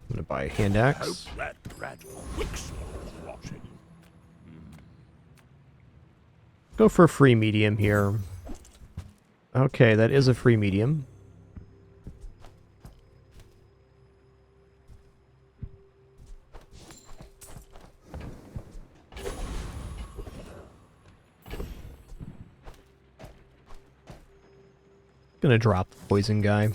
gonna buy a Hand Axe. That dreadful Wixie is watching. Go for a free medium here. Okay, that is a free medium. Gonna drop the poison guy.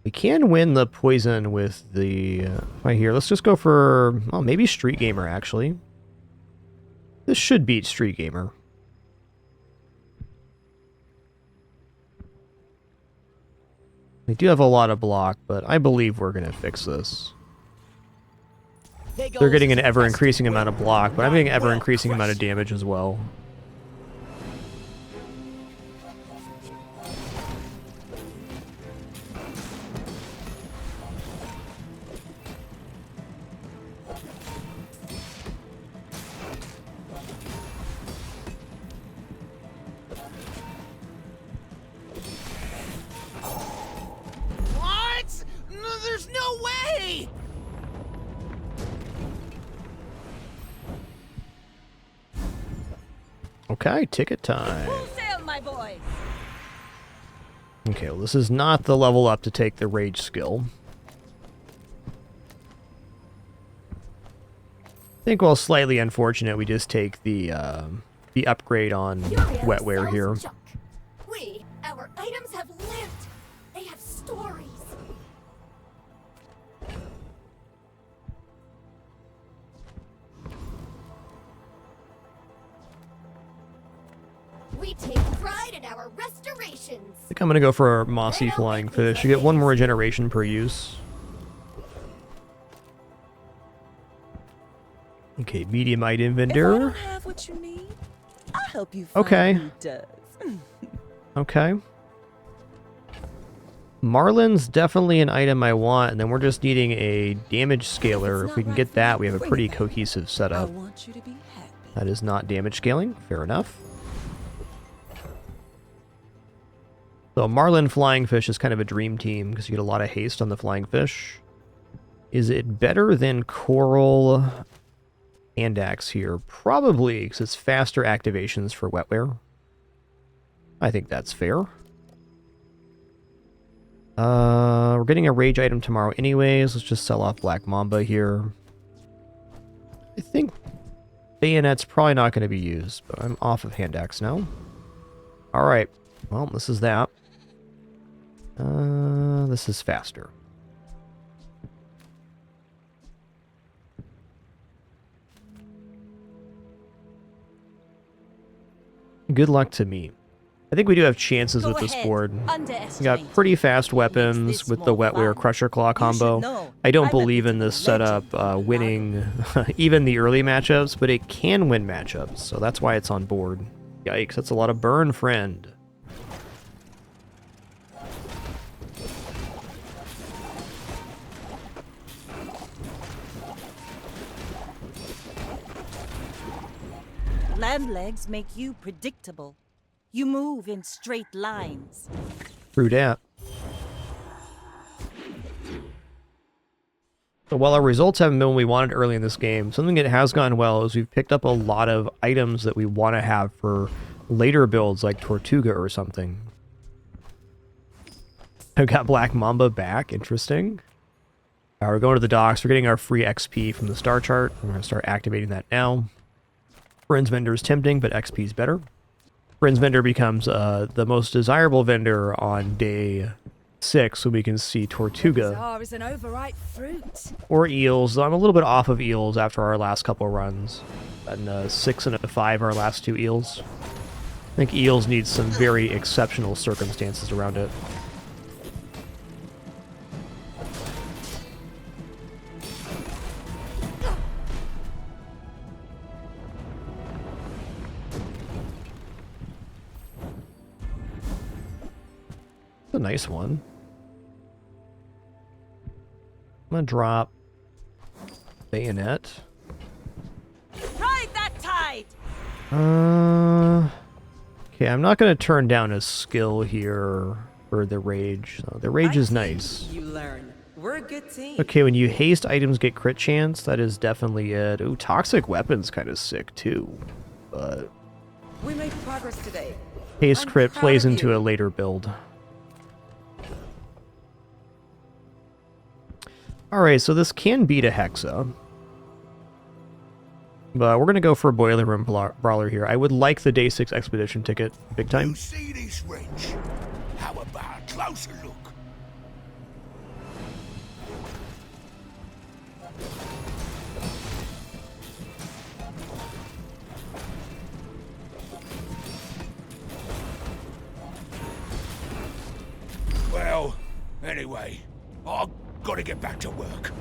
We can win the poison with the right here. Let's just go for, well, maybe Street Gamer actually. This should beat Street Gamer. We do have a lot of block, but I believe we're gonna fix this. They're getting an ever-increasing amount of block, but I'm getting an ever-increasing amount of damage as well. Okay, ticket time. Full sail, my boys. Okay, well, this is not the level up to take the rage skill. I think, while slightly unfortunate, we just take the upgrade on wetware here. Our items have lived. They have stories. We take pride in our restorations. I think I'm gonna go for a mossy flying fish. You get 1 more regeneration per use. Okay, medium item If I vendor. don't have what you need, I'll help you find Okay. who does. Okay. Marlin's definitely an item I want, and then we're just needing a damage scaler. If we can get that, we have a pretty cohesive I setup. want you to be happy. That is not damage scaling. Fair enough. So Marlin Flying Fish is kind of a dream team because you get a lot of haste on the Flying Fish. Is it better than Coral Hand Axe here? Probably, because it's faster activations for wetware. I think that's fair. We're getting a rage item tomorrow anyways. Let's just sell off Black Mamba here. I think Bayonet's probably not going to be used, but I'm off of Hand Axe now. Alright, well, this is that. This is faster. Good luck to me. I think we do have chances with this board. We got pretty fast weapons with the Wetware Crusher Claw combo. I don't believe in this setup winning even the early matchups, but it can win matchups, so that's why it's on board. Yikes, that's a lot of burn, friend. Land legs make you predictable. You move in straight lines. True dat. So while our results haven't been what we wanted early in this game, something that has gone well is we've picked up a lot of items that we want to have for later builds like Tortuga or something. I've got Black Mamba back. Interesting. We're going to the docks. We're getting our free XP from the star chart. We're going to start activating that now. Friends vendor is tempting, but XP is better. Friends vendor becomes the most desirable vendor on day 6, so we can see Tortuga. Bazaar is an overripe fruit. Or eels. I'm a little bit off of eels after our last couple runs. And 6 and a 5 our last 2 eels. I think eels need some very exceptional circumstances around it. A nice one. I'm gonna drop Bayonet. Ride that tide! Okay, I'm not gonna turn down a skill here for the rage. So the rage is nice. You learn. We're a good team. Okay, when you haste, items get crit chance. That is definitely it. Ooh, toxic weapon's kind of sick too. But We made progress today. haste I'm crit proud plays of into you. a later build. Alright, so this can beat a Hexa. But we're going to go for a Boiler Room Brawler here. I would like the Day 6 Expedition ticket, big time. You see this wrench? How about a closer look? Well, anyway, I've got to get back to work.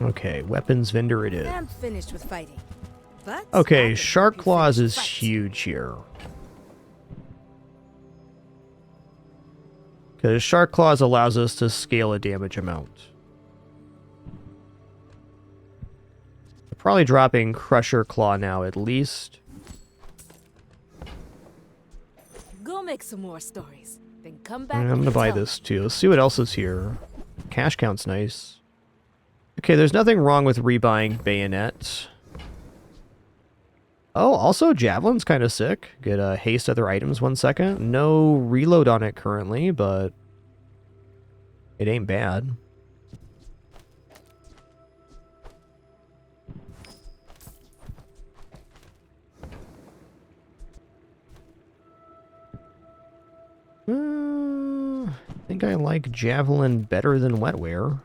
Okay, weapons vendor it is. I'm finished with fighting. But Okay, Shark Claws is huge here. Because Shark Claws allows us to scale a damage amount. Probably dropping Crusher Claw now at least. Go make some more stories. then come back. And I'm gonna buy this too. Let's see what else is here. Cash count's nice. Okay, there's nothing wrong with rebuying bayonet. Oh, also javelin's kind of sick. Get haste other items 1 second. No reload on it currently, but it ain't bad. I think I like javelin better than wetware.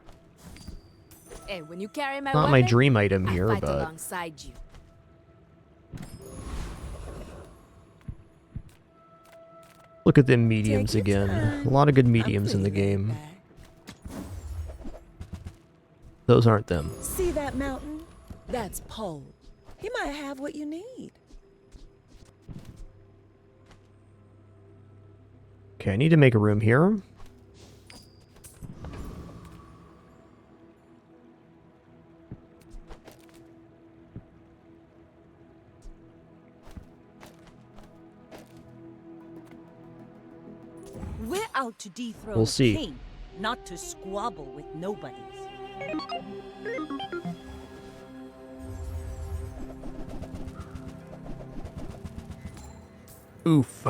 Hey, when you carry my Not weapon, my dream item I here, fight but alongside you. look at them mediums again. A lot of good mediums in the game. Those aren't them. See that mountain? That's Pole. He might have what you need. Okay, I need to make a room here. We're out to dethrone We'll see. the king, not to squabble with nobodies. Oof.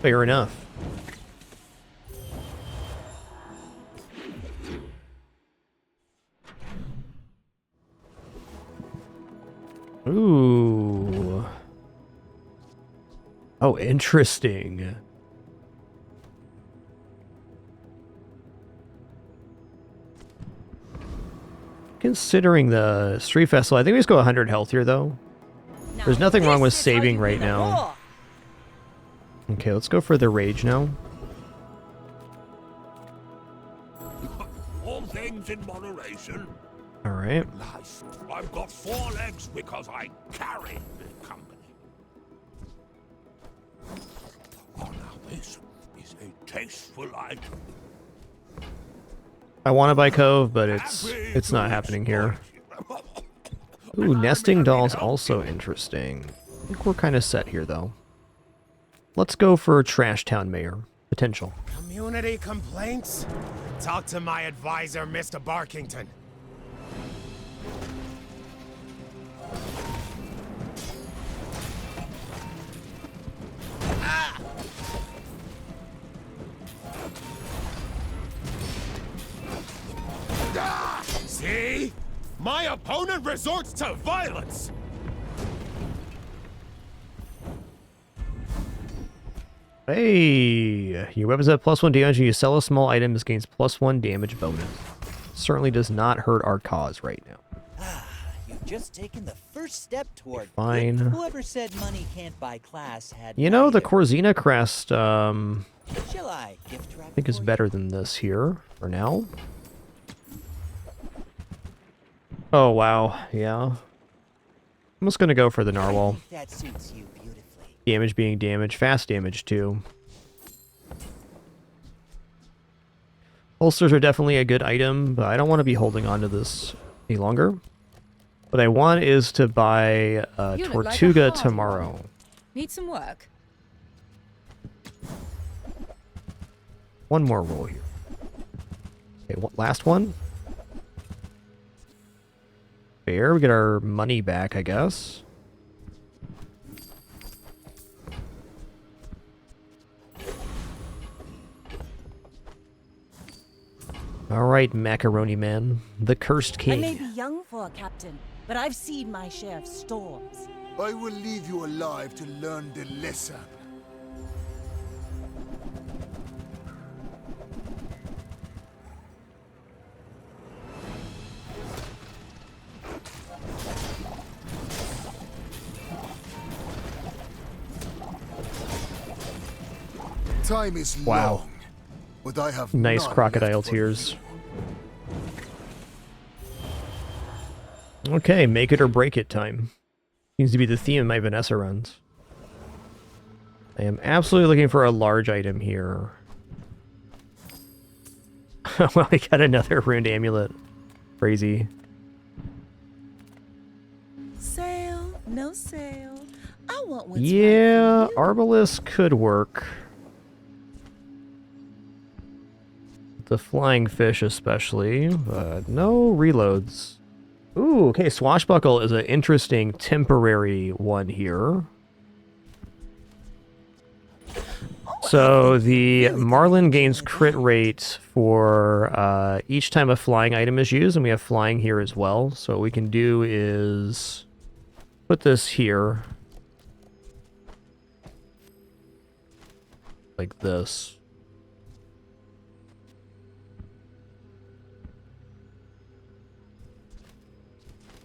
Fair enough. Ooh. Oh, interesting. Considering the Street Festival, I think we just go 100 health here, though. There's nothing wrong with saving right now. Okay, let's go for the rage now. All things in moderation. Alright. Life. I've got 4 legs because I carry the company. Oh, now this is a tasteful item. I want to buy Cove, but it's not happening here. Ooh, nesting doll's also interesting. I think we're kind of set here, though. Let's go for Trash Town Mayor. Potential. Community complaints? Talk to my advisor, Mr. Barkington. See? My opponent resorts to violence! Hey! Your weapons have +1 damage and you sell a small item that gains +1 damage bonus. Certainly does not hurt our cause right now. You've just taken the first step toward Fine. good. Whoever said money can't buy class had You know, the neither. Corzina crest, Shall I gift wrap I think is better than this here, for now. Oh, wow. Yeah. I'm just gonna go for the Narwhal. That suits you beautifully. Damage being damage. Fast damage, too. Holsters are definitely a good item, but I don't want to be holding on to this any longer. What I want is to buy You look like a Tortuga hard tomorrow. one. Need some work. One more roll here. Okay, last one. Fair, we get our money back, I guess. Alright, Macaroni Man. The Cursed I may King. be young for a captain, but I've seen my share of storms. I will leave you alive to learn the lesson. Time is Wow. long, but I have Nice none crocodile left for tears. Okay, make it or break it time. Seems to be the theme of my Vanessa runs. I am absolutely looking for a large item here. Well, I got another ruined amulet. Crazy. Sail, no sail. I want what's Yeah, Arbalest could work. The flying fish especially, but no reloads. Ooh, okay, Swashbuckle is an interesting temporary one here. So the Marlin gains crit rate for each time a flying item is used, and we have flying here as well. So what we can do is put this here. Like this.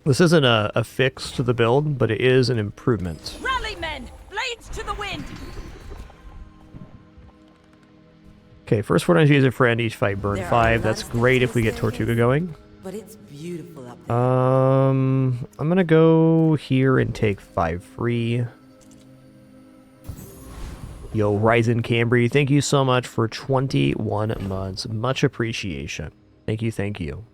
This isn't a fix to the build, but it is an improvement. Rally, men! Blades to the wind! Okay, first we're going to use it for end each fight, burn There are 5. a That's lot of great if we things get to say, Tortuga going. But it's beautiful up there. I'm going to go here and take 5 free. Yo, Ryzen Cambry, thank you so much for 21 months. Much appreciation. Thank you, thank you.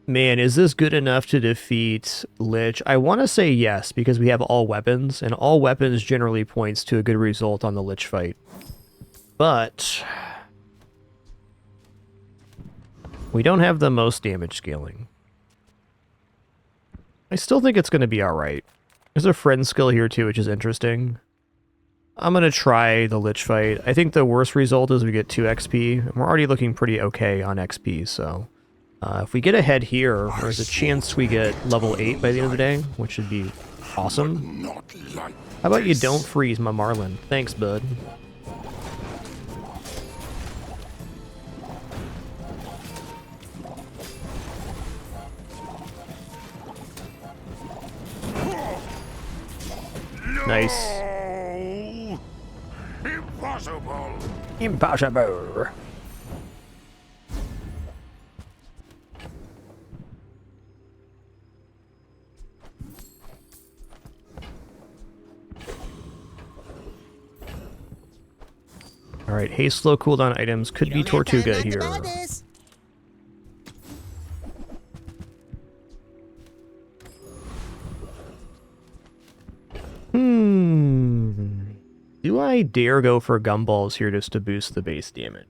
Man, is this good enough to defeat Lich? I want to say yes, because we have all weapons, and all weapons generally points to a good result on the Lich fight. But we don't have the most damage scaling. I still think it's going to be alright. There's a friend skill here too, which is interesting. I'm going to try the Lich fight. I think the worst result is we get 2 XP, and we're already looking pretty okay on XP, so... if we get ahead here, there's a chance we get level 8 by the end of the day, which would be awesome. How about you don't freeze my Marlin? Thanks, bud. Nice. Impossible! Impossible! Alright, haste slow cooldown items could be Tortuga here. Do I dare go for gumballs here just to boost the base damage?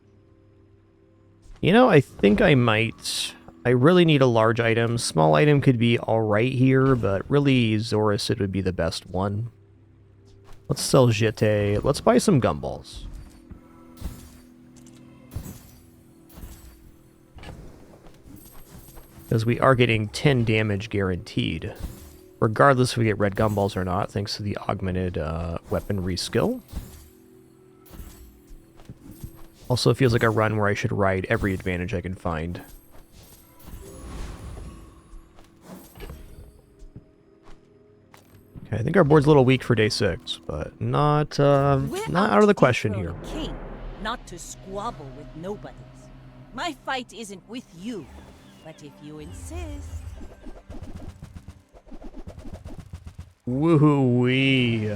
You know, I think I might. I really need a large item. Small item could be alright here, but really Zoricid would be the best one. Let's sell Jete. Let's buy some gumballs. Because we are getting 10 damage guaranteed. Regardless if we get red gumballs or not, thanks to the augmented weaponry skill. Also feels like a run where I should ride every advantage I can find. Okay, I think our board's a little weak for day 6, but not out of the question here. King, not to squabble with nobodies. My fight isn't with you, but if you insist. Woohoo-wee.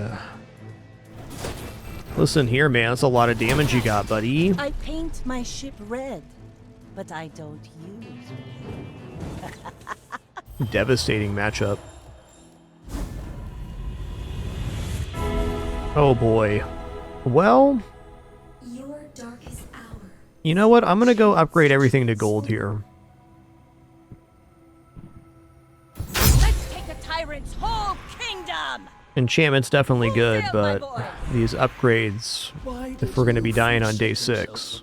Listen here, man. That's a lot of damage you got, buddy. I paint my ship red, but I don't use red. Devastating matchup. Oh boy. Well, Your darkest hour. You know what? I'm gonna go upgrade everything to gold here. Let's take a tyrant's whole kingdom! Enchantment's definitely good, but these upgrades, if we're gonna be dying on day 6.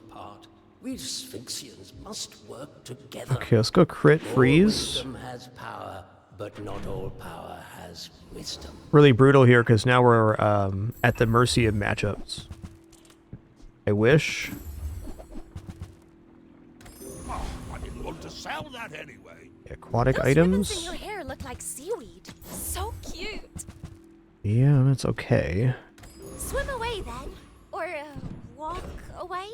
We Sphinxians must work together. Okay, let's go crit freeze. Wisdom has power, but not all power has wisdom. Really brutal here because now we're at the mercy of matchups. I wish. Oh, I didn't want to sell that anyway. Aquatic Those items. ribbons in your hair look like seaweed. So cute. Yeah, that's okay. Swim away then, or walk away.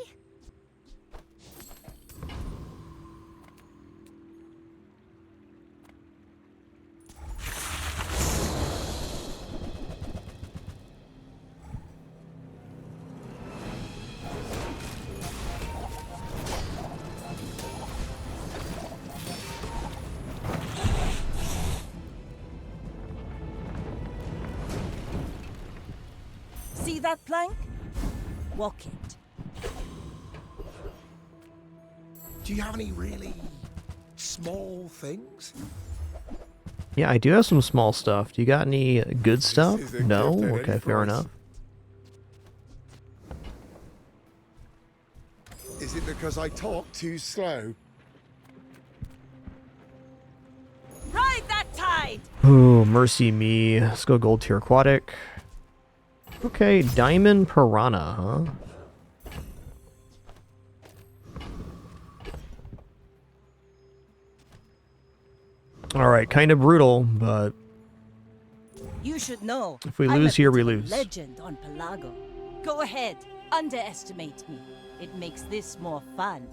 that plank? Walk it. Do you have any really small things? Yeah, I do have some small stuff. Do you got any good stuff? is a No? gift at any Okay, fair price. enough. Is it because I talk too slow? Ride that tide! Ooh, mercy me. Let's go gold tier aquatic. Okay, diamond piranha, huh? Alright, kind of brutal, but You should know. if we I'm lose a here, bit we of a lose. Legend on Pelago. Go ahead, underestimate me. It makes this more fun.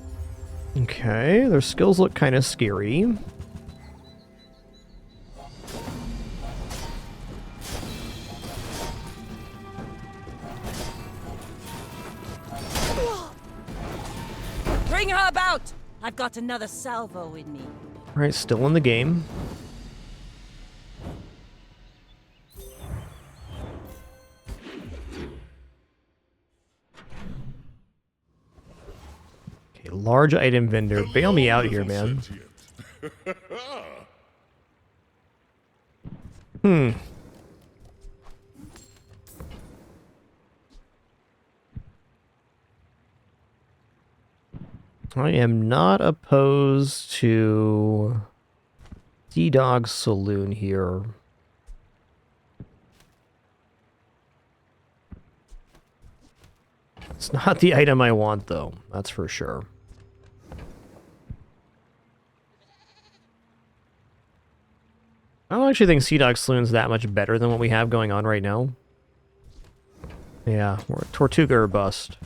Okay, their skills look kind of scary. Bring her about! I've got another salvo in me. Alright, still in the game. Okay, large item vendor. Bail me out here, man. Hmm. I am not opposed to D-Dog Saloon here. It's not the item I want, though. That's for sure. I don't actually think Sea-Dog Saloon's that much better than what we have going on right now. Yeah, we're Tortuga or bust.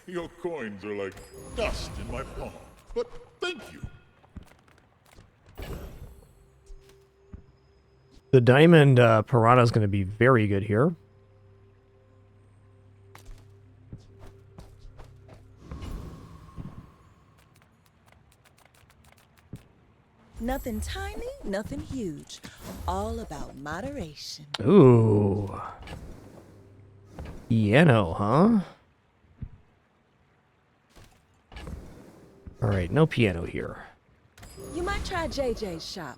Your coins are like dust in my palm, but thank you. The diamond piranha is going to be very good here. Nothing tiny, nothing huge. All about moderation. Ooh. Piano, huh? Alright, no piano here. You might try JJ's shop.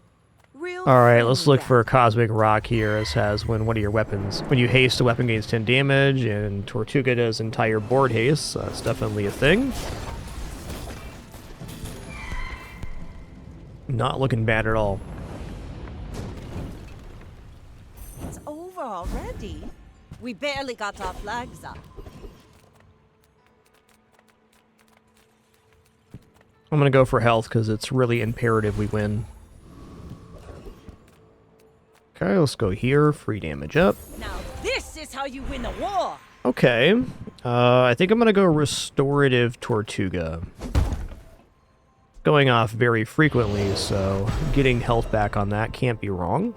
Real Alright, let's friendly look for a cosmic rock here. This has when one of your weapons, when you haste, a weapon gains 10 damage, and Tortuga does entire board haste, so that's definitely a thing. Not looking bad at all. It's over already. We barely got our flags up. I'm gonna go for health because it's really imperative we win. Okay, let's go here. Free damage up. Now this is how you win a war. Okay. I think I'm gonna go restorative Tortuga. Going off very frequently, so getting health back on that can't be wrong.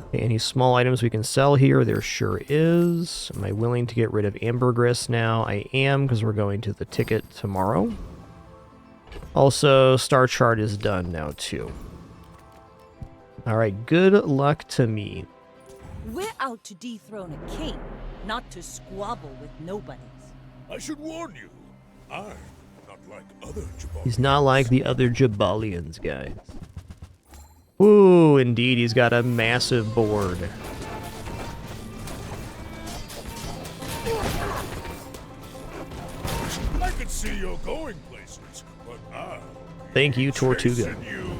Okay, any small items we can sell here? There sure is. Am I willing to get rid of ambergris now? I am, because we're going to the ticket tomorrow. Also, Star Chart is done now, too. Alright, good luck to me. We're out to dethrone a king, not to squabble with nobodies. I should warn you, I'm not like other Jabalians. He's not like the other Jabalians, guys. Ooh, indeed, he's got a massive board. I can see you're going places, but I... Thank you, Tortuga. chasing you.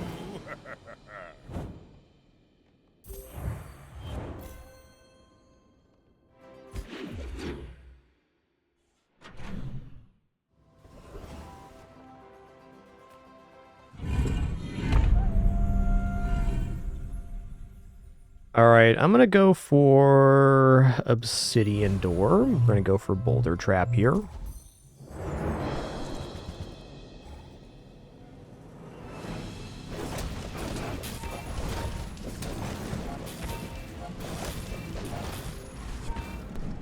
All right, I'm going to go for obsidian door. I'm going to go for boulder trap here.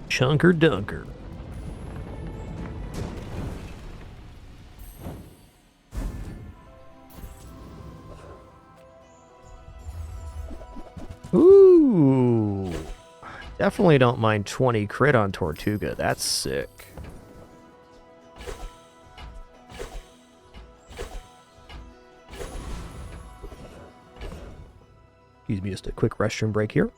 Chunker dunker. Ooh. Definitely don't mind 20 crit on Tortuga. That's sick. Excuse me, just a quick restroom break here.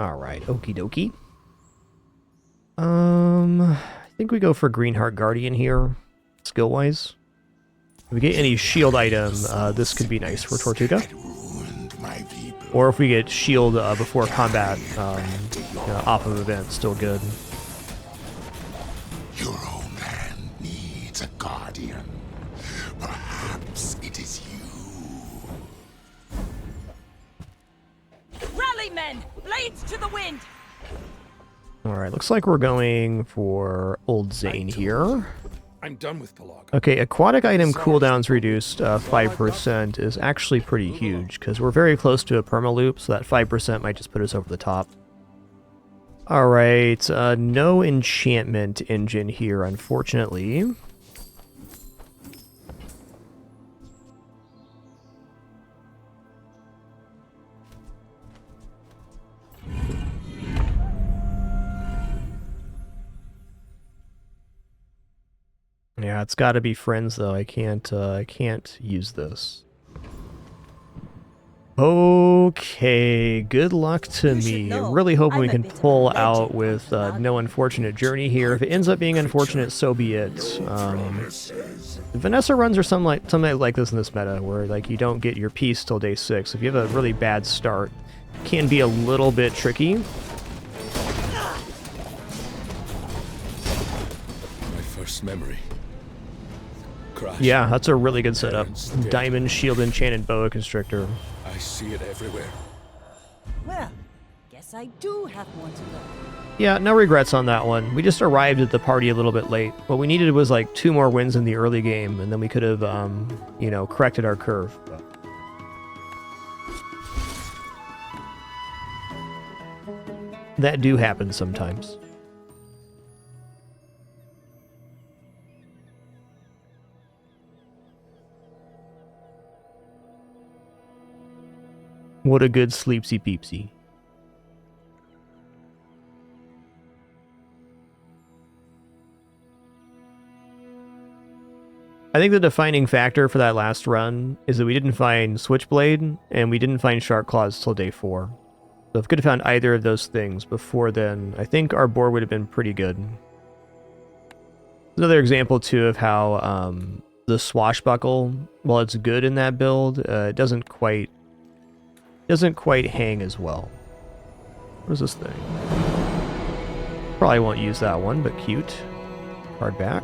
All right, okie dokie. I think we go for Greenheart Guardian here, skill-wise. If we get any shield item, this could be nice for Tortuga. Or if we get shield before combat, off of event, still good. Your own land needs a guardian. Perhaps it is you. Rally, men! Blades to the wind! Alright, looks like we're going for Old Zane here. I'm done with Pelago. Okay, aquatic item cooldowns reduced 5% is actually pretty huge, because we're very close to a permaloop, so that 5% might just put us over the top. Alright, no enchantment engine here, unfortunately. Yeah, it's got to be friends though. I can't use this. Okay, good luck to me. I'm really hoping we can pull out with no unfortunate journey here. If it ends up being unfortunate, so be it. Vanessa runs are something like this in this meta, where like you don't get your piece till day 6. If you have a really bad start, it can be a little bit tricky. My first memory. Crash. Yeah, that's a really good setup. Diamond, Shield, Enchanted, Boa Constrictor. I see it everywhere. Well, guess I do have more to learn. Yeah, no regrets on that one. We just arrived at the party a little bit late. What we needed was like 2 more wins in the early game, and then we could have, corrected our curve. That do happen sometimes. What a good sleepsy peepsy. I think the defining factor for that last run is that we didn't find Switchblade and we didn't find Shark Claws till day 4. So if we could have found either of those things before then, I think our board would have been pretty good. Another example too of how the Swashbuckle, while it's good in that build, it doesn't quite hang as well. What is this thing? Probably won't use that one, but cute. Card back.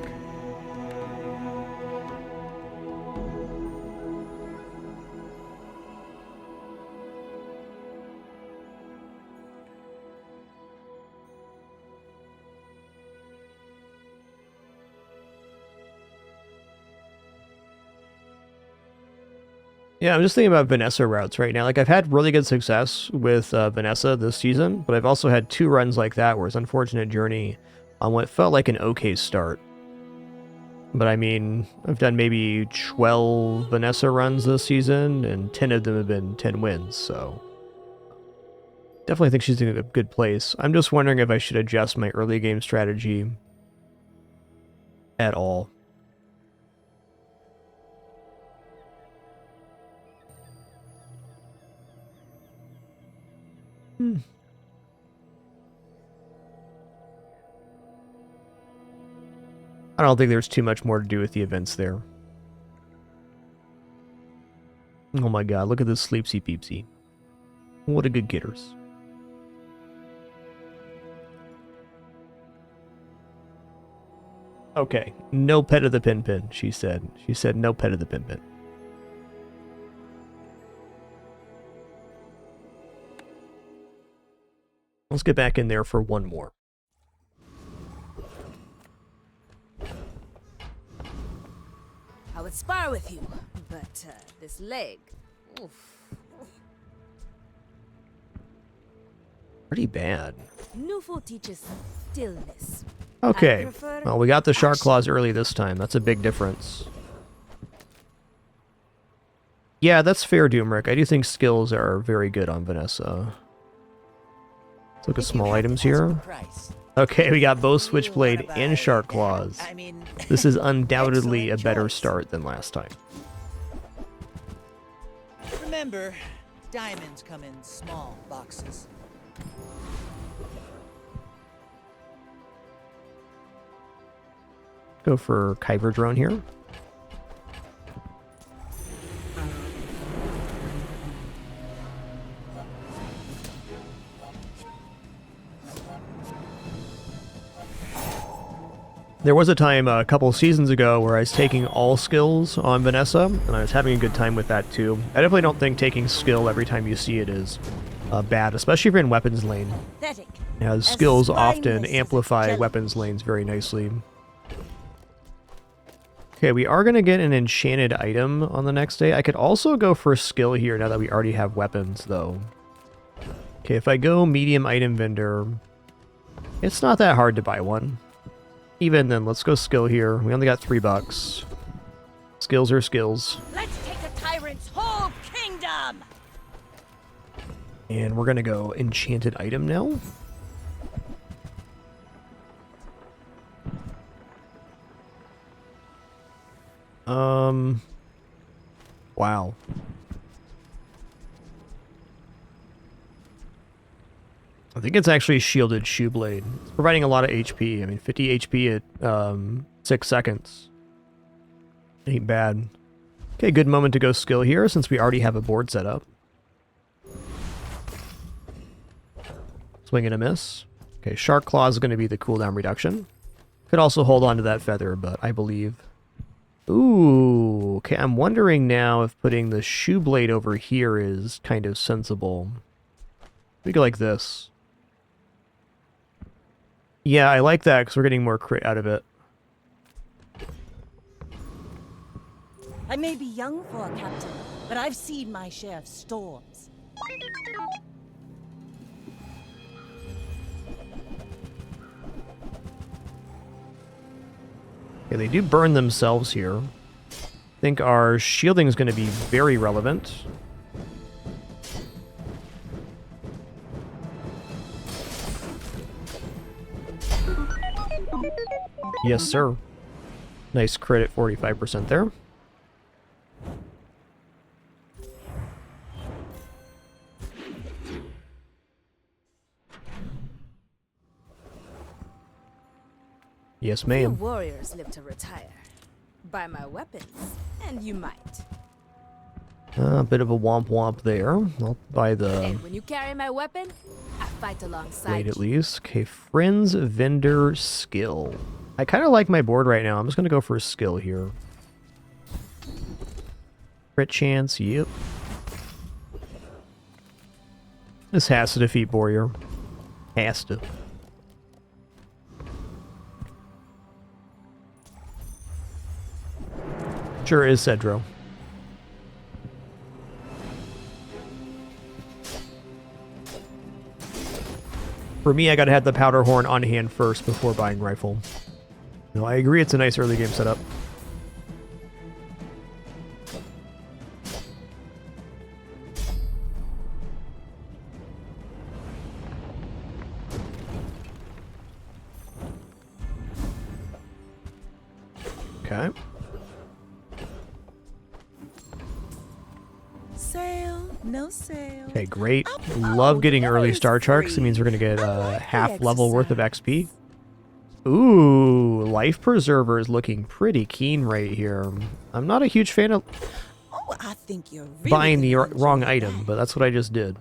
Yeah, I'm just thinking about Vanessa routes right now. Like, I've had really good success with Vanessa this season, but I've also had 2 runs like that where it's Unfortunate Journey on what felt like an okay start. But I mean, I've done maybe 12 Vanessa runs this season, and 10 of them have been 10 wins, so definitely think she's in a good place. I'm just wondering if I should adjust my early game strategy at all. I don't think there's too much more to do with the events there. Oh my god, look at this Sleepsy Peepsy. What a good getters. Okay, no pet of the Pin, she said. She said no pet of the Pin. Let's get back in there for one more. I would spar with you, but this leg. Oof. Pretty bad. Nufo teaches stillness. Okay, well, we got the Shark Claws early this time. That's a big difference. Yeah, that's fair, Doomrick. I do think skills are very good on Vanessa. Let's look at small items here. Okay, we got both Switchblade and Shark Claws. This is undoubtedly a better start than last time. Remember, diamonds come in small boxes. Go for Kyber Drone here. There was a time a couple seasons ago where I was taking all skills on Vanessa, and I was having a good time with that too. I definitely don't think taking skill every time you see it is bad, especially if you're in weapons lane. As skills often amplify weapons lanes very nicely. Okay, we are going to get an enchanted item on the next day. I could also go for a skill here now that we already have weapons, though. Okay, if I go medium item vendor, it's not that hard to buy one. Even then, let's go skill here. We only got $3. Skills are skills. Let's take a tyrant's whole kingdom! And we're going to go enchanted item now. Wow. I think it's actually shielded Shoeblade. It's providing a lot of HP. I mean, 50 HP at 6 seconds. Ain't bad. Okay, good moment to go skill here since we already have a board set up. Swing and a miss. Okay, Shark Claw is going to be the cooldown reduction. Could also hold on to that feather, but I believe... Ooh, okay, I'm wondering now if putting the Shoeblade over here is kind of sensible. We go like this. Yeah, I like that because we're getting more crit out of it. I may be young for a captain, but I've seen my share of storms. Okay, they do burn themselves here. I think our shielding is going to be very relevant. Yes, sir. Nice crit at 45% there. Yes, ma'am. Warriors live to retire. Buy my weapons, and you might. A bit of a womp womp there. I'll buy the... And when you carry my weapon, I fight alongside blade you. at least. Okay, friends, vendor, skill. I kind of like my board right now. I'm just going to go for a skill here. Crit chance, yep. This has to defeat Warrior. Has to. Sure is Cedro. For me, I gotta have the powder horn on hand first before buying rifle. No, I agree it's a nice early game setup. Okay. Sale, no sale. Okay, great. Love getting early star charts. It means we're gonna get half level worth of XP. Ooh, life preserver is looking pretty keen right here. I'm not a huge fan of I think you're really buying the wrong item, but that's what I just did.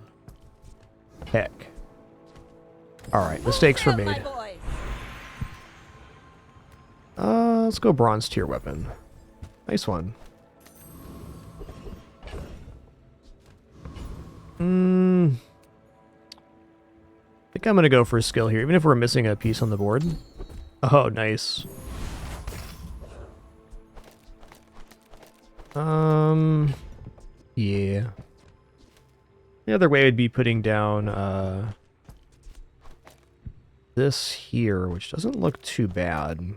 Heck. Alright, mistakes were made. Let's go bronze tier weapon. Nice one. I think I'm gonna go for a skill here, even if we're missing a piece on the board. Oh, nice. Yeah. The other way would be putting down, this here, which doesn't look too bad.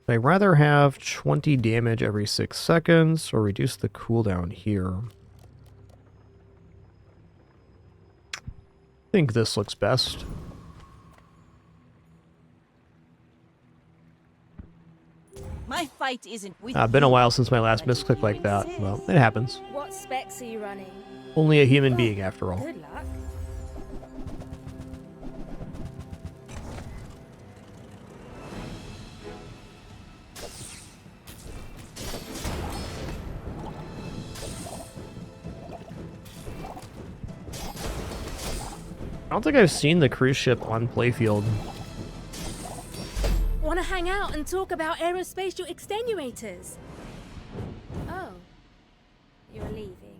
I'd rather have 20 damage every 6 seconds, or reduce the cooldown here. I think this looks best. My fight isn't with Been a you. while since my last misclick like that. Well, it happens. What specs are you running? Only a human being, after all. Good luck. I don't think I've seen the cruise ship on playfield. Want to hang out and talk about aerospatial extenuators? Oh, you're leaving.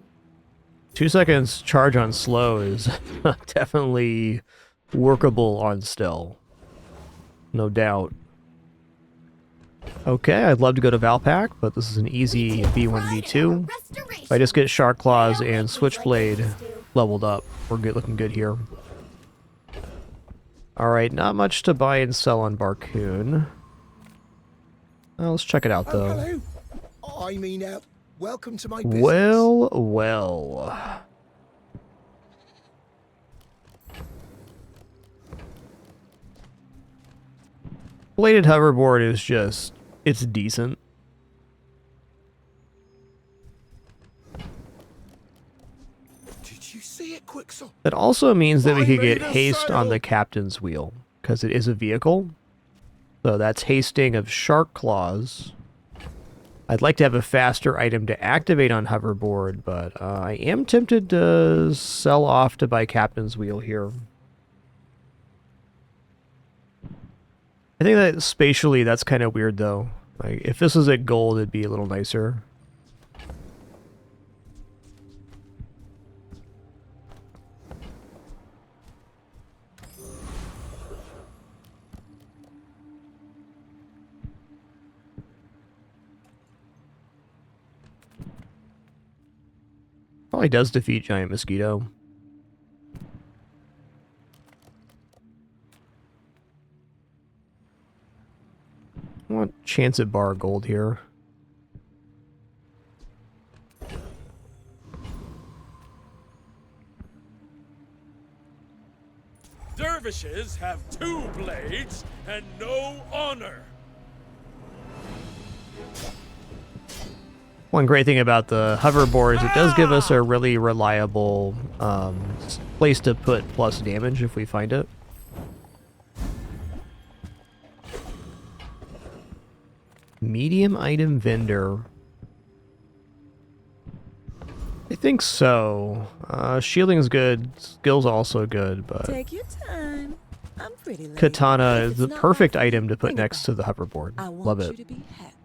2 seconds charge on slow is definitely workable on still. No doubt. Okay, I'd love to go to Valpak, but this is an easy B1, B2. If I just get Shark Claws and Switchblade leveled up, we're good, looking good here. Alright, not much to buy and sell on Barcoon. Let's check it out, though. Hello. I mean, welcome to my business. Well, well. Bladed hoverboard is just, it's decent. Did you see it, Quicksilver? That also means that we could get haste on the captain's wheel, because it is a vehicle. So that's hasting of Shark Claws. I'd like to have a faster item to activate on hoverboard, but I am tempted to sell off to buy captain's wheel here. I think that spatially that's kind of weird though. Like if this was at gold, it'd be a little nicer. Probably does defeat Giant Mosquito. I want chance at bar gold here. Dervishes have 2 blades and no honor. One great thing about the hoverboard is it does give us a really reliable place to put plus damage if we find it. Medium item vendor. I think so. Shielding's good. Skill's also good, but Take your time. I'm pretty late. Katana If is it's the not perfect right, item to put think next to the hoverboard. I want Love you it. to be happy.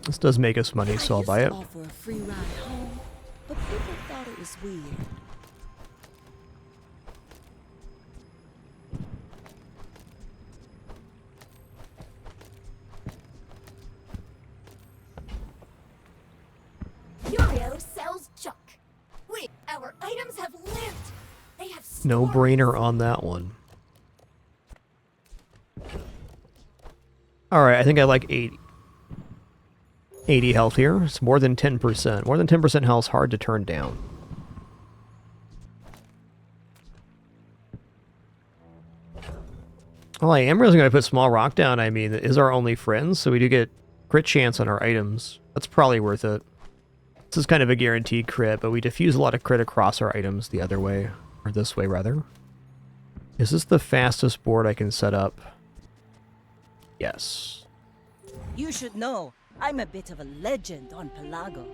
This does make us money, so I'll buy it. Offer a free ride home, but people thought it was weird. No brainer on that one. Alright, I think I like 80. 80 health here. It's more than 10%. More than 10% health is hard to turn down. Well, I am really going to put Small Rock down. I mean, it is our only friend, so we do get crit chance on our items. That's probably worth it. This is kind of a guaranteed crit, but we diffuse a lot of crit across our items the other way. Or this way, rather. Is this the fastest board I can set up? Yes. You should know, I'm a bit of a legend on Pelago.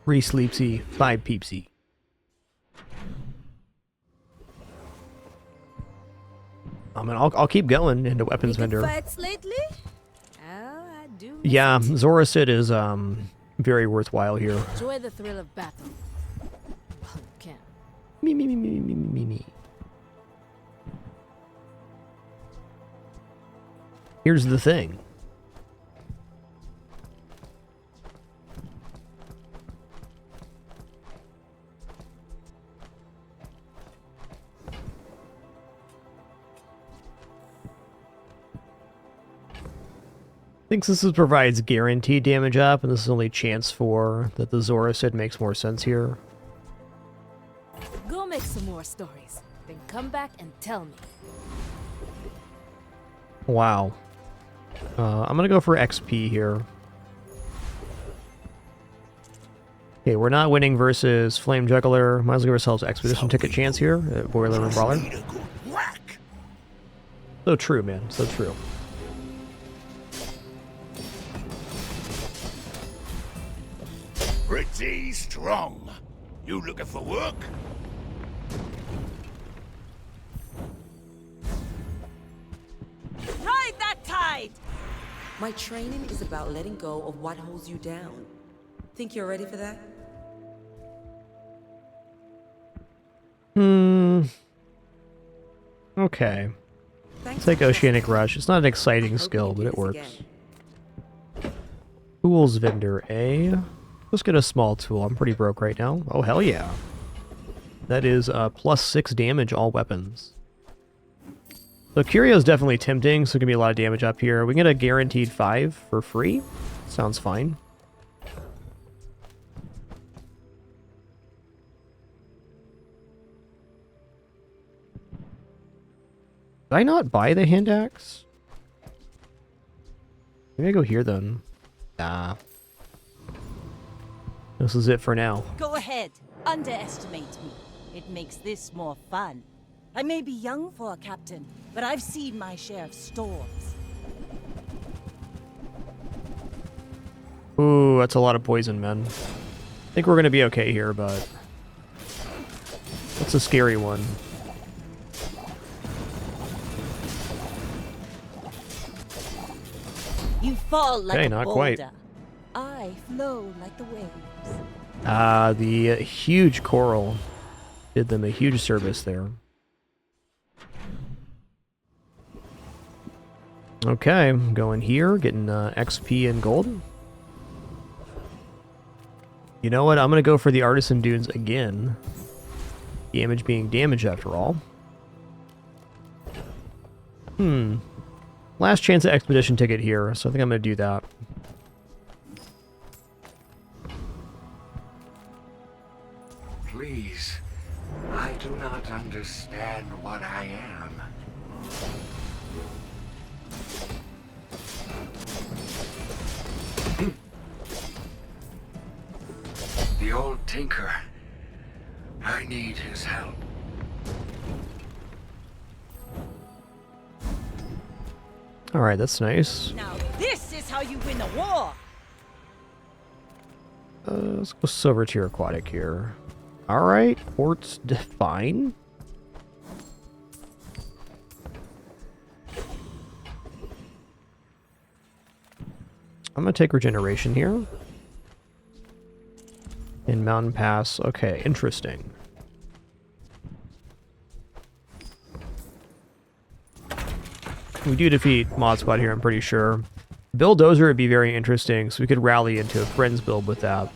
Re-sleepsy, 5 peepsy. I mean, I'll keep going into weapons vendor. Fights lately? Oh, I do. Yeah, Zorasid is very worthwhile here. Enjoy the thrill of battle. Well, you can. Me. Here's the thing. Thinks this provides guaranteed damage up, and this is only chance for that the Zorasid makes more sense here. Go make some more stories, then come back and tell me. Wow. I'm gonna go for XP here. Okay, we're not winning versus Flame Juggler. Might as well give ourselves Expedition Ticket chance here at Boiler and Brawler. So true, man. So true. Pretty strong. You looking for work? Ride that tide! My training is about letting go of what holds you down. Think you're ready for that? Okay. Let's take Oceanic Rush. It's not an exciting skill, but it works. Tools Vendor A. Let's get a small tool. I'm pretty broke right now. Oh, hell yeah. That is plus 6 damage all weapons. So Curio is definitely tempting, so it can be a lot of damage up here. We can get a guaranteed 5 for free. Sounds fine. Did I not buy the hand axe? Maybe I go here then. Nah. This is it for now. Go ahead, underestimate me. It makes this more fun. I may be young for a captain, but I've seen my share of storms. Ooh, that's a lot of poison, man. I think we're gonna be okay here, but that's a scary one. You fall like okay, a not boulder. quite. I flow like the waves. The huge coral did them a huge service there. Okay, I'm going here, getting XP and gold. You know what? I'm going to go for the Artisan Dunes again. Damage being damage after all. Last chance at Expedition Ticket here, so I think I'm going to do that. Please, I do not understand what I am. The old tinker. I need his help. Alright, that's nice. Now this is how you win a war! Let's go Silver Tier Aquatic here. Alright, Port's fine. I'm gonna take regeneration here. In Mountain Pass. Okay, interesting. We do defeat Mod Squad here, I'm pretty sure. Bulldozer would be very interesting, so we could rally into a friends build with that.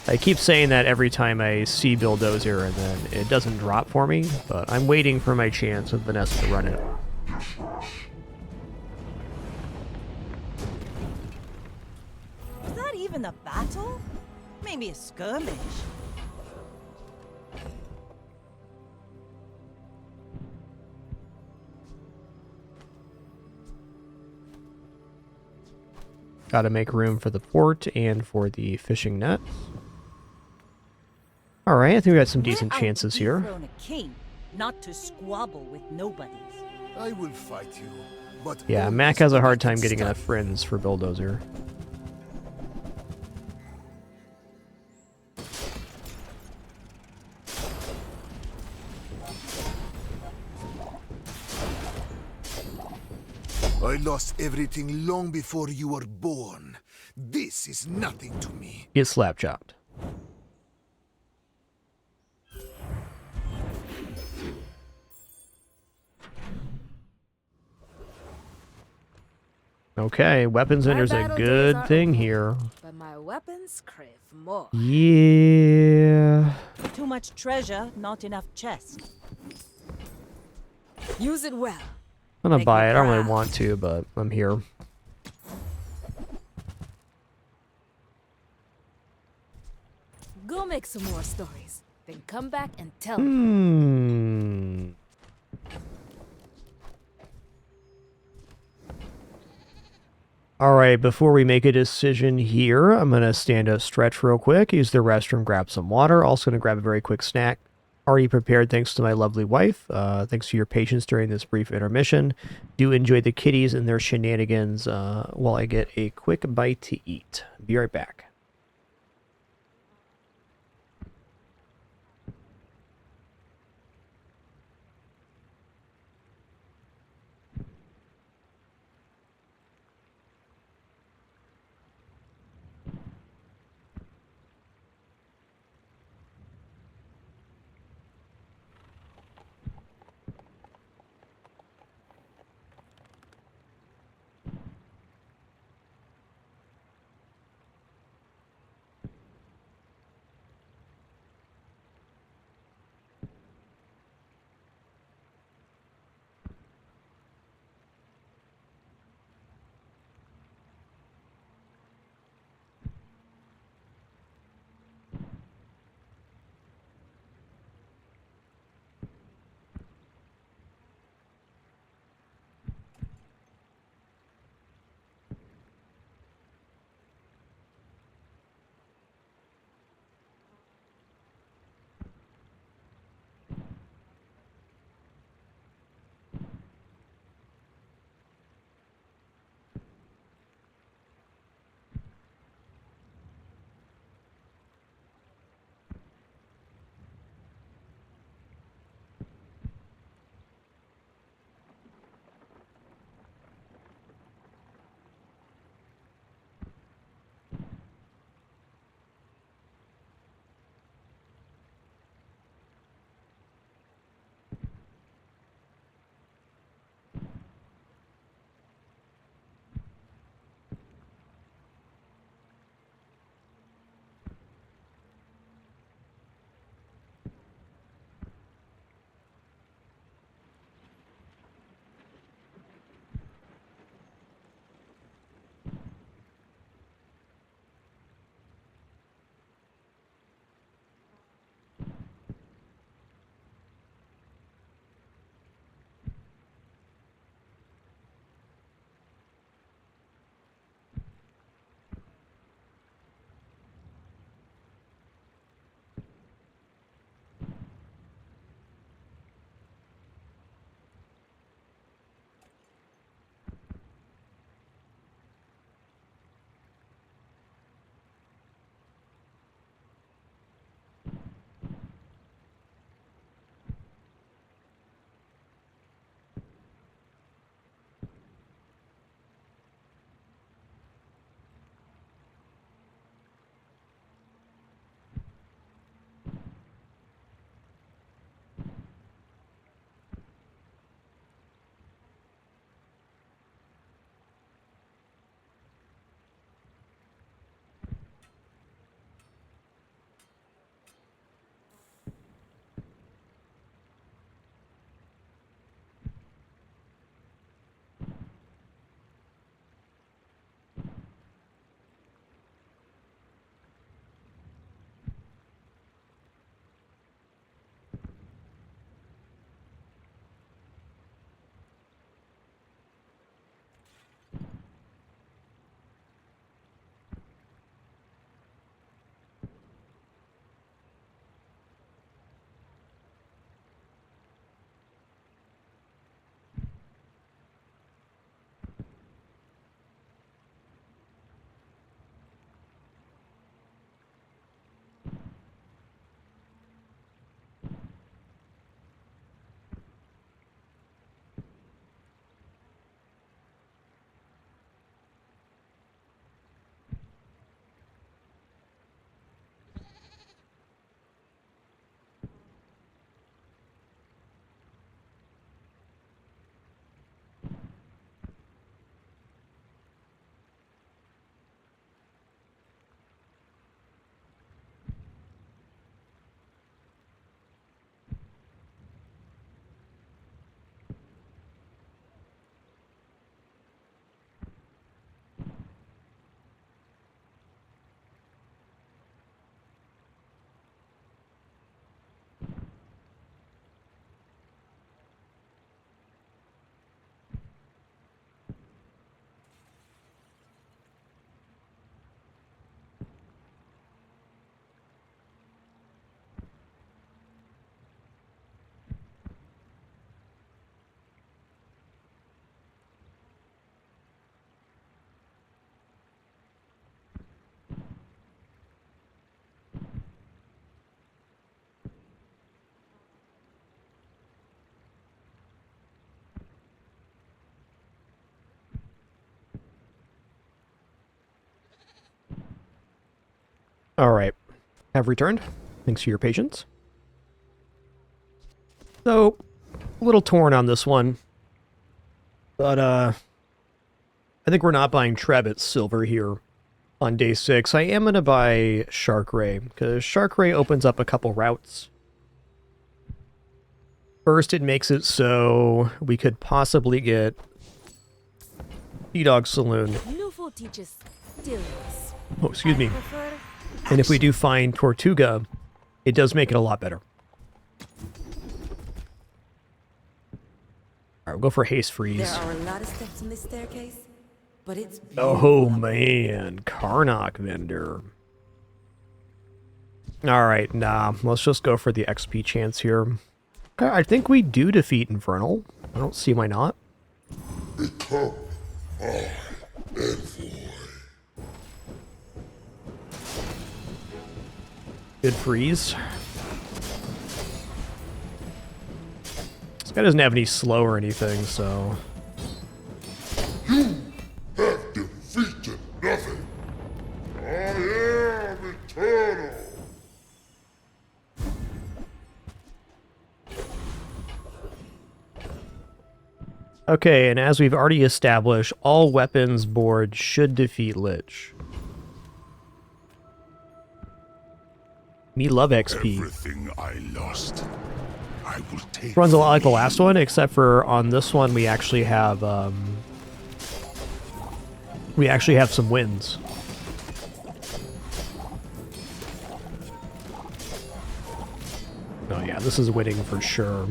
I keep saying that every time I see Bulldozer, and then it doesn't drop for me, but I'm waiting for my chance with Vanessa to run it. Is that even a battle? Maybe a skirmish. Gotta make room for the port and for the fishing net. Alright, I think we got some decent chances here. A king, not to squabble with nobodies. I will fight you, but Yeah, Mac has a hard time getting enough friends for Bulldozer. I lost everything long before you were born. This is nothing to me. Get slap chopped. Okay, weapons enter's a good thing here. But my weapons crave more. Yeah. Too much treasure, not enough chest. Use it well. I'm gonna buy it. I don't really want to, but I'm here. Go make some more stories. Then come back and tell me. Alright, before we make a decision here, I'm gonna stand up, stretch real quick, use the restroom, grab some water. Also gonna grab a very quick snack. Already prepared thanks to my lovely wife. Thanks for your patience during this brief intermission. Do enjoy the kitties and their shenanigans while I get a quick bite to eat. Be right back. Alright. Have returned. Thanks for your patience. So, a little torn on this one. But, I think we're not buying Trebbit's silver here on day 6. I am going to buy Shark Ray, because Shark Ray opens up a couple routes. First, it makes it so we could possibly get T-Dog Saloon. Lufo teaches stillness. Oh, excuse me. And if we do find Tortuga, it does make it a lot better. Alright, we'll go for Haste Freeze. There are a lot of steps in this staircase, but it's Oh man, Karnak vendor. Alright, nah, let's just go for the XP chance here. Okay, I think we do defeat Infernal. I don't see why not. Become our envoy. Good freeze. This guy doesn't have any slow or anything, so... You have defeated nothing. I am eternal. Okay, and as we've already established, all weapons board should defeat Lich. Me love XP. Everything I lost, I will take. Runs a lot like the last one, except for on this one we actually have some wins. Oh yeah, this is winning for sure.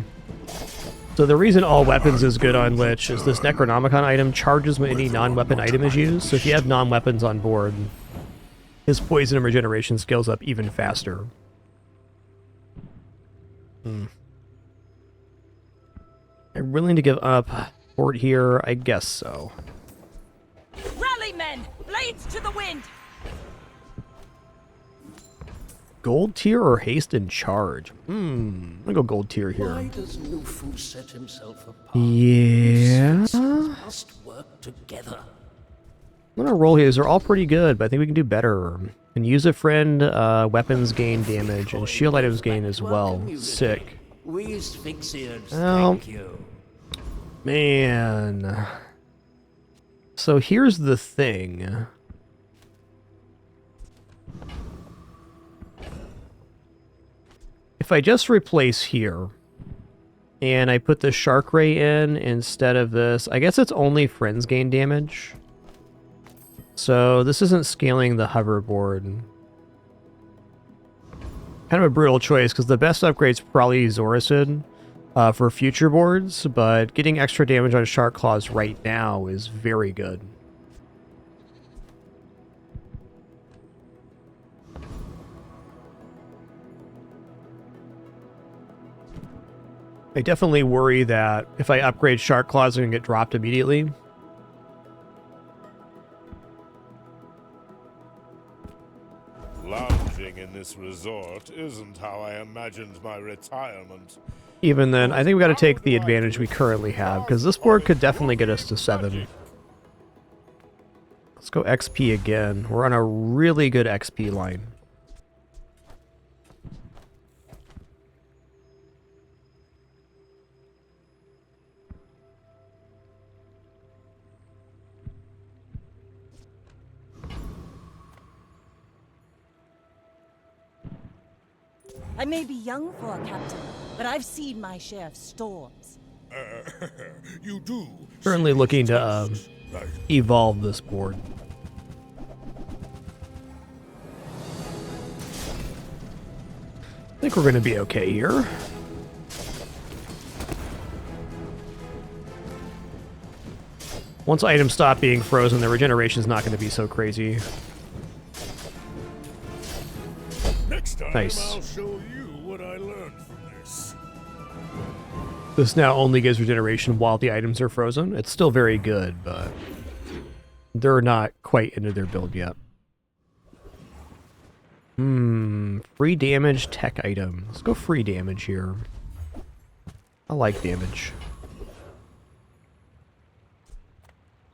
So the reason all weapons is good on Lich is this Necronomicon item charges when any non-weapon item is used. So if you have non-weapons on board, his poison and regeneration scales up even faster. I'm willing to give up Fort here? I guess so. Rally, men! Blades to the wind! Gold tier or haste and charge? I'm gonna go gold tier here. Why does Lufu set himself apart? Yeah. Must work together. I'm gonna roll here. They're all pretty good, but I think we can do better. And use a friend, weapons gain damage, and shield items gain as well. Sick. We Sphyxians Well, thank you. man. So here's the thing. If I just replace here, and I put the Shark Ray in instead of this, I guess it's only friends gain damage. So this isn't scaling the hoverboard. Kind of a brutal choice, because the best upgrade's probably Zoricid for future boards, but getting extra damage on Shark Claws right now is very good. I definitely worry that if I upgrade Shark Claws, they're going to get dropped immediately. Lounging in this resort isn't how I imagined my retirement. Even then, I think we got to take the advantage we currently have, because this board could definitely get us to 7. Let's go XP again. We're on a really good XP line. I may be young for a captain, but I've seen my share of storms. You do. Currently looking to evolve this board. I think we're going to be okay here. Once items stop being frozen, the regeneration is not going to be so crazy. Next time Nice. I'll show you what I learned from this. This now only gives regeneration while the items are frozen. It's still very good, but they're not quite into their build yet. Free damage tech item. Let's go free damage here. I like damage.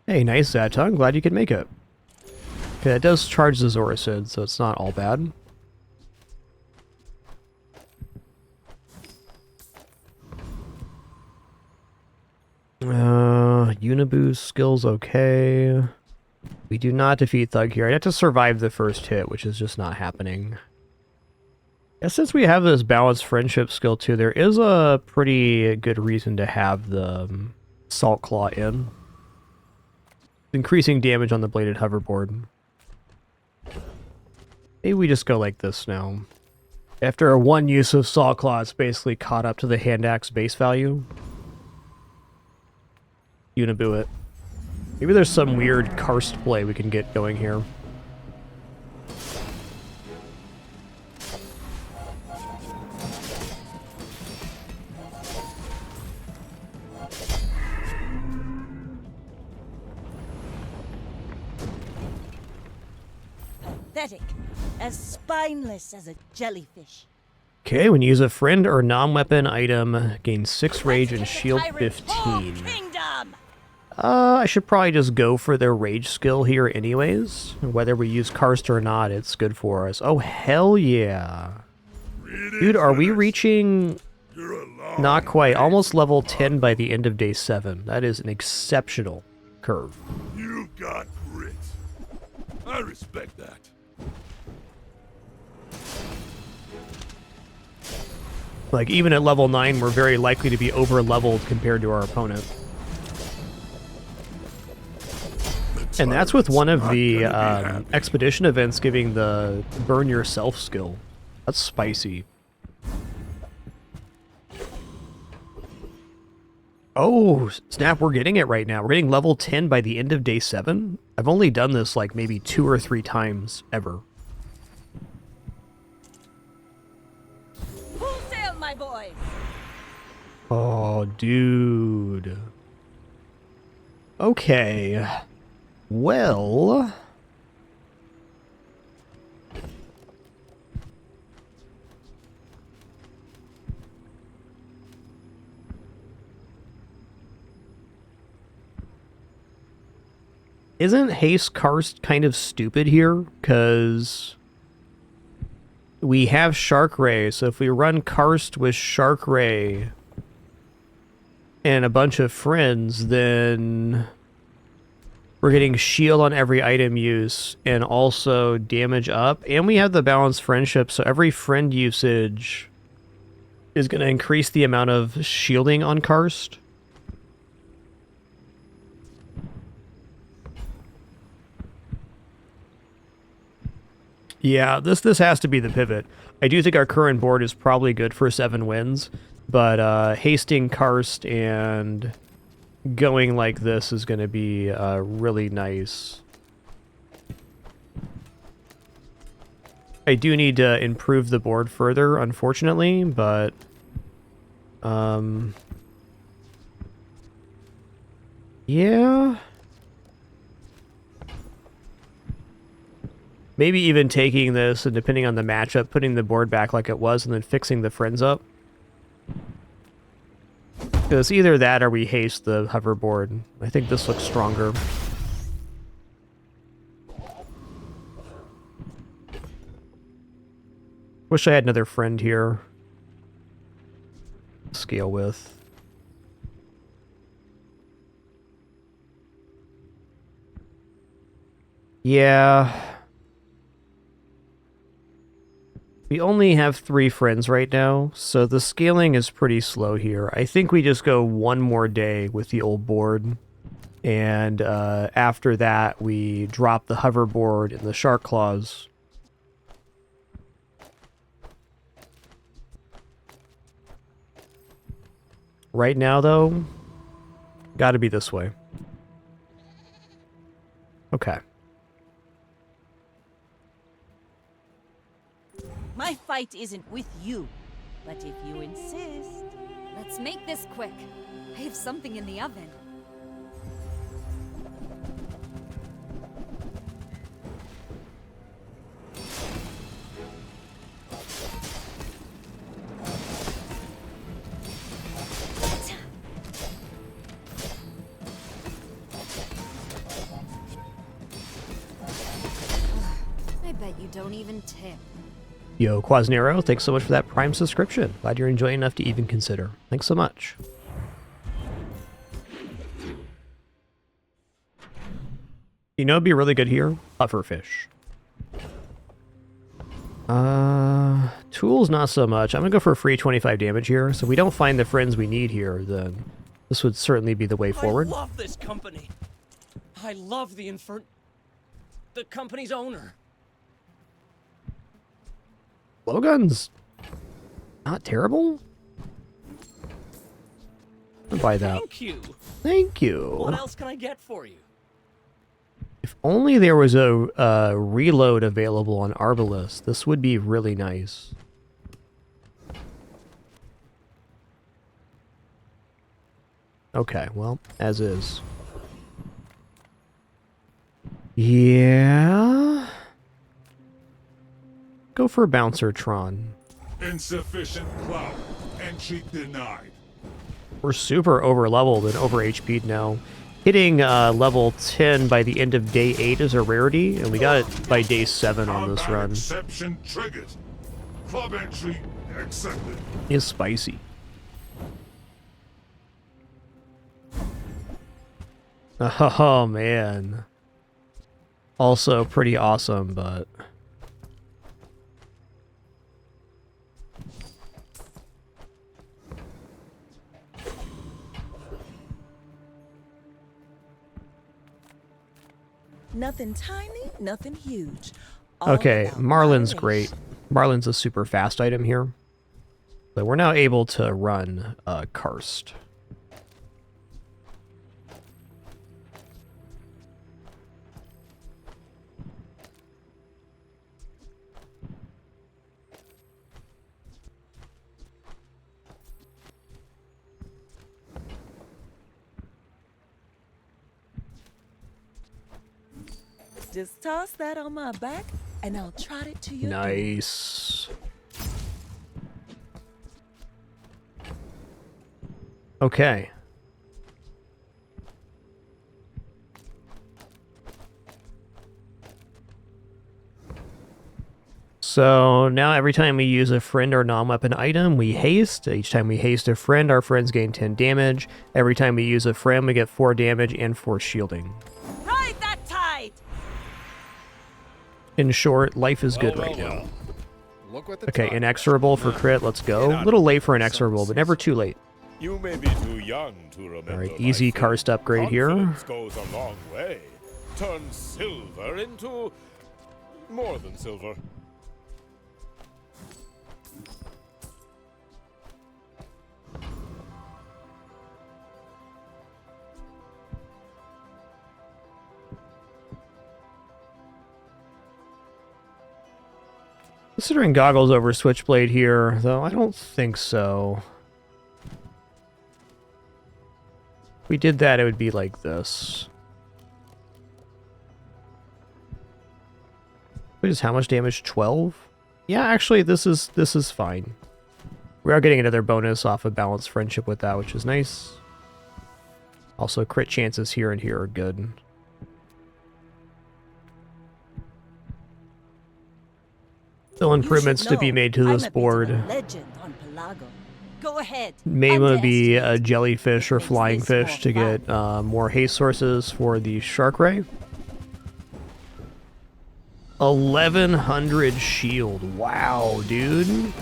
Hey, nice Zatung. Glad you could make it. Okay, that does charge the Zoricid, so it's not all bad. Uniboo's skill's okay. We do not defeat Thug here. I'd have to survive the first hit, which is just not happening. Yeah, since we have this balanced friendship skill too, there is a pretty good reason to have the Salt Claw in. Increasing damage on the bladed hoverboard. Maybe we just go like this now. After a one use of Salt Claw, it's basically caught up to the hand axe base value. Uniboo it. Maybe there's some weird karst play we can get going here. Pathetic. As spineless as a jellyfish. Okay, when you use a friend or non-weapon item, gain 6 rage and shield 15. I should probably just go for their rage skill here anyways. Whether we use karst or not, it's good for us. Oh, hell yeah. Dude, are we reaching... Not quite. Almost level 10 by the end of day 7. That is an exceptional curve. You've got grit. I respect that. Like, even at level 9, we're very likely to be over-leveled compared to our opponent. And that's with one of the expedition events giving the burn yourself skill. That's spicy. Oh, snap, we're getting it right now. We're getting level 10 by the end of day 7. I've only done this like maybe 2 or 3 times ever. Full sail, my boys! Oh, dude. Okay. Well... Isn't Haste Karst kind of stupid here? Because we have Shark Ray, so if we run Karst with Shark Ray and a bunch of friends, then we're getting shield on every item use and also damage up. And we have the balanced friendship, so every friend usage is going to increase the amount of shielding on Karst. Yeah, this has to be the pivot. I do think our current board is probably good for 7 wins, but hasting Karst and going like this is going to be really nice. I do need to improve the board further, unfortunately, but yeah. Maybe even taking this and depending on the matchup, putting the board back like it was and then fixing the friends up. Because either that or we haste the hoverboard. I think this looks stronger. Wish I had another friend here. Scale with. Yeah. We only have 3 friends right now, so the scaling is pretty slow here. I think we just go one more day with the old board, and after that we drop the hoverboard and the shark claws. Right now, though, gotta be this way. Okay. My fight isn't with you, but if you insist... Let's make this quick. I have something in the oven. I bet you don't even tip. Yo, Quasnero, thanks so much for that Prime subscription. Glad you're enjoying enough to even consider. Thanks so much. You know, it'd be really good here. Pufferfish. Tools not so much. I'm gonna go for free 25 damage here. So if we don't find the friends we need here, then this would certainly be the way forward. I love this company. I love the company's owner. Blowguns. Not terrible. I'll buy that. Thank you. Thank you. What else can I get for you? If only there was a reload available on Arbalest, this would be really nice. Okay, well, as is. Yeah. Go for Bouncer Tron. Insufficient clout. Entry denied. We're super over leveled and over HP'd now. Hitting level 10 by the end of day 8 is a rarity, and we got it by day 7 on this run. Exception triggered. Club entry accepted. Is spicy. Oh man. Also pretty awesome, but Nothing tiny, nothing huge. okay, Marlin's great. Marlin's a super fast item here. But we're now able to run Karst. Just toss that on my back, and I'll trot it to you. Nice. Okay. So now every time we use a friend or non-weapon item, we haste. Each time we haste a friend, our friends gain 10 damage. Every time we use a friend, we get 4 damage and 4 shielding. Ride that tide! In short, life is good right now. Okay, inexorable for crit, let's go. A little late for inexorable, but never too late. You may be too young to remember. Alright, easy Karst upgrade here. Confidence goes a long way. Turn silver into more than silver. Considering goggles over Switchblade here, though, I don't think so. If we did that, it would be like this. Wait, is how much damage? 12? Yeah, actually, this is fine. We are getting another bonus off of Balanced Friendship with that, which is nice. Also, crit chances here and here are good. Still improvements to be made to this board. Go ahead. Maybe be a jellyfish or flying fish to get more haste sources for the shark ray. 1100 shield. Wow, dude.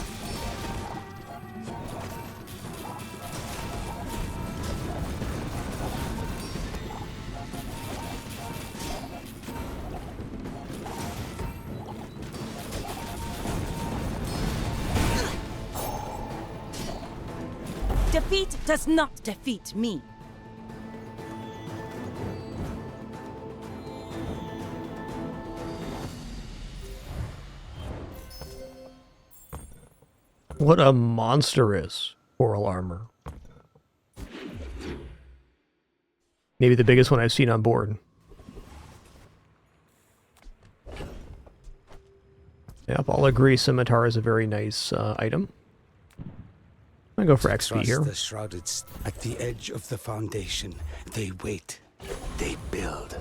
Defeat does not defeat me. What a monstrous coral armor. Maybe the biggest one I've seen on board. Yep, I'll agree Scimitar is a very nice item. I'm gonna go for XP here. The shrouded at the edge of the foundation. They wait. They build.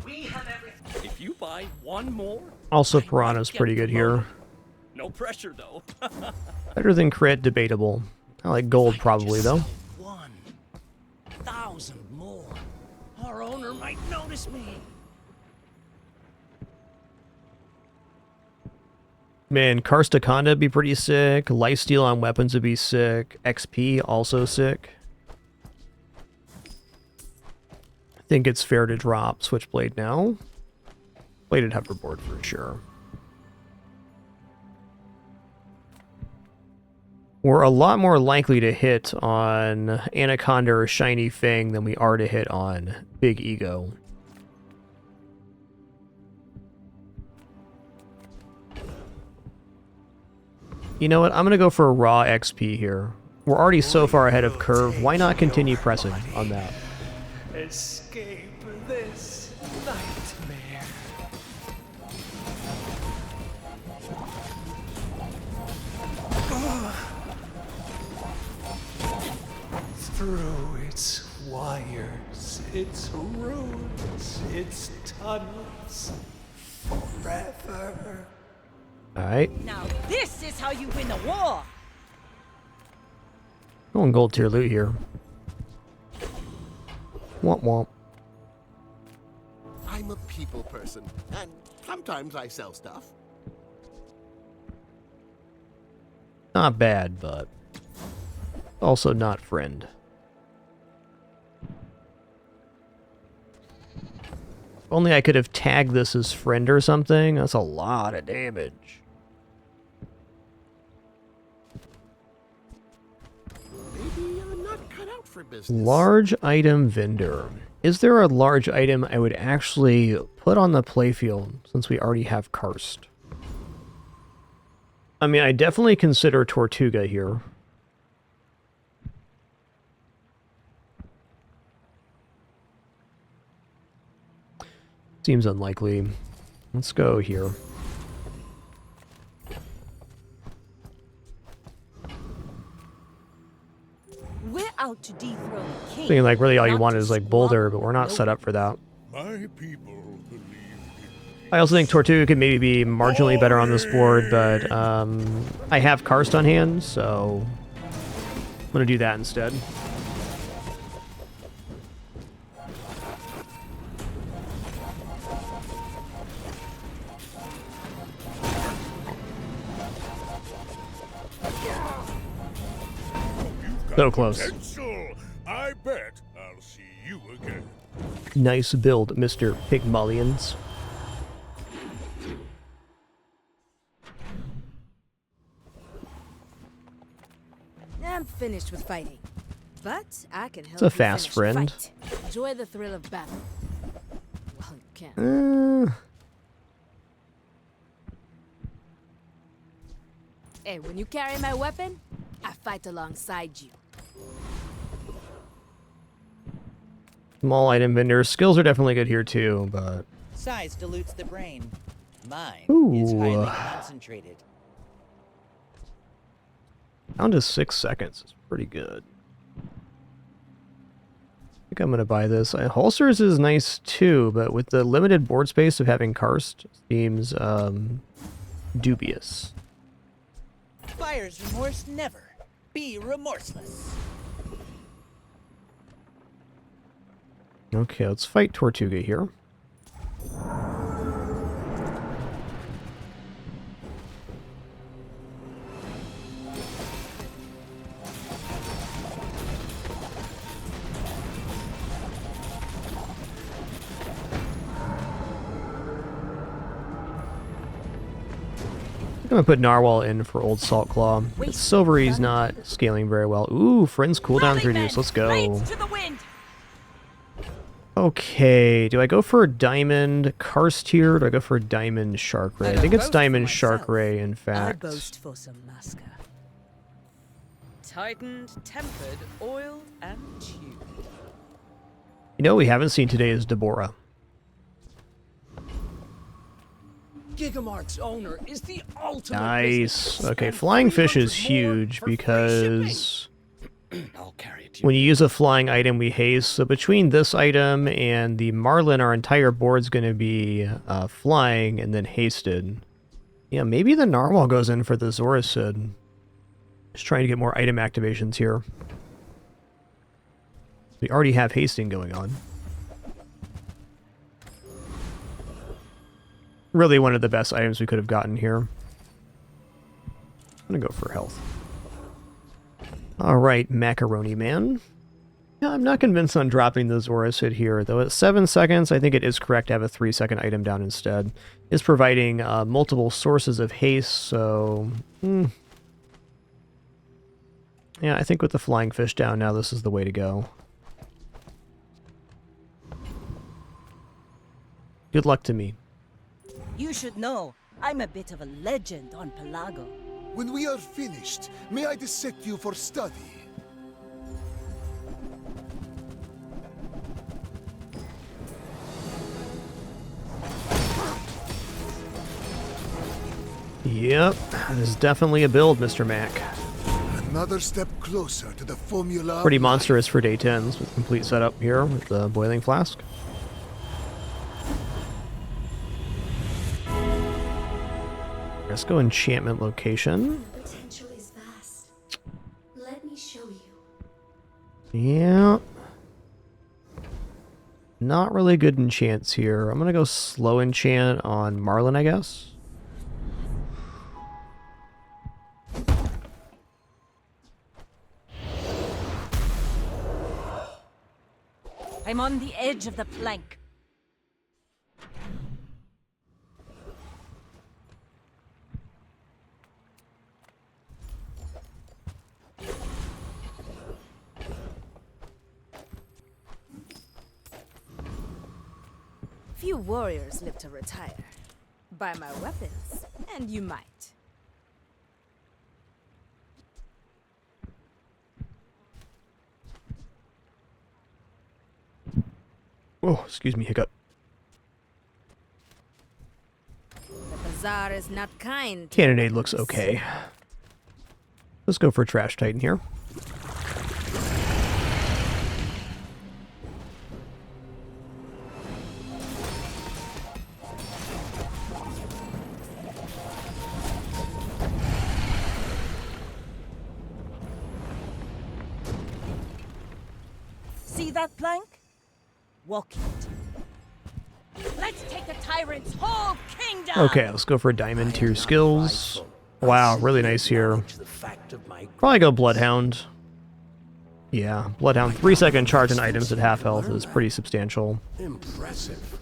We have everything. If you buy one more, Also, Piranha's pretty good here. no pressure though. Better than crit, debatable. I like gold probably, though. 1,000 more. Our owner might notice me. Man, Karstakonda would be pretty sick. Lifesteal on weapons would be sick. XP also sick. I think it's fair to drop Switchblade now. Bladed hoverboard for sure. We're a lot more likely to hit on Anaconda or Shiny Fang than we are to hit on Big Ego. You know what? I'm going to go for a raw XP here. We're already so far ahead of curve. Why not continue pressing on that? Escape this nightmare. Through its wires, its ruins, its tunnels, forever. Alright. Now this is how you win a war! Going gold tier loot here. Womp womp. I'm a people person, and sometimes I sell stuff. Not bad, but also not friend. If only I could have tagged this as friend or something. That's a lot of damage. Maybe I'm not cut out for business. Large item vendor. Is there a large item I would actually put on the playfield since we already have Karst? I mean, I definitely consider Tortuga here. Seems unlikely. Let's go here. We're out to dethrone a king. Thinking like really all you not want to is like squander Boulder, but we're not set up for that. My people believe I also think Tortuga could maybe be marginally better on this board, but I have Karst on hand, so I'm going to do that instead. So close. potential. I bet I'll see you again. Nice build, Mr. Pygmalions. I'm finished with fighting, but I can help It's a you fast finish friend. fight. Enjoy the thrill of battle. Well, you can. Hey, when you carry my weapon, I fight alongside you. Small item vendor. Skills are definitely good here too, but... Size dilutes the brain. Mine is Ooh. highly concentrated. Down to 6 seconds is pretty good. I think I'm going to buy this. Holsters is nice too, but with the limited board space of having Karst, seems dubious. Buyer's remorse never. Be remorseless. Okay, let's fight Tortuga here. I'm gonna put Narwhal in for Old Salt Claw. Silvery's not scaling very well. Ooh, Friends cooldown's reduced. Let's go. Okay, do I go for Diamond Karst here, or do I go for Diamond Shark Ray? I think it's Diamond Shark Ray, in I fact. boast for some Masca. Tightened, tempered, oiled, and tuned. You know what we haven't seen today is Deborah. Gigamart's owner is the ultimate Nice. Okay, Flying Fish is huge because when you use a flying item, we haste. So between this item and the Marlin, our entire board's going to be flying and then hasted. Yeah, maybe the Narwhal goes in for the Zorasid. Just trying to get more item activations here. We already have hasting going on. Really one of the best items we could have gotten here. I'm gonna go for health. Alright, Macaroni Man. Yeah, I'm not convinced on dropping the Zora's Hit here, though at 7 seconds, I think it is correct to have a 3-second item down instead. It's providing multiple sources of haste, so... Yeah, I think with the flying fish down now, this is the way to go. Good luck to me. You should know, I'm a bit of a legend on Pelago. When we are finished, may I dissect you for study? Yep, that is definitely a build, Mr. Mac. Another step closer to the formula. Pretty monstrous for day 10s with complete setup here with the boiling flask. Let's go enchantment location. Potential is vast. Let me show you. Yeah. Not really good enchants here. I'm gonna go slow enchant on Marlin, I guess. I'm on the edge of the plank. Few warriors live to retire. Buy my weapons, and you might. Oh, excuse me, hiccup. The Bazaar is not kind. Cannonade looks okay. Let's go for Trash Titan here. See that plank? Walk it. Let's take the tyrant's whole kingdom! Okay, let's go for Diamond tier skills. Wow, really nice here. Probably go Bloodhound. Yeah, Bloodhound. 3-second charge on items at half health is pretty substantial. Impressive.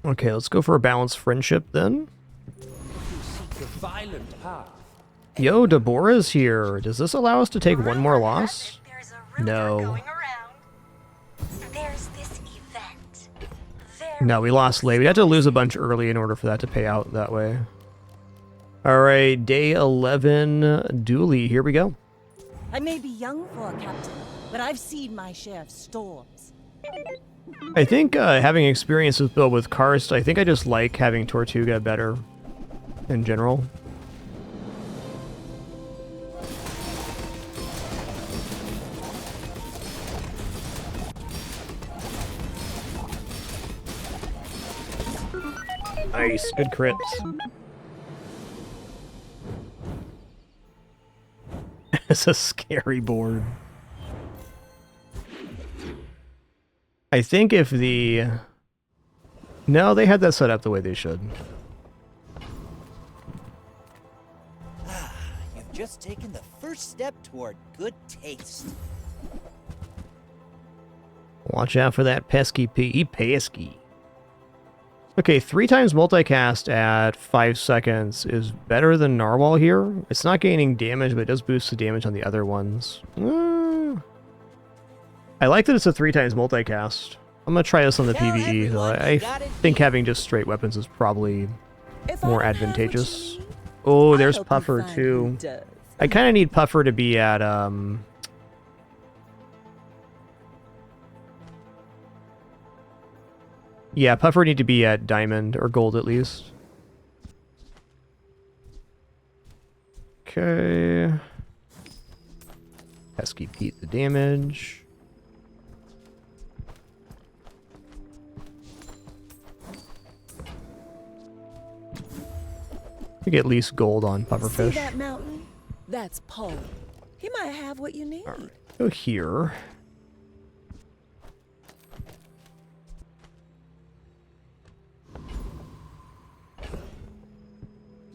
Okay, let's go for a balanced friendship then. The violent path. Yo, Deborah's here. Does this allow us to take one more loss? No. There's this event. No, we lost late. We had to lose a bunch early in order for that to pay out that way. Alright, day 11, Dooley. Here we go. I may be young for a captain, but I've seen my share of storms. I think having experience with build with Karst, I think I just like having Tortuga better in general. Nice, good crits. It's a scary board. I think if the... No, they had that set up the way they should. You've just taken the first step toward good taste. Watch out for that pesky pesky. Okay, 3 times multicast at 5 seconds is better than Narwhal here. It's not gaining damage, but it does boost the damage on the other ones. I like that it's a 3 times multicast. I'm gonna try this on the PvE, though. I think having just straight weapons is probably more advantageous. Oh, there's Puffer too. I kind of need Puffer to be at yeah, Puffer need to be at Diamond, or Gold at least. Okay. Pesky Pete the damage. I get at least gold on See pufferfish. that mountain? That's Paul. He might have what you need. Go here.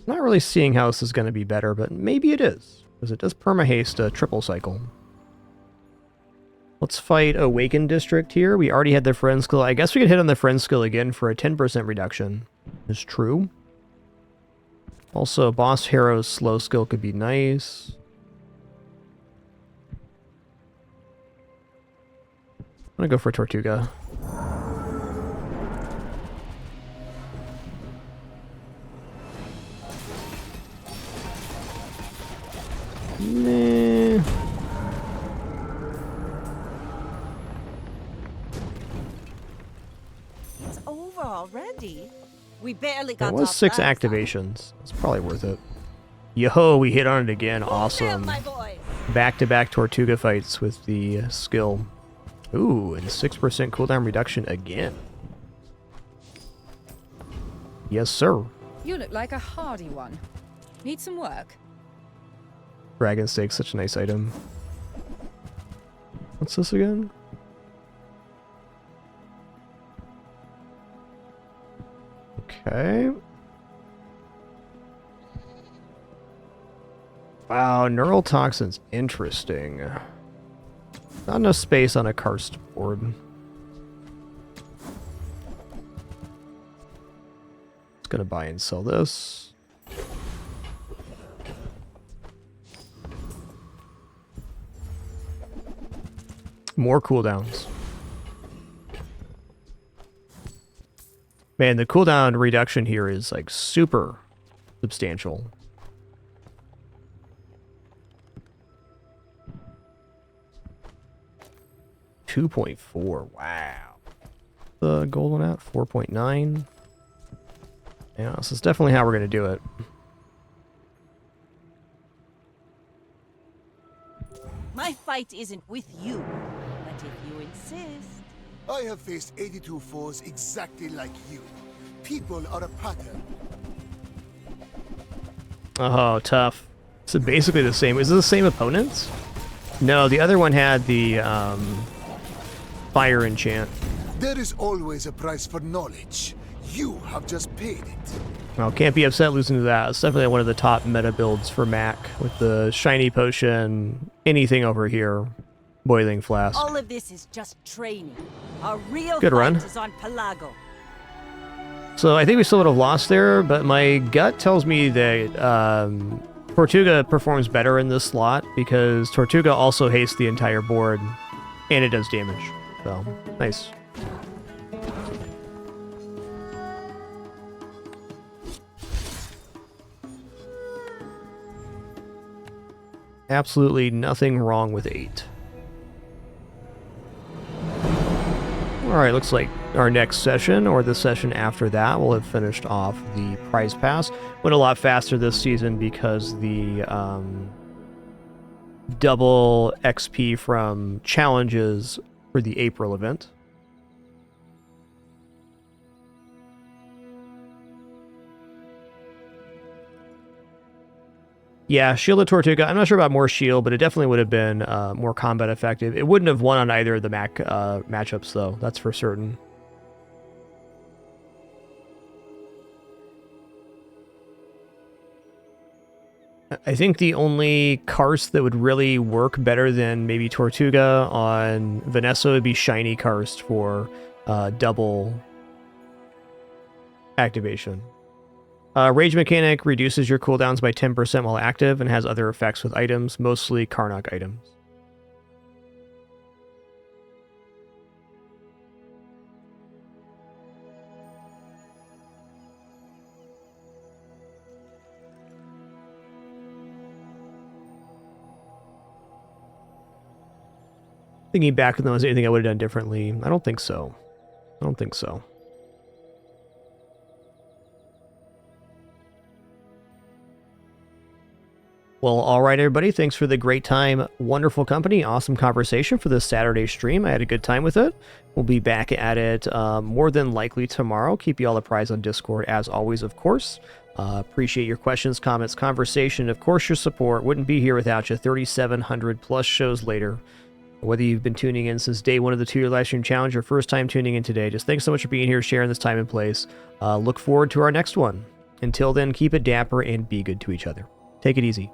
Not really seeing how this is going to be better, but maybe it is, because it does perma-haste a triple cycle. Let's fight Awakened District here. We already had the Friend skill. I guess we could hit on the Friend skill again for a 10% reduction. Is true. Also, Boss Hero's slow skill could be nice. I'm gonna go for Tortuga. Nah. It's over already. We barely That got was off 6 that. activations. It's probably worth it. Yo, we hit on it again. Awesome. Back-to-back Tortuga fights with the skill. Ooh, and 6% cooldown reduction again. Yes, sir. You look like a hardy one. Need some work? Dragon Steak, such a nice item. What's this again? Okay. Wow, neural toxins, interesting. Not enough space on a karst board. Just gonna buy and sell this. More cooldowns. Man, the cooldown reduction here is like super substantial. $2.4. Wow. The gold one at 4.9. Yeah, this is definitely how we're gonna do it. My fight isn't with you, but if you insist. I have faced 82 foes exactly like you. People are a pattern. Oh, tough. So basically the same. Is it the same opponents? No, the other one had the fire enchant. There is always a price for knowledge. You have just paid it. Well, can't be upset losing to that. It's definitely one of the top meta builds for Mac with the shiny potion, anything over here, boiling flask. All of this is just training. Our real Good fight run. is on Pelago. So I think we still would have lost there, but my gut tells me that Tortuga performs better in this slot because Tortuga also hastes the entire board and it does damage. So, nice. Absolutely nothing wrong with 8. Alright, looks like our next session, or the session after that, will have finished off the prize pass. Went a lot faster this season because the double XP from challenges for the April event. Yeah, Shielded Tortuga. I'm not sure about more shield, but it definitely would have been more combat effective. It wouldn't have won on either of the matchups, though. That's for certain. I think the only Karst that would really work better than maybe Tortuga on Vanessa would be Shiny Karst for double activation. Rage Mechanic reduces your cooldowns by 10% while active and has other effects with items, mostly Karnak items. Thinking back to them, is there anything I would have done differently? I don't think so. I don't think so. Well, all right, everybody. Thanks for the great time. Wonderful company. Awesome conversation for this Saturday stream. I had a good time with it. We'll be back at it more than likely tomorrow. Keep you all apprised on Discord, as always, of course. Appreciate your questions, comments, conversation, of course your support. Wouldn't be here without you. 3,700 plus shows later. Whether you've been tuning in since day one of the 2-year live stream challenge or first time tuning in today, just thanks so much for being here, sharing this time and place. Look forward to our next one. Until then, keep it dapper and be good to each other. Take it easy.